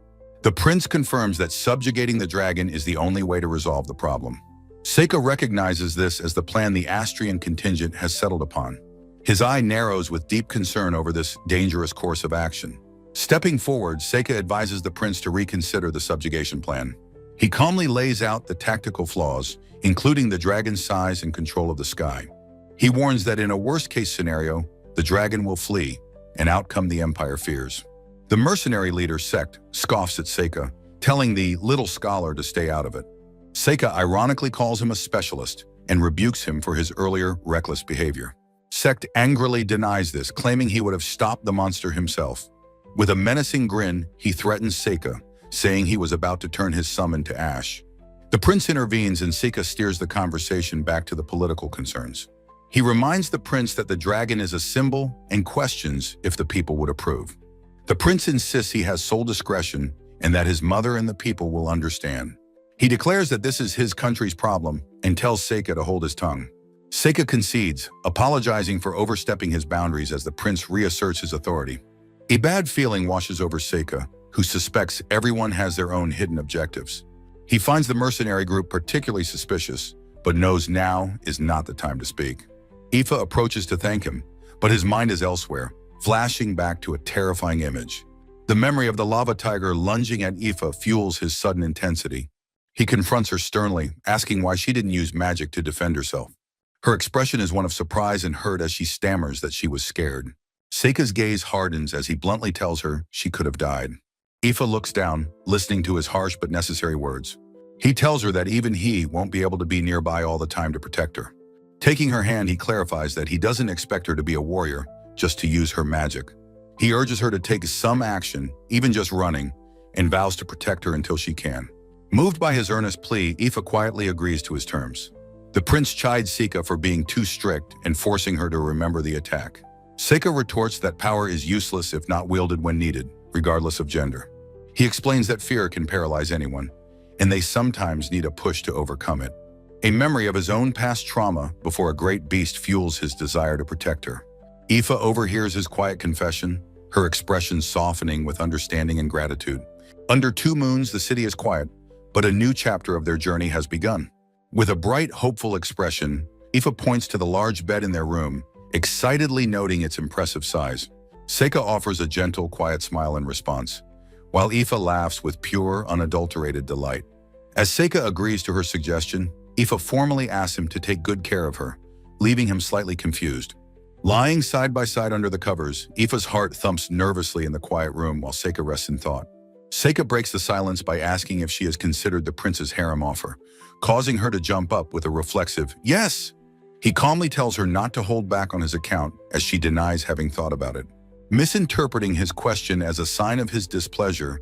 The prince confirms that subjugating the dragon is the only way to resolve the problem. Seika recognizes this as the plan the Astrian contingent has settled upon. His eye narrows with deep concern over this dangerous course of action. Stepping forward, Seika advises the prince to reconsider the subjugation plan. He calmly lays out the tactical flaws, including the dragon's size and control of the sky. He warns that in a worst-case scenario, the dragon will flee, an outcome the Empire fears. The mercenary leader, Sect, scoffs at Seika, telling the little scholar to stay out of it. Seika ironically calls him a specialist and rebukes him for his earlier reckless behavior. Sect angrily denies this, claiming he would have stopped the monster himself. With a menacing grin, he threatens Seika, saying he was about to turn his summon to ash. The prince intervenes and Seika steers the conversation back to the political concerns. He reminds the prince that the dragon is a symbol and questions if the people would approve. The prince insists he has sole discretion and that his mother and the people will understand. He declares that this is his country's problem and tells Seika to hold his tongue. Seika concedes, apologizing for overstepping his boundaries as the prince reasserts his authority. A bad feeling washes over Seika, who suspects everyone has their own hidden objectives. He finds the mercenary group particularly suspicious, but knows now is not the time to speak. Aoife approaches to thank him, but his mind is elsewhere, flashing back to a terrifying image. The memory of the lava tiger lunging at Aoife fuels his sudden intensity. He confronts her sternly, asking why she didn't use magic to defend herself. Her expression is one of surprise and hurt as she stammers that she was scared. Seika's gaze hardens as he bluntly tells her she could have died. Aoife looks down, listening to his harsh but necessary words. He tells her that even he won't be able to be nearby all the time to protect her. Taking her hand, he clarifies that he doesn't expect her to be a warrior, just to use her magic. He urges her to take some action, even just running, and vows to protect her until she can. Moved by his earnest plea, Aoife quietly agrees to his terms. The prince chides Seika for being too strict and forcing her to remember the attack. Seika retorts that power is useless if not wielded when needed, regardless of gender. He explains that fear can paralyze anyone, and they sometimes need a push to overcome it. A memory of his own past trauma before a great beast fuels his desire to protect her. Aoife overhears his quiet confession, her expression softening with understanding and gratitude. Under 2 moons, the city is quiet, but a new chapter of their journey has begun. With a bright, hopeful expression, Aoife points to the large bed in their room, excitedly noting its impressive size. Seika offers a gentle, quiet smile in response, while Aoife laughs with pure, unadulterated delight. As Seika agrees to her suggestion, Aoife formally asks him to take good care of her, leaving him slightly confused. Lying side by side under the covers, Aoife's heart thumps nervously in the quiet room while Seika rests in thought. Seika breaks the silence by asking if she has considered the prince's harem offer, causing her to jump up with a reflexive, "Yes!" He calmly tells her not to hold back on his account as she denies having thought about it. Misinterpreting his question as a sign of his displeasure,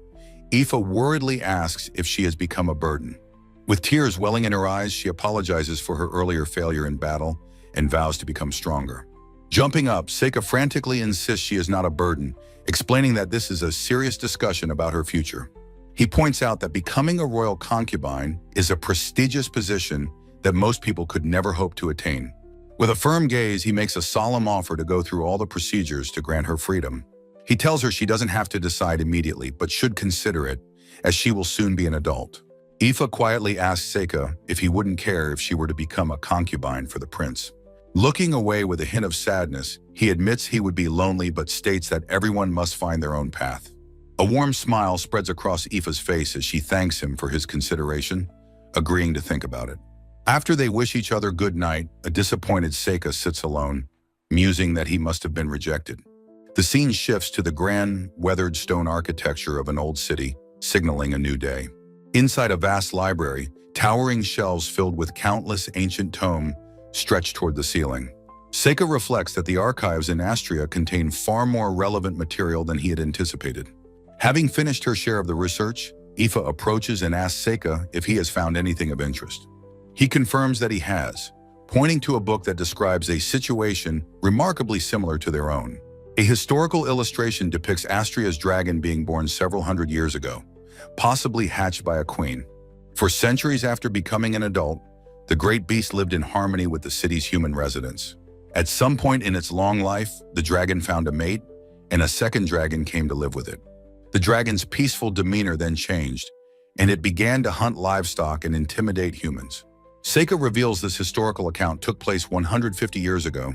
Aoife worriedly asks if she has become a burden. With tears welling in her eyes, she apologizes for her earlier failure in battle and vows to become stronger. Jumping up, Seika frantically insists she is not a burden, explaining that this is a serious discussion about her future. He points out that becoming a royal concubine is a prestigious position that most people could never hope to attain. With a firm gaze, he makes a solemn offer to go through all the procedures to grant her freedom. He tells her she doesn't have to decide immediately, but should consider it, as she will soon be an adult. Aoife quietly asks Seika if he wouldn't care if she were to become a concubine for the prince. Looking away with a hint of sadness, he admits he would be lonely but states that everyone must find their own path. A warm smile spreads across Aoife's face as she thanks him for his consideration, agreeing to think about it. After they wish each other good night, a disappointed Seika sits alone, musing that he must have been rejected. The scene shifts to the grand, weathered stone architecture of an old city, signaling a new day. Inside a vast library, towering shelves filled with countless ancient tomes stretch toward the ceiling. Seika reflects that the archives in Astria contain far more relevant material than he had anticipated. Having finished her share of the research, Aoife approaches and asks Seika if he has found anything of interest. He confirms that he has, pointing to a book that describes a situation remarkably similar to their own. A historical illustration depicts Astria's dragon being born several hundred years ago, possibly hatched by a queen. For centuries after becoming an adult, the great beast lived in harmony with the city's human residents. At some point in its long life, the dragon found a mate, and a second dragon came to live with it. The dragon's peaceful demeanor then changed, and it began to hunt livestock and intimidate humans. Seika reveals this historical account took place 150 years ago,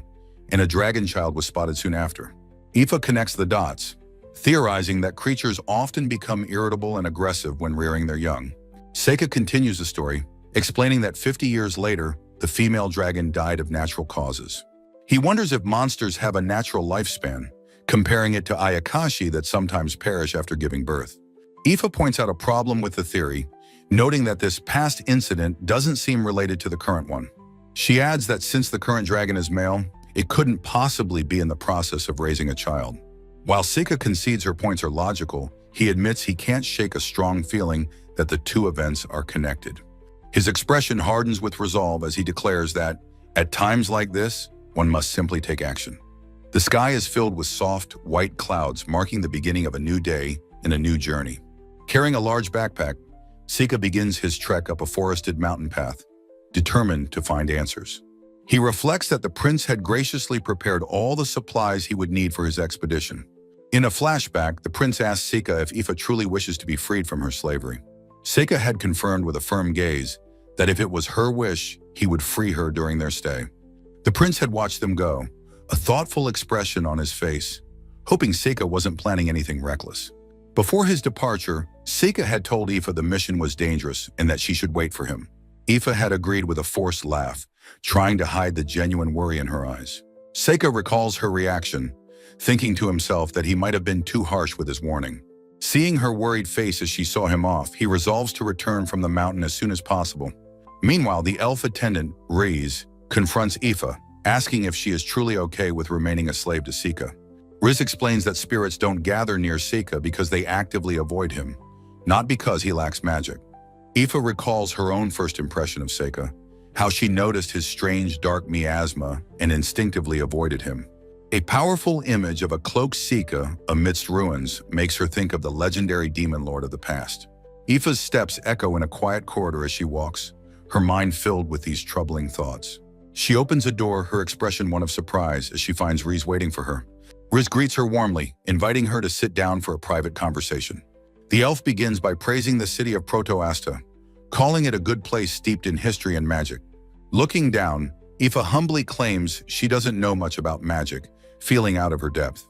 and a dragon child was spotted soon after. Aoife connects the dots, theorizing that creatures often become irritable and aggressive when rearing their young. Seika continues the story, explaining that 50 years later, the female dragon died of natural causes. He wonders if monsters have a natural lifespan, comparing it to Ayakashi that sometimes perish after giving birth. Aoife points out a problem with the theory, noting that this past incident doesn't seem related to the current one. She adds that since the current dragon is male, it couldn't possibly be in the process of raising a child. While Seika concedes her points are logical, he admits he can't shake a strong feeling that the two events are connected. His expression hardens with resolve as he declares that, at times like this, one must simply take action. The sky is filled with soft, white clouds marking the beginning of a new day and a new journey. Carrying a large backpack, Seika begins his trek up a forested mountain path, determined to find answers. He reflects that the prince had graciously prepared all the supplies he would need for his expedition. In a flashback, the prince asks Seika if Aoife truly wishes to be freed from her slavery. Seika had confirmed with a firm gaze that if it was her wish, he would free her during their stay. The prince had watched them go, a thoughtful expression on his face, hoping Seika wasn't planning anything reckless. Before his departure, Seika had told Aoife the mission was dangerous and that she should wait for him. Aoife had agreed with a forced laugh, trying to hide the genuine worry in her eyes. Seika recalls her reaction, thinking to himself that he might have been too harsh with his warning. Seeing her worried face as she saw him off, he resolves to return from the mountain as soon as possible. Meanwhile, the elf attendant, Riz, confronts Aoife, asking if she is truly okay with remaining a slave to Seika. Riz explains that spirits don't gather near Seika because they actively avoid him, not because he lacks magic. Aoife recalls her own first impression of Seika, how she noticed his strange dark miasma and instinctively avoided him. A powerful image of a cloaked Seika amidst ruins makes her think of the legendary demon lord of the past. Aoife's steps echo in a quiet corridor as she walks, her mind filled with these troubling thoughts. She opens a door, her expression one of surprise as she finds Riz waiting for her. Riz greets her warmly, inviting her to sit down for a private conversation. The elf begins by praising the city of Proto-Asta, calling it a good place steeped in history and magic. Looking down, Aoife humbly claims she doesn't know much about magic, feeling out of her depth.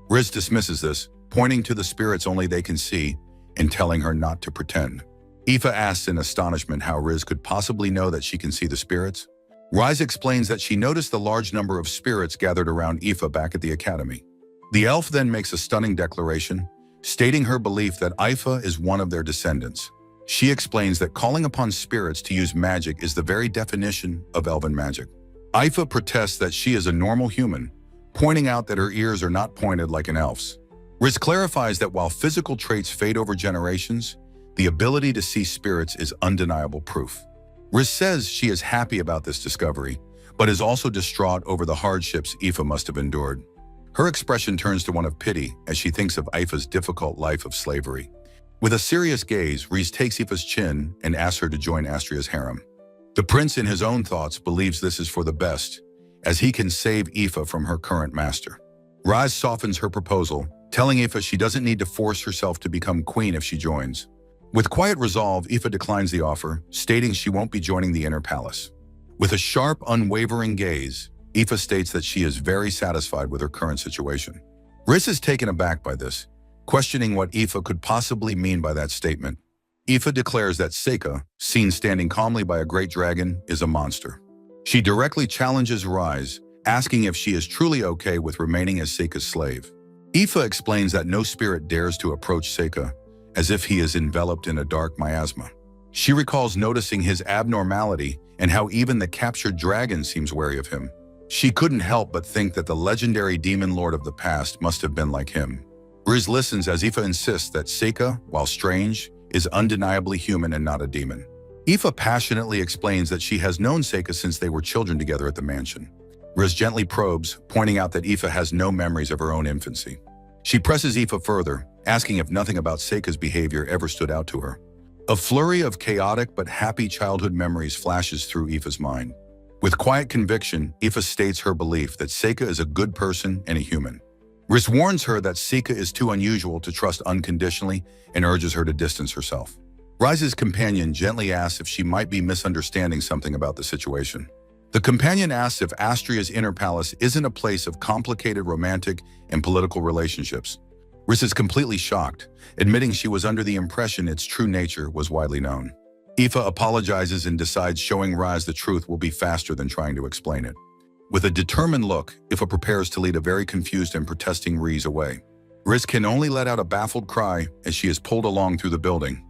Riz dismisses this, pointing to the spirits only they can see and telling her not to pretend. Aoife asks in astonishment how Riz could possibly know that she can see the spirits. Riz explains that she noticed the large number of spirits gathered around Aoife back at the academy. The elf then makes a stunning declaration, stating her belief that Aoife is one of their descendants. She explains that calling upon spirits to use magic is the very definition of elven magic. Aoife protests that she is a normal human, pointing out that her ears are not pointed like an elf's. Riz clarifies that while physical traits fade over generations, the ability to see spirits is undeniable proof. Riz says she is happy about this discovery, but is also distraught over the hardships Aoife must have endured. Her expression turns to one of pity as she thinks of Aoife's difficult life of slavery. With a serious gaze, Riz takes Aoife's chin and asks her to join Astria's harem. The prince, in his own thoughts, believes this is for the best, as he can save Aoife from her current master. Riz softens her proposal, telling Aoife she doesn't need to force herself to become queen if she joins. With quiet resolve, Aoife declines the offer, stating she won't be joining the inner palace. With a sharp, unwavering gaze, Aoife states that she is very satisfied with her current situation. Riz is taken aback by this, questioning what Aoife could possibly mean by that statement. Aoife declares that Seika, seen standing calmly by a great dragon, is a monster. She directly challenges Riz, asking if she is truly okay with remaining as Seika's slave. Aoife explains that no spirit dares to approach Seika, as if he is enveloped in a dark miasma. She recalls noticing his abnormality and how even the captured dragon seems wary of him. She couldn't help but think that the legendary demon lord of the past must have been like him. Riz listens as Aoife insists that Seika, while strange, is undeniably human and not a demon. Aoife passionately explains that she has known Seika since they were children together at the mansion. Riz gently probes, pointing out that Aoife has no memories of her own infancy. She presses Aoife further, asking if nothing about Seika's behavior ever stood out to her. A flurry of chaotic but happy childhood memories flashes through Aoife's mind. With quiet conviction, Aoife states her belief that Seika is a good person and a human. Riz warns her that Seika is too unusual to trust unconditionally and urges her to distance herself. Riz's companion gently asks if she might be misunderstanding something about the situation. The companion asks if Astria's inner palace isn't a place of complicated romantic and political relationships. Riz is completely shocked, admitting she was under the impression its true nature was widely known. Aoife apologizes and decides showing Riz the truth will be faster than trying to explain it. With a determined look, Aoife prepares to lead a very confused and protesting Riz away. Riz can only let out a baffled cry as she is pulled along through the building.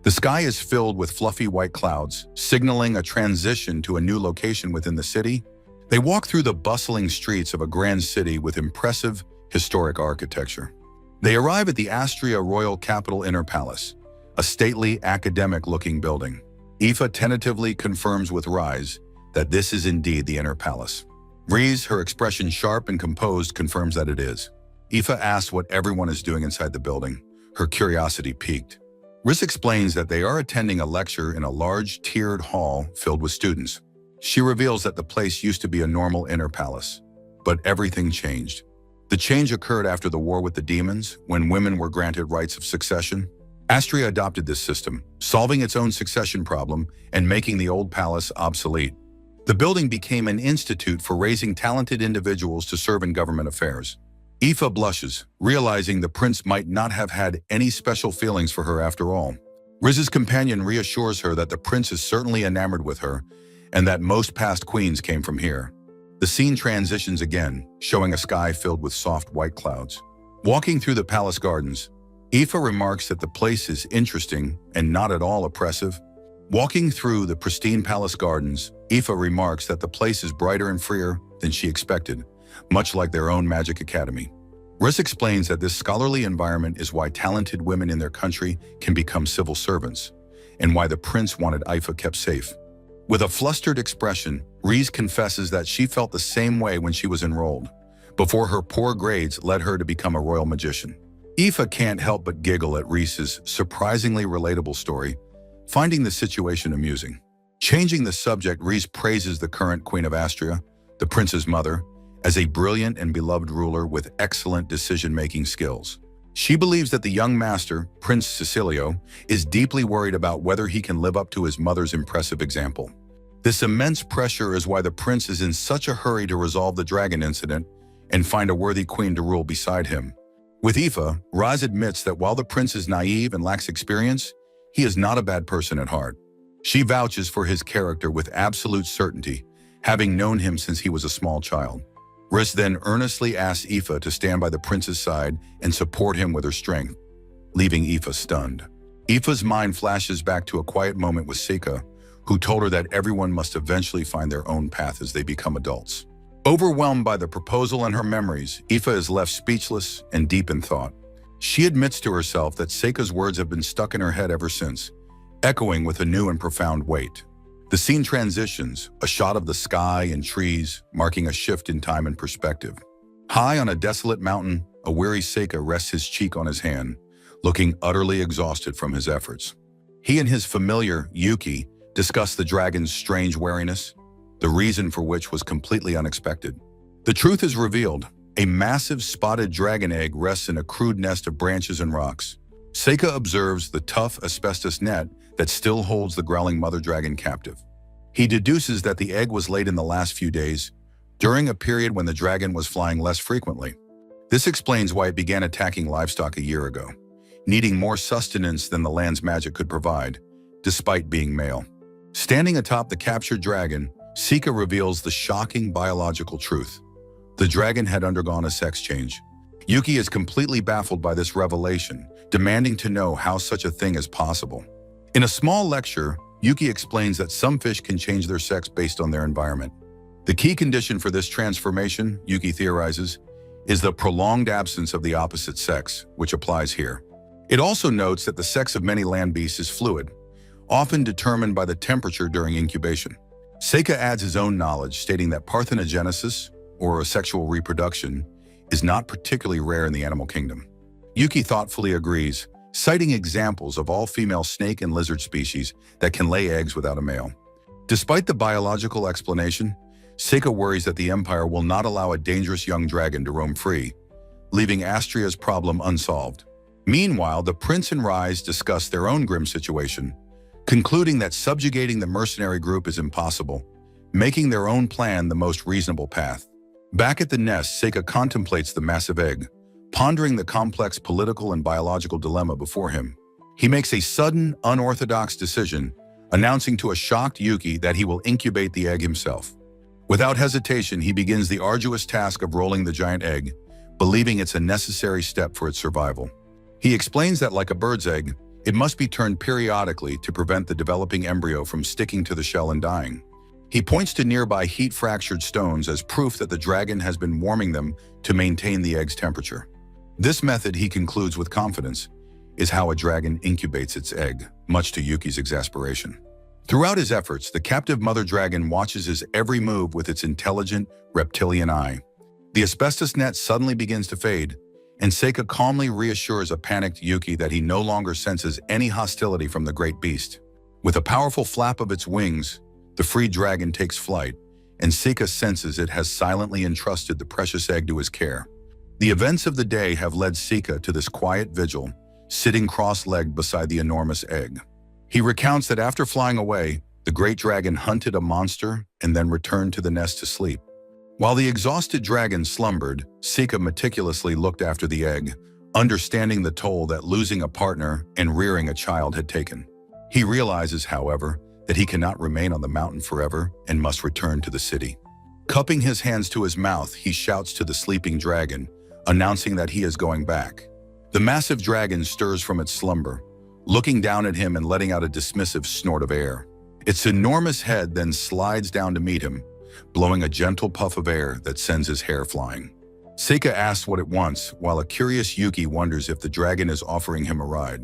The sky is filled with fluffy white clouds, signaling a transition to a new location within the city. They walk through the bustling streets of a grand city with impressive, historic architecture. They arrive at the Astria Royal Capital Inner Palace, a stately, academic-looking building. Aoife tentatively confirms with Riz that this is indeed the inner palace. Riz, her expression sharp and composed, confirms that it is. Aoife asks what everyone is doing inside the building, her curiosity piqued. Riz explains that they are attending a lecture in a large, tiered hall filled with students. She reveals that the place used to be a normal inner palace, but everything changed. The change occurred after the war with the demons, when women were granted rights of succession. Astria adopted this system, solving its own succession problem and making the old palace obsolete. The building became an institute for raising talented individuals to serve in government affairs. Aoife blushes, realizing the prince might not have had any special feelings for her after all. Riz's companion reassures her that the prince is certainly enamored with her and that most past queens came from here. The scene transitions again, showing a sky filled with soft white clouds. Walking through the palace gardens, Aoife remarks that the place is interesting and not at all oppressive. Walking through the pristine palace gardens, Aoife remarks that the place is brighter and freer than she expected, much like their own magic academy. Riz explains that this scholarly environment is why talented women in their country can become civil servants, and why the prince wanted Aoife kept safe. With a flustered expression, Riz confesses that she felt the same way when she was enrolled, before her poor grades led her to become a royal magician. Aoife can't help but giggle at Riz's surprisingly relatable story, finding the situation amusing. Changing the subject, Riz praises the current Queen of Astria, the prince's mother, as a brilliant and beloved ruler with excellent decision-making skills. She believes that the young master, Prince Cecilio, is deeply worried about whether he can live up to his mother's impressive example. This immense pressure is why the prince is in such a hurry to resolve the dragon incident and find a worthy queen to rule beside him. With Aoife, Riz admits that while the prince is naive and lacks experience, he is not a bad person at heart. She vouches for his character with absolute certainty, having known him since he was a small child. Riz then earnestly asks Aoife to stand by the prince's side and support him with her strength, leaving Aoife stunned. Aoife's mind flashes back to a quiet moment with Seika, who told her that everyone must eventually find their own path as they become adults. Overwhelmed by the proposal and her memories, Aoife is left speechless and deep in thought. She admits to herself that Seika's words have been stuck in her head ever since, echoing with a new and profound weight. The scene transitions, a shot of the sky and trees, marking a shift in time and perspective. High on a desolate mountain, a weary Seika rests his cheek on his hand, looking utterly exhausted from his efforts. He and his familiar, Yuki, discuss the dragon's strange wariness, the reason for which was completely unexpected. The truth is revealed. A massive spotted dragon egg rests in a crude nest of branches and rocks. Seika observes the tough asbestos net that still holds the growling mother dragon captive. He deduces that the egg was laid in the last few days, during a period when the dragon was flying less frequently. This explains why it began attacking livestock a year ago, needing more sustenance than the land's magic could provide, despite being male. Standing atop the captured dragon, Seika reveals the shocking biological truth. The dragon had undergone a sex change. Yuki is completely baffled by this revelation, demanding to know how such a thing is possible. In a small lecture, Yuki explains that some fish can change their sex based on their environment. The key condition for this transformation, Yuki theorizes, is the prolonged absence of the opposite sex, which applies here. It also notes that the sex of many land beasts is fluid, often determined by the temperature during incubation. Seika adds his own knowledge, stating that parthenogenesis, or sexual reproduction, is not particularly rare in the animal kingdom. Yuki thoughtfully agrees, citing examples of all female snake and lizard species that can lay eggs without a male. Despite the biological explanation, Seika worries that the Empire will not allow a dangerous young dragon to roam free, leaving Astria's problem unsolved. Meanwhile, the prince and Riz discuss their own grim situation, concluding that subjugating the mercenary group is impossible, making their own plan the most reasonable path. Back at the nest, Seika contemplates the massive egg, pondering the complex political and biological dilemma before him. He makes a sudden, unorthodox decision, announcing to a shocked Yuki that he will incubate the egg himself. Without hesitation, he begins the arduous task of rolling the giant egg, believing it's a necessary step for its survival. He explains that, like a bird's egg, it must be turned periodically to prevent the developing embryo from sticking to the shell and dying. He points to nearby heat-fractured stones as proof that the dragon has been warming them to maintain the egg's temperature. This method, he concludes with confidence, is how a dragon incubates its egg, much to Yuki's exasperation. Throughout his efforts, the captive mother dragon watches his every move with its intelligent, reptilian eye. The asbestos net suddenly begins to fade, and Seika calmly reassures a panicked Yuki that he no longer senses any hostility from the great beast. With a powerful flap of its wings, the freed dragon takes flight, and Seika senses it has silently entrusted the precious egg to his care. The events of the day have led Seika to this quiet vigil, sitting cross-legged beside the enormous egg. He recounts that after flying away, the great dragon hunted a monster and then returned to the nest to sleep. While the exhausted dragon slumbered, Seika meticulously looked after the egg, understanding the toll that losing a partner and rearing a child had taken. He realizes, however, that he cannot remain on the mountain forever and must return to the city. Cupping his hands to his mouth, he shouts to the sleeping dragon, announcing that he is going back. The massive dragon stirs from its slumber, looking down at him and letting out a dismissive snort of air. Its enormous head then slides down to meet him, blowing a gentle puff of air that sends his hair flying. Seika asks what it wants, while a curious Yuki wonders if the dragon is offering him a ride.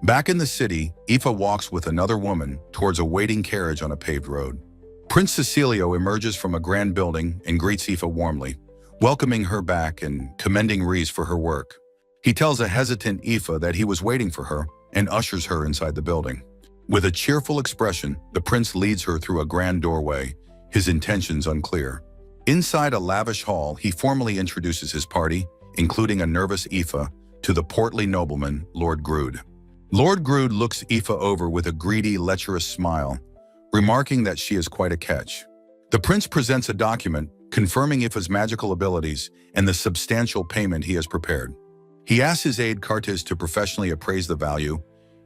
Back in the city, Aoife walks with another woman towards a waiting carriage on a paved road. Prince Cecilio emerges from a grand building and greets Aoife warmly, welcoming her back and commending Reese for her work. He tells a hesitant Aoife that he was waiting for her and ushers her inside the building. With a cheerful expression, the prince leads her through a grand doorway, his intentions unclear. Inside a lavish hall, he formally introduces his party, including a nervous Aoife, to the portly nobleman, Lord Grood. Lord Grood looks Aoife over with a greedy, lecherous smile, remarking that she is quite a catch. The prince presents a document confirming Aoife's magical abilities and the substantial payment he has prepared. He asks his aide Cartes to professionally appraise the value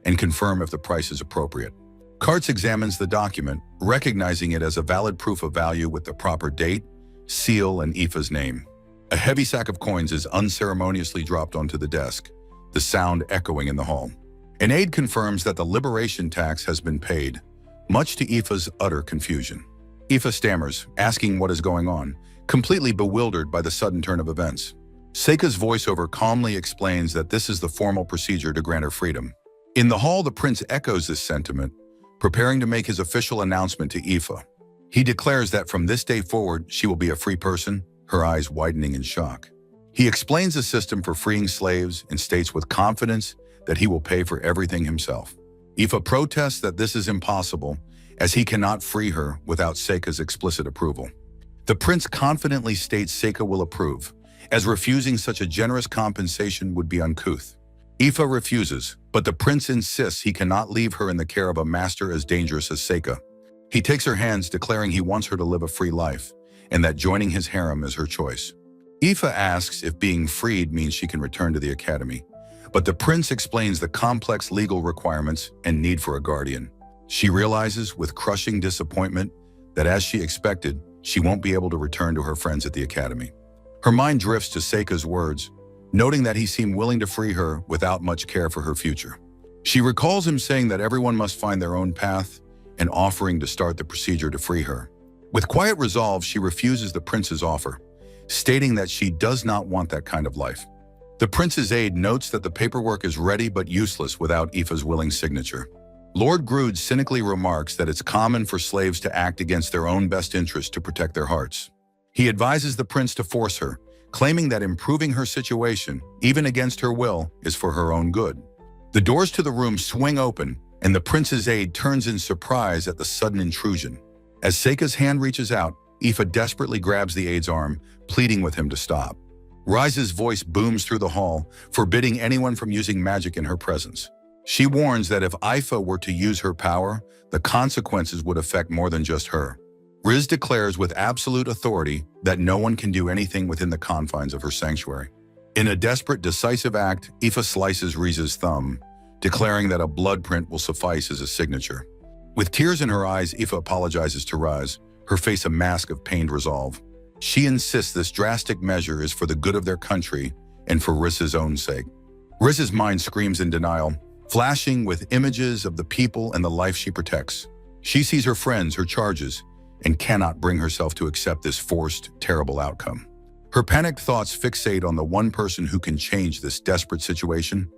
and confirm if the price is appropriate. Cartes examines the document, recognizing it as a valid proof of value with the proper date, seal, and Aoife's name. A heavy sack of coins is unceremoniously dropped onto the desk, the sound echoing in the hall. An aide confirms that the liberation tax has been paid, much to Aoife's utter confusion. Aoife stammers, asking what is going on, completely bewildered by the sudden turn of events. Seika's voiceover calmly explains that this is the formal procedure to grant her freedom. In the hall, the prince echoes this sentiment, preparing to make his official announcement to Aoife. He declares that from this day forward, she will be a free person, her eyes widening in shock. He explains the system for freeing slaves and states with confidence that he will pay for everything himself. Aoife protests that this is impossible, as he cannot free her without Seika's explicit approval. The prince confidently states Seika will approve, as refusing such a generous compensation would be uncouth. Aoife refuses, but the prince insists he cannot leave her in the care of a master as dangerous as Seika. He takes her hands, declaring he wants her to live a free life, and that joining his harem is her choice. Aoife asks if being freed means she can return to the academy, but the prince explains the complex legal requirements and need for a guardian. She realizes with crushing disappointment that, as she expected, she won't be able to return to her friends at the academy. Her mind drifts to Seika's words, noting that he seemed willing to free her without much care for her future. She recalls him saying that everyone must find their own path and offering to start the procedure to free her. With quiet resolve, she refuses the prince's offer, stating that she does not want that kind of life. The prince's aide notes that the paperwork is ready but useless without Aoife's willing signature. Lord Grood cynically remarks that it's common for slaves to act against their own best interest to protect their hearts. He advises the prince to force her, claiming that improving her situation, even against her will, is for her own good. The doors to the room swing open, and the prince's aide turns in surprise at the sudden intrusion. As Seika's hand reaches out, Aoife desperately grabs the aide's arm, pleading with him to stop. Rise's voice booms through the hall, forbidding anyone from using magic in her presence. She warns that if Aoife were to use her power, the consequences would affect more than just her. Riz declares with absolute authority that no one can do anything within the confines of her sanctuary. In a desperate, decisive act, Aoife slices Riz's thumb, declaring that a blood print will suffice as a signature. With tears in her eyes, Aoife apologizes to Riz, her face a mask of pained resolve. She insists this drastic measure is for the good of their country and for Riz's own sake. Riz's mind screams in denial, flashing with images of the people and the life she protects. She sees her friends, her charges, and cannot bring herself to accept this forced, terrible outcome. Her panicked thoughts fixate on the one person who can change this desperate situation: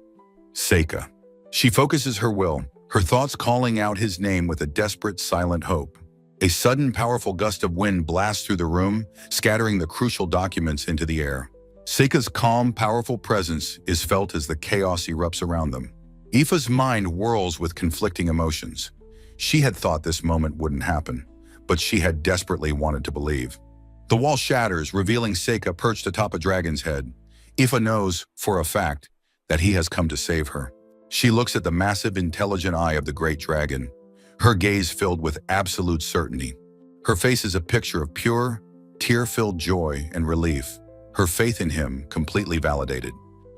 Seika. She focuses her will, her thoughts calling out his name with a desperate, silent hope. A sudden, powerful gust of wind blasts through the room, scattering the crucial documents into the air. Seika's calm, powerful presence is felt as the chaos erupts around them. Aoife's mind whirls with conflicting emotions. She had thought this moment wouldn't happen, but she had desperately wanted to believe. The wall shatters, revealing Seika perched atop a dragon's head. Aoife knows, for a fact, that he has come to save her. She looks at the massive, intelligent eye of the great dragon, her gaze filled with absolute certainty. Her face is a picture of pure, tear-filled joy and relief, her faith in him completely validated.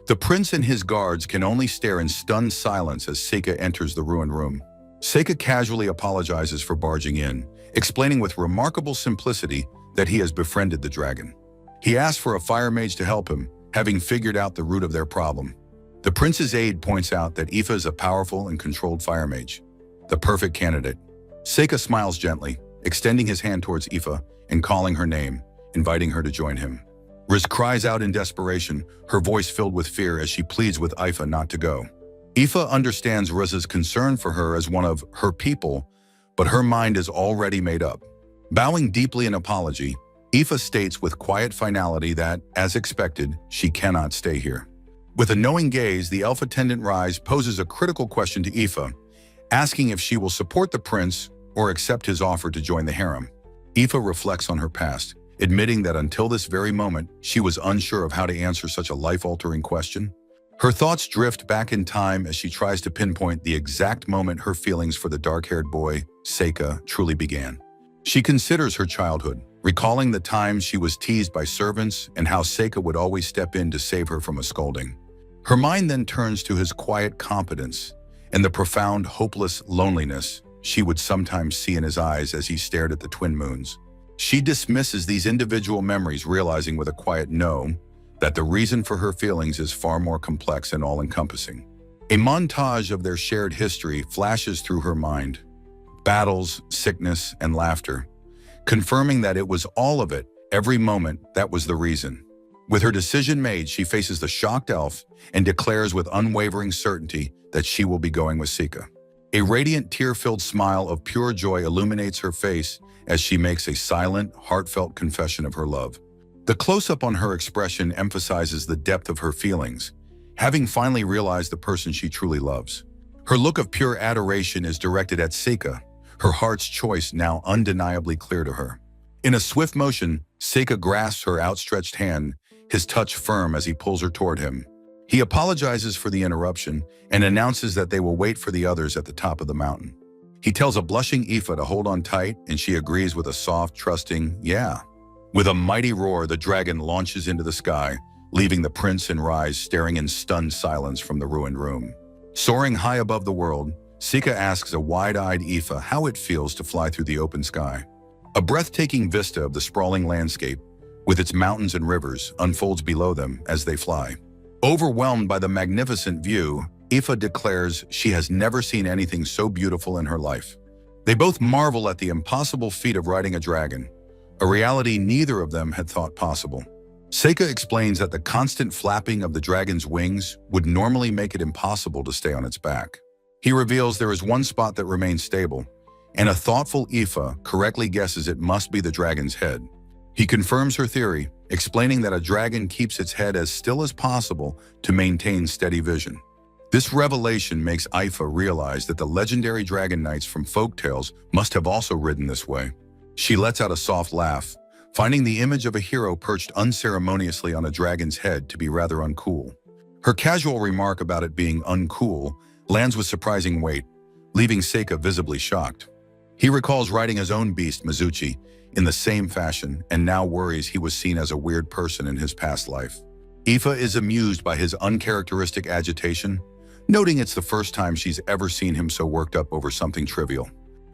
The prince and his guards can only stare in stunned silence as Seika enters the ruined room. Seika casually apologizes for barging in, explaining with remarkable simplicity that he has befriended the dragon. He asks for a fire mage to help him, having figured out the root of their problem. The prince's aide points out that Aoife is a powerful and controlled fire mage, the perfect candidate. Seika smiles gently, extending his hand towards Aoife and calling her name, inviting her to join him. Riz cries out in desperation, her voice filled with fear as she pleads with Aoife not to go. Aoife understands Riz's concern for her as one of her people, but her mind is already made up. Bowing deeply in apology, Aoife states with quiet finality that, as expected, she cannot stay here. With a knowing gaze, the elf attendant Rise poses a critical question to Aoife, asking if she will support the prince or accept his offer to join the harem. Aoife reflects on her past, admitting that until this very moment, she was unsure of how to answer such a life-altering question. Her thoughts drift back in time as she tries to pinpoint the exact moment her feelings for the dark-haired boy, Seika, truly began. She considers her childhood, recalling the times she was teased by servants and how Seika would always step in to save her from a scolding. Her mind then turns to his quiet competence and the profound, hopeless loneliness she would sometimes see in his eyes as he stared at the twin moons. She dismisses these individual memories, realizing with a quiet no that the reason for her feelings is far more complex and all-encompassing. A montage of their shared history flashes through her mind. Battles, sickness, and laughter, confirming that it was all of it, every moment, that was the reason. With her decision made, she faces the shocked elf and declares with unwavering certainty that she will be going with Seika. A radiant, tear-filled smile of pure joy illuminates her face as she makes a silent, heartfelt confession of her love. The close-up on her expression emphasizes the depth of her feelings, having finally realized the person she truly loves. Her look of pure adoration is directed at Seika, her heart's choice now undeniably clear to her. In a swift motion, Seika grasps her outstretched hand, his touch firm as he pulls her toward him. He apologizes for the interruption and announces that they will wait for the others at the top of the mountain. He tells a blushing Aoife to hold on tight, and she agrees with a soft, trusting, yeah. With a mighty roar, the dragon launches into the sky, leaving the prince and Rise staring in stunned silence from the ruined room. Soaring high above the world, Seika asks a wide-eyed Aoife how it feels to fly through the open sky. A breathtaking vista of the sprawling landscape, with its mountains and rivers, unfolds below them as they fly. Overwhelmed by the magnificent view, Aoife declares she has never seen anything so beautiful in her life. They both marvel at the impossible feat of riding a dragon, a reality neither of them had thought possible. Seika explains that the constant flapping of the dragon's wings would normally make it impossible to stay on its back. He reveals there is one spot that remains stable, and a thoughtful Aoife correctly guesses it must be the dragon's head. He confirms her theory, explaining that a dragon keeps its head as still as possible to maintain steady vision. This revelation makes Aoife realize that the legendary dragon knights from folktales must have also ridden this way. She lets out a soft laugh, finding the image of a hero perched unceremoniously on a dragon's head to be rather uncool. Her casual remark about it being uncool lands with surprising weight, leaving Seika visibly shocked. He recalls riding his own beast, Mizuchi, in the same fashion and now worries he was seen as a weird person in his past life. Aoife is amused by his uncharacteristic agitation, noting it's the first time she's ever seen him so worked up over something trivial.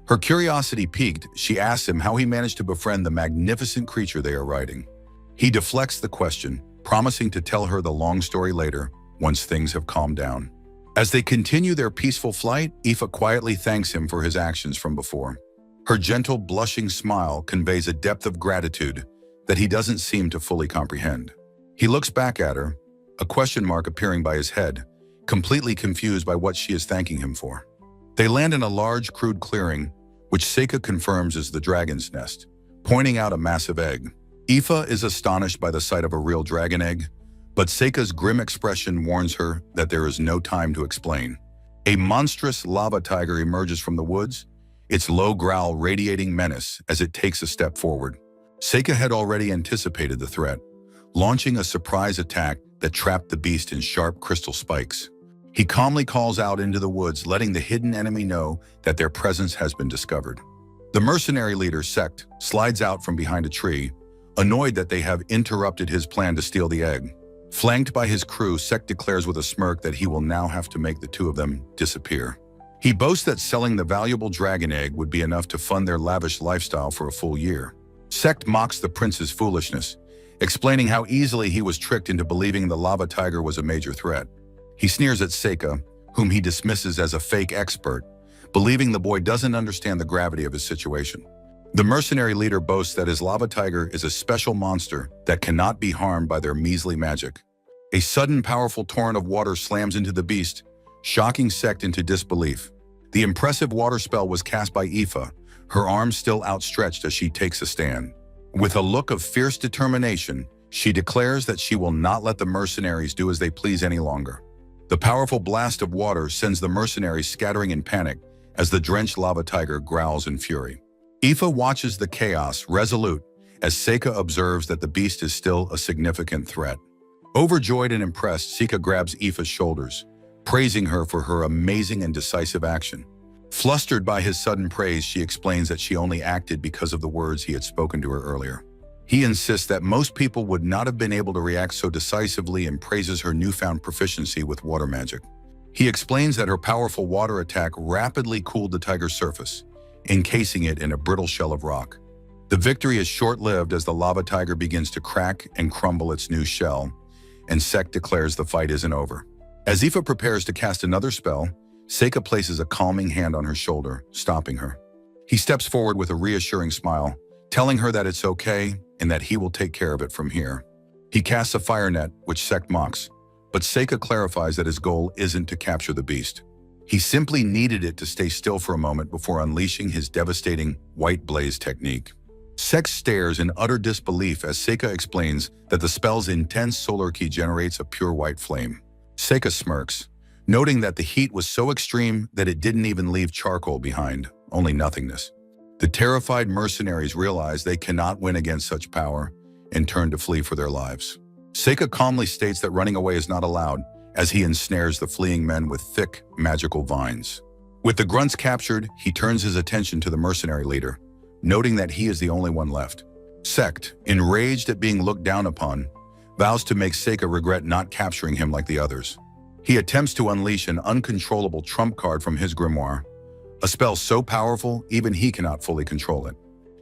Her curiosity piqued, she asks him how he managed to befriend the magnificent creature they are riding. He deflects the question, promising to tell her the long story later, once things have calmed down. As they continue their peaceful flight, Aoife quietly thanks him for his actions from before. Her gentle, blushing smile conveys a depth of gratitude that he doesn't seem to fully comprehend. He looks back at her, a question mark appearing by his head, completely confused by what she is thanking him for. They land in a large, crude clearing, which Seika confirms is the dragon's nest, pointing out a massive egg. Aoife is astonished by the sight of a real dragon egg, but Seika's grim expression warns her that there is no time to explain. A monstrous lava tiger emerges from the woods, its low growl radiating menace as it takes a step forward. Seika had already anticipated the threat, launching a surprise attack that trapped the beast in sharp crystal spikes. He calmly calls out into the woods, letting the hidden enemy know that their presence has been discovered. The mercenary leader, Sect, slides out from behind a tree, annoyed that they have interrupted his plan to steal the egg. Flanked by his crew, Sect declares with a smirk that he will now have to make the two of them disappear. He boasts that selling the valuable dragon egg would be enough to fund their lavish lifestyle for a full year. Sect mocks the prince's foolishness, explaining how easily he was tricked into believing the lava tiger was a major threat. He sneers at Seika, whom he dismisses as a fake expert, believing the boy doesn't understand the gravity of his situation. The mercenary leader boasts that his lava tiger is a special monster that cannot be harmed by their measly magic. A sudden powerful torrent of water slams into the beast, shocking Sect into disbelief. The impressive water spell was cast by Aoife, her arms still outstretched as she takes a stand. With a look of fierce determination, she declares that she will not let the mercenaries do as they please any longer. The powerful blast of water sends the mercenaries scattering in panic as the drenched lava tiger growls in fury. Aoife watches the chaos, resolute, as Seika observes that the beast is still a significant threat. Overjoyed and impressed, Seika grabs Aoife's shoulders, praising her for her amazing and decisive action. Flustered by his sudden praise, she explains that she only acted because of the words he had spoken to her earlier. He insists that most people would not have been able to react so decisively and praises her newfound proficiency with water magic. He explains that her powerful water attack rapidly cooled the tiger's surface, encasing it in a brittle shell of rock. The victory is short-lived as the lava tiger begins to crack and crumble its new shell, and Sect declares the fight isn't over. As Aoife prepares to cast another spell, Seika places a calming hand on her shoulder, stopping her. He steps forward with a reassuring smile, telling her that it's okay and that he will take care of it from here. He casts a fire net, which Sect mocks, but Seika clarifies that his goal isn't to capture the beast. He simply needed it to stay still for a moment before unleashing his devastating white blaze technique. Sect stares in utter disbelief as Seika explains that the spell's intense solar ki generates a pure white flame. Seika smirks, noting that the heat was so extreme that it didn't even leave charcoal behind, only nothingness. The terrified mercenaries realize they cannot win against such power and turn to flee for their lives. Seika calmly states that running away is not allowed as he ensnares the fleeing men with thick, magical vines. With the grunts captured, he turns his attention to the mercenary leader, noting that he is the only one left. Sect, enraged at being looked down upon, vows to make Seika regret not capturing him like the others. He attempts to unleash an uncontrollable trump card from his grimoire, a spell so powerful even he cannot fully control it.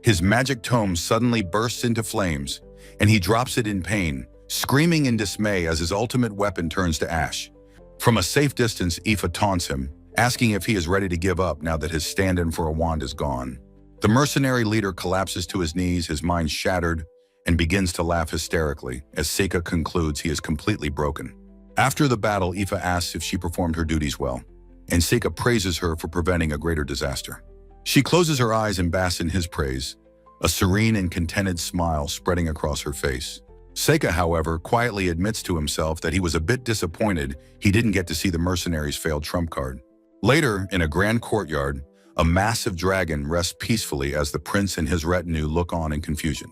His magic tome suddenly bursts into flames, and he drops it in pain, screaming in dismay as his ultimate weapon turns to ash. From a safe distance, Aoife taunts him, asking if he is ready to give up now that his stand-in for a wand is gone. The mercenary leader collapses to his knees, his mind shattered, and begins to laugh hysterically as Seika concludes he is completely broken. After the battle, Aoife asks if she performed her duties well, and Seika praises her for preventing a greater disaster. She closes her eyes and basks in his praise, a serene and contented smile spreading across her face. Seika, however, quietly admits to himself that he was a bit disappointed he didn't get to see the mercenaries' failed trump card. Later, in a grand courtyard, a massive dragon rests peacefully as the prince and his retinue look on in confusion.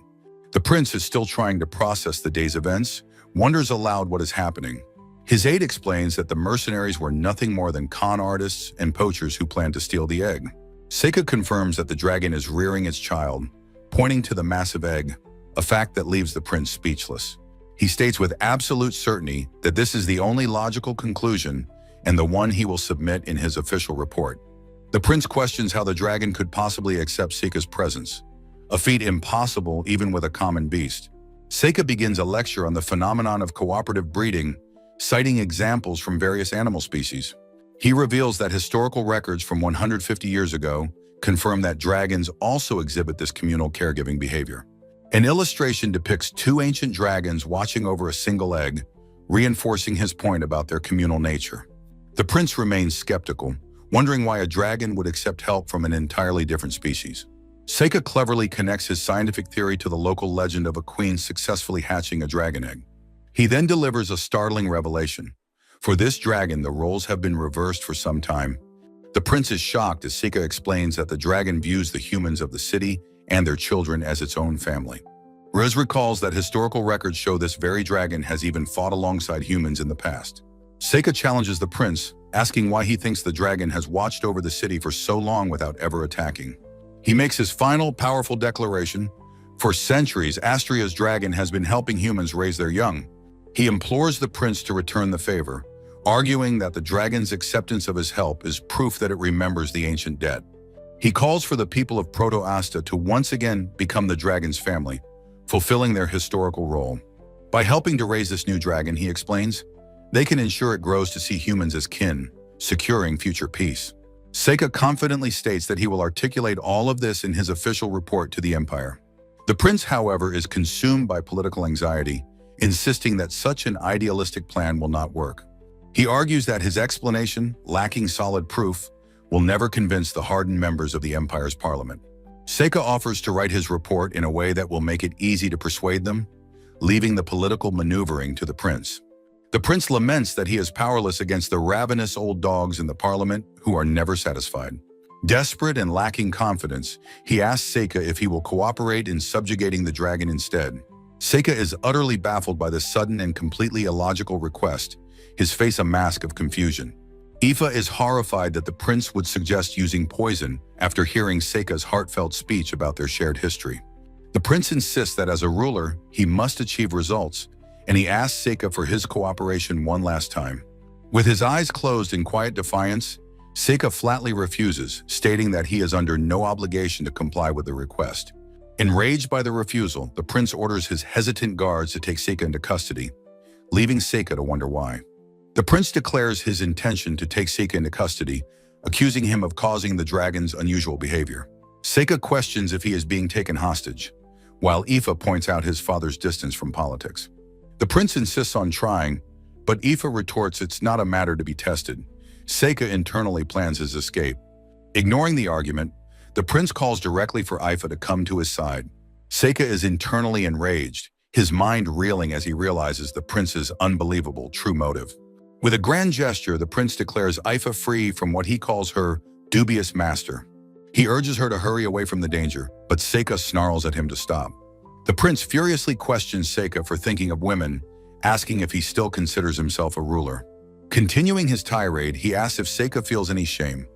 The prince is still trying to process the day's events, wonders aloud what is happening. His aide explains that the mercenaries were nothing more than con artists and poachers who planned to steal the egg. Seika confirms that the dragon is rearing its child, pointing to the massive egg, a fact that leaves the prince speechless. He states with absolute certainty that this is the only logical conclusion and the one he will submit in his official report. The prince questions how the dragon could possibly accept Seika's presence, a feat impossible even with a common beast. Seika begins a lecture on the phenomenon of cooperative breeding, citing examples from various animal species. He reveals that historical records from 150 years ago confirm that dragons also exhibit this communal caregiving behavior. An illustration depicts two ancient dragons watching over a single egg, reinforcing his point about their communal nature. The prince remains skeptical, wondering why a dragon would accept help from an entirely different species. Seika cleverly connects his scientific theory to the local legend of a queen successfully hatching a dragon egg. He then delivers a startling revelation. For this dragon, the roles have been reversed for some time. The prince is shocked as Seika explains that the dragon views the humans of the city and their children as its own family. Rez recalls that historical records show this very dragon has even fought alongside humans in the past. Seika challenges the prince, asking why he thinks the dragon has watched over the city for so long without ever attacking. He makes his final, powerful declaration. For centuries, Astria's dragon has been helping humans raise their young. He implores the prince to return the favor, arguing that the dragon's acceptance of his help is proof that it remembers the ancient debt. He calls for the people of Proto-Asta to once again become the dragon's family, fulfilling their historical role. By helping to raise this new dragon, he explains, they can ensure it grows to see humans as kin, securing future peace. Seika confidently states that he will articulate all of this in his official report to the empire. The prince, however, is consumed by political anxiety, insisting that such an idealistic plan will not work. He argues that his explanation, lacking solid proof, will never convince the hardened members of the empire's parliament. Seika offers to write his report in a way that will make it easy to persuade them, leaving the political maneuvering to the prince. The prince laments that he is powerless against the ravenous old dogs in the parliament who are never satisfied. Desperate and lacking confidence, he asks Seika if he will cooperate in subjugating the dragon instead. Seika is utterly baffled by this sudden and completely illogical request, his face a mask of confusion. Aoife is horrified that the prince would suggest using poison after hearing Seika's heartfelt speech about their shared history. The prince insists that as a ruler, he must achieve results, and he asks Seika for his cooperation one last time. With his eyes closed in quiet defiance, Seika flatly refuses, stating that he is under no obligation to comply with the request. Enraged by the refusal, the prince orders his hesitant guards to take Seika into custody, leaving Seika to wonder why. The prince declares his intention to take Seika into custody, accusing him of causing the dragon's unusual behavior. Seika questions if he is being taken hostage, while Aoife points out his father's distance from politics. The prince insists on trying, but Aoife retorts it's not a matter to be tested. Seika internally plans his escape. Ignoring the argument, the prince calls directly for Aoife to come to his side. Seika is internally enraged, his mind reeling as he realizes the prince's unbelievable true motive. With a grand gesture, the prince declares Aoife free from what he calls her dubious master. He urges her to hurry away from the danger, but Seika snarls at him to stop. The prince furiously questions Seika for thinking of women, asking if he still considers himself a ruler. Continuing his tirade, he asks if Seika feels any shame,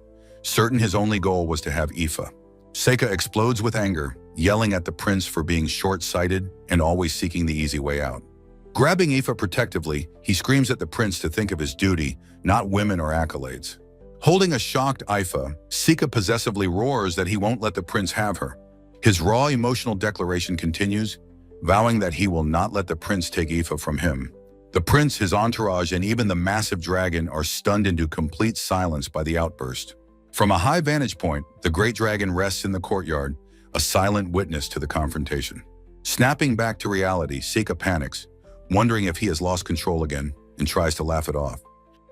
certain his only goal was to have Aoife. Seika explodes with anger, yelling at the prince for being short-sighted and always seeking the easy way out. Grabbing Aoife protectively, he screams at the prince to think of his duty, not women or accolades. Holding a shocked Aoife, Seika possessively roars that he won't let the prince have her. His raw emotional declaration continues, vowing that he will not let the prince take Aoife from him. The prince, his entourage, and even the massive dragon are stunned into complete silence by the outburst. From a high vantage point, the great dragon rests in the courtyard, a silent witness to the confrontation. Snapping back to reality, Seika panics, wondering if he has lost control again, and tries to laugh it off.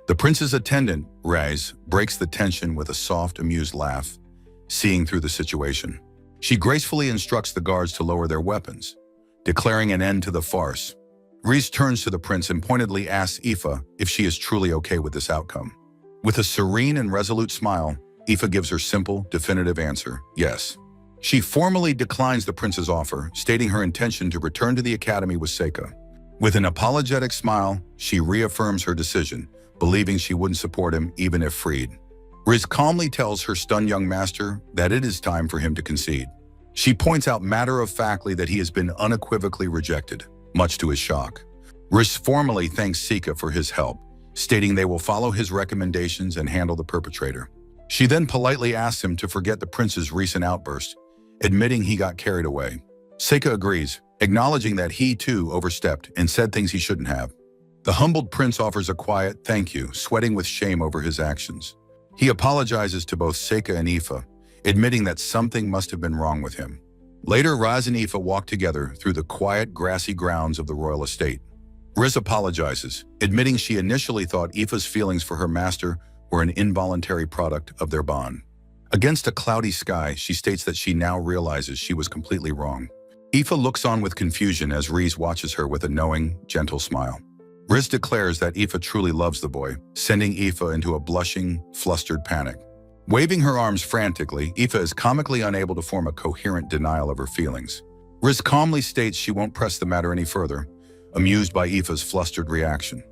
The prince's attendant, Raz, breaks the tension with a soft, amused laugh, seeing through the situation. She gracefully instructs the guards to lower their weapons, declaring an end to the farce. Raz turns to the prince and pointedly asks Aoife if she is truly okay with this outcome. With a serene and resolute smile, Aoife gives her simple, definitive answer, yes. She formally declines the prince's offer, stating her intention to return to the academy with Seika. With an apologetic smile, she reaffirms her decision, believing she wouldn't support him even if freed. Riz calmly tells her stunned young master that it is time for him to concede. She points out matter-of-factly that he has been unequivocally rejected, much to his shock. Riz formally thanks Seika for his help, stating they will follow his recommendations and handle the perpetrator. She then politely asks him to forget the prince's recent outburst, admitting he got carried away. Seika agrees, acknowledging that he too overstepped and said things he shouldn't have. The humbled prince offers a quiet thank you, sweating with shame over his actions. He apologizes to both Seika and Aoife, admitting that something must have been wrong with him. Later, Raz and Aoife walk together through the quiet, grassy grounds of the royal estate. Riz apologizes, admitting she initially thought Aoife's feelings for her master were an involuntary product of their bond. Against a cloudy sky, she states that she now realizes she was completely wrong. Aoife looks on with confusion as Riz watches her with a knowing, gentle smile. Riz declares that Aoife truly loves the boy, sending Aoife into a blushing, flustered panic. Waving her arms frantically, Aoife is comically unable to form a coherent denial of her feelings. Riz calmly states she won't press the matter any further, amused by Aoife's flustered reaction.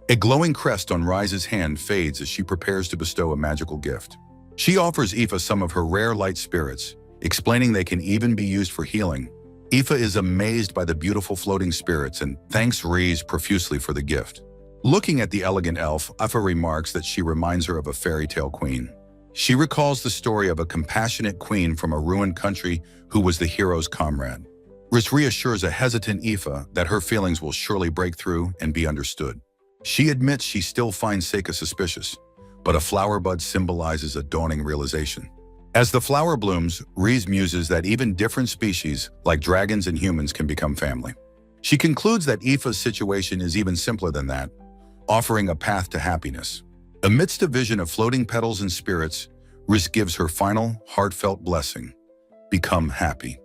A glowing crest on Rise's hand fades as she prepares to bestow a magical gift. She offers Aoife some of her rare light spirits, explaining they can even be used for healing. Aoife is amazed by the beautiful floating spirits and thanks Rise profusely for the gift. Looking at the elegant elf, Aoife remarks that she reminds her of a fairy tale queen. She recalls the story of a compassionate queen from a ruined country who was the hero's comrade. Rise reassures a hesitant Aoife that her feelings will surely break through and be understood. She admits she still finds Seika suspicious, but a flower bud symbolizes a dawning realization. As the flower blooms, Rise muses that even different species, like dragons and humans, can become family. She concludes that Aoife's situation is even simpler than that, offering a path to happiness. Amidst a vision of floating petals and spirits, Rise gives her final, heartfelt blessing: become happy.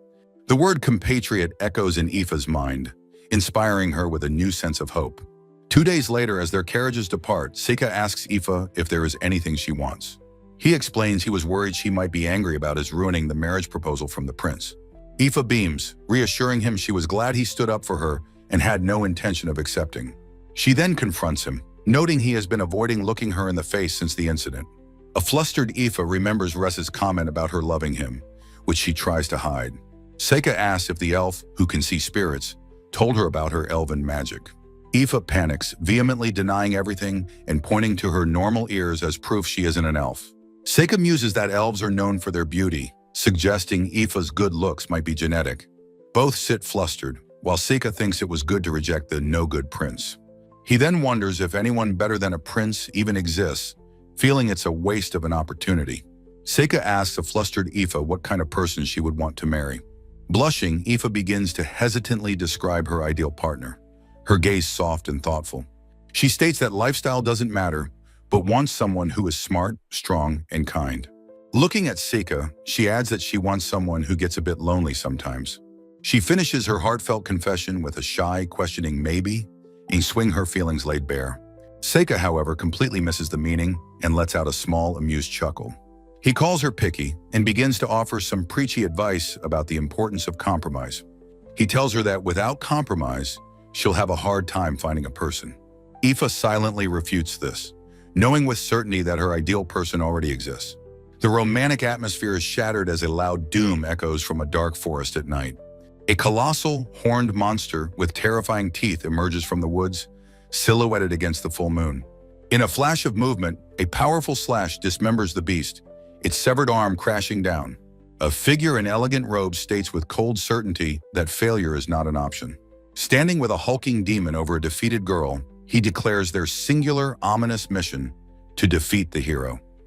The word compatriot echoes in Aoife's mind, inspiring her with a new sense of hope. 2 days later, as their carriages depart, Seika asks Aoife if there is anything she wants. He explains he was worried she might be angry about his ruining the marriage proposal from the prince. Aoife beams, reassuring him she was glad he stood up for her and had no intention of accepting. She then confronts him, noting he has been avoiding looking her in the face since the incident. A flustered Aoife remembers Russ's comment about her loving him, which she tries to hide. Seika asks if the elf, who can see spirits, told her about her elven magic. Aoife panics, vehemently denying everything and pointing to her normal ears as proof she isn't an elf. Seika muses that elves are known for their beauty, suggesting Aoife's good looks might be genetic. Both sit flustered, while Seika thinks it was good to reject the no-good prince. He then wonders if anyone better than a prince even exists, feeling it's a waste of an opportunity. Seika asks a flustered Aoife what kind of person she would want to marry. Blushing, Aoife begins to hesitantly describe her ideal partner, her gaze soft and thoughtful. She states that lifestyle doesn't matter, but wants someone who is smart, strong, and kind. Looking at Seika, she adds that she wants someone who gets a bit lonely sometimes. She finishes her heartfelt confession with a shy, questioning maybe, and swing her feelings laid bare. Seika, however, completely misses the meaning and lets out a small, amused chuckle. He calls her picky and begins to offer some preachy advice about the importance of compromise. He tells her that without compromise, she'll have a hard time finding a person. Aoife silently refutes this, knowing with certainty that her ideal person already exists. The romantic atmosphere is shattered as a loud doom echoes from a dark forest at night. A colossal, horned monster with terrifying teeth emerges from the woods, silhouetted against the full moon. In a flash of movement, a powerful slash dismembers the beast, its severed arm crashing down. A figure in elegant robes states with cold certainty that failure is not an option. Standing with a hulking demon over a defeated girl, he declares their singular, ominous mission to defeat the hero.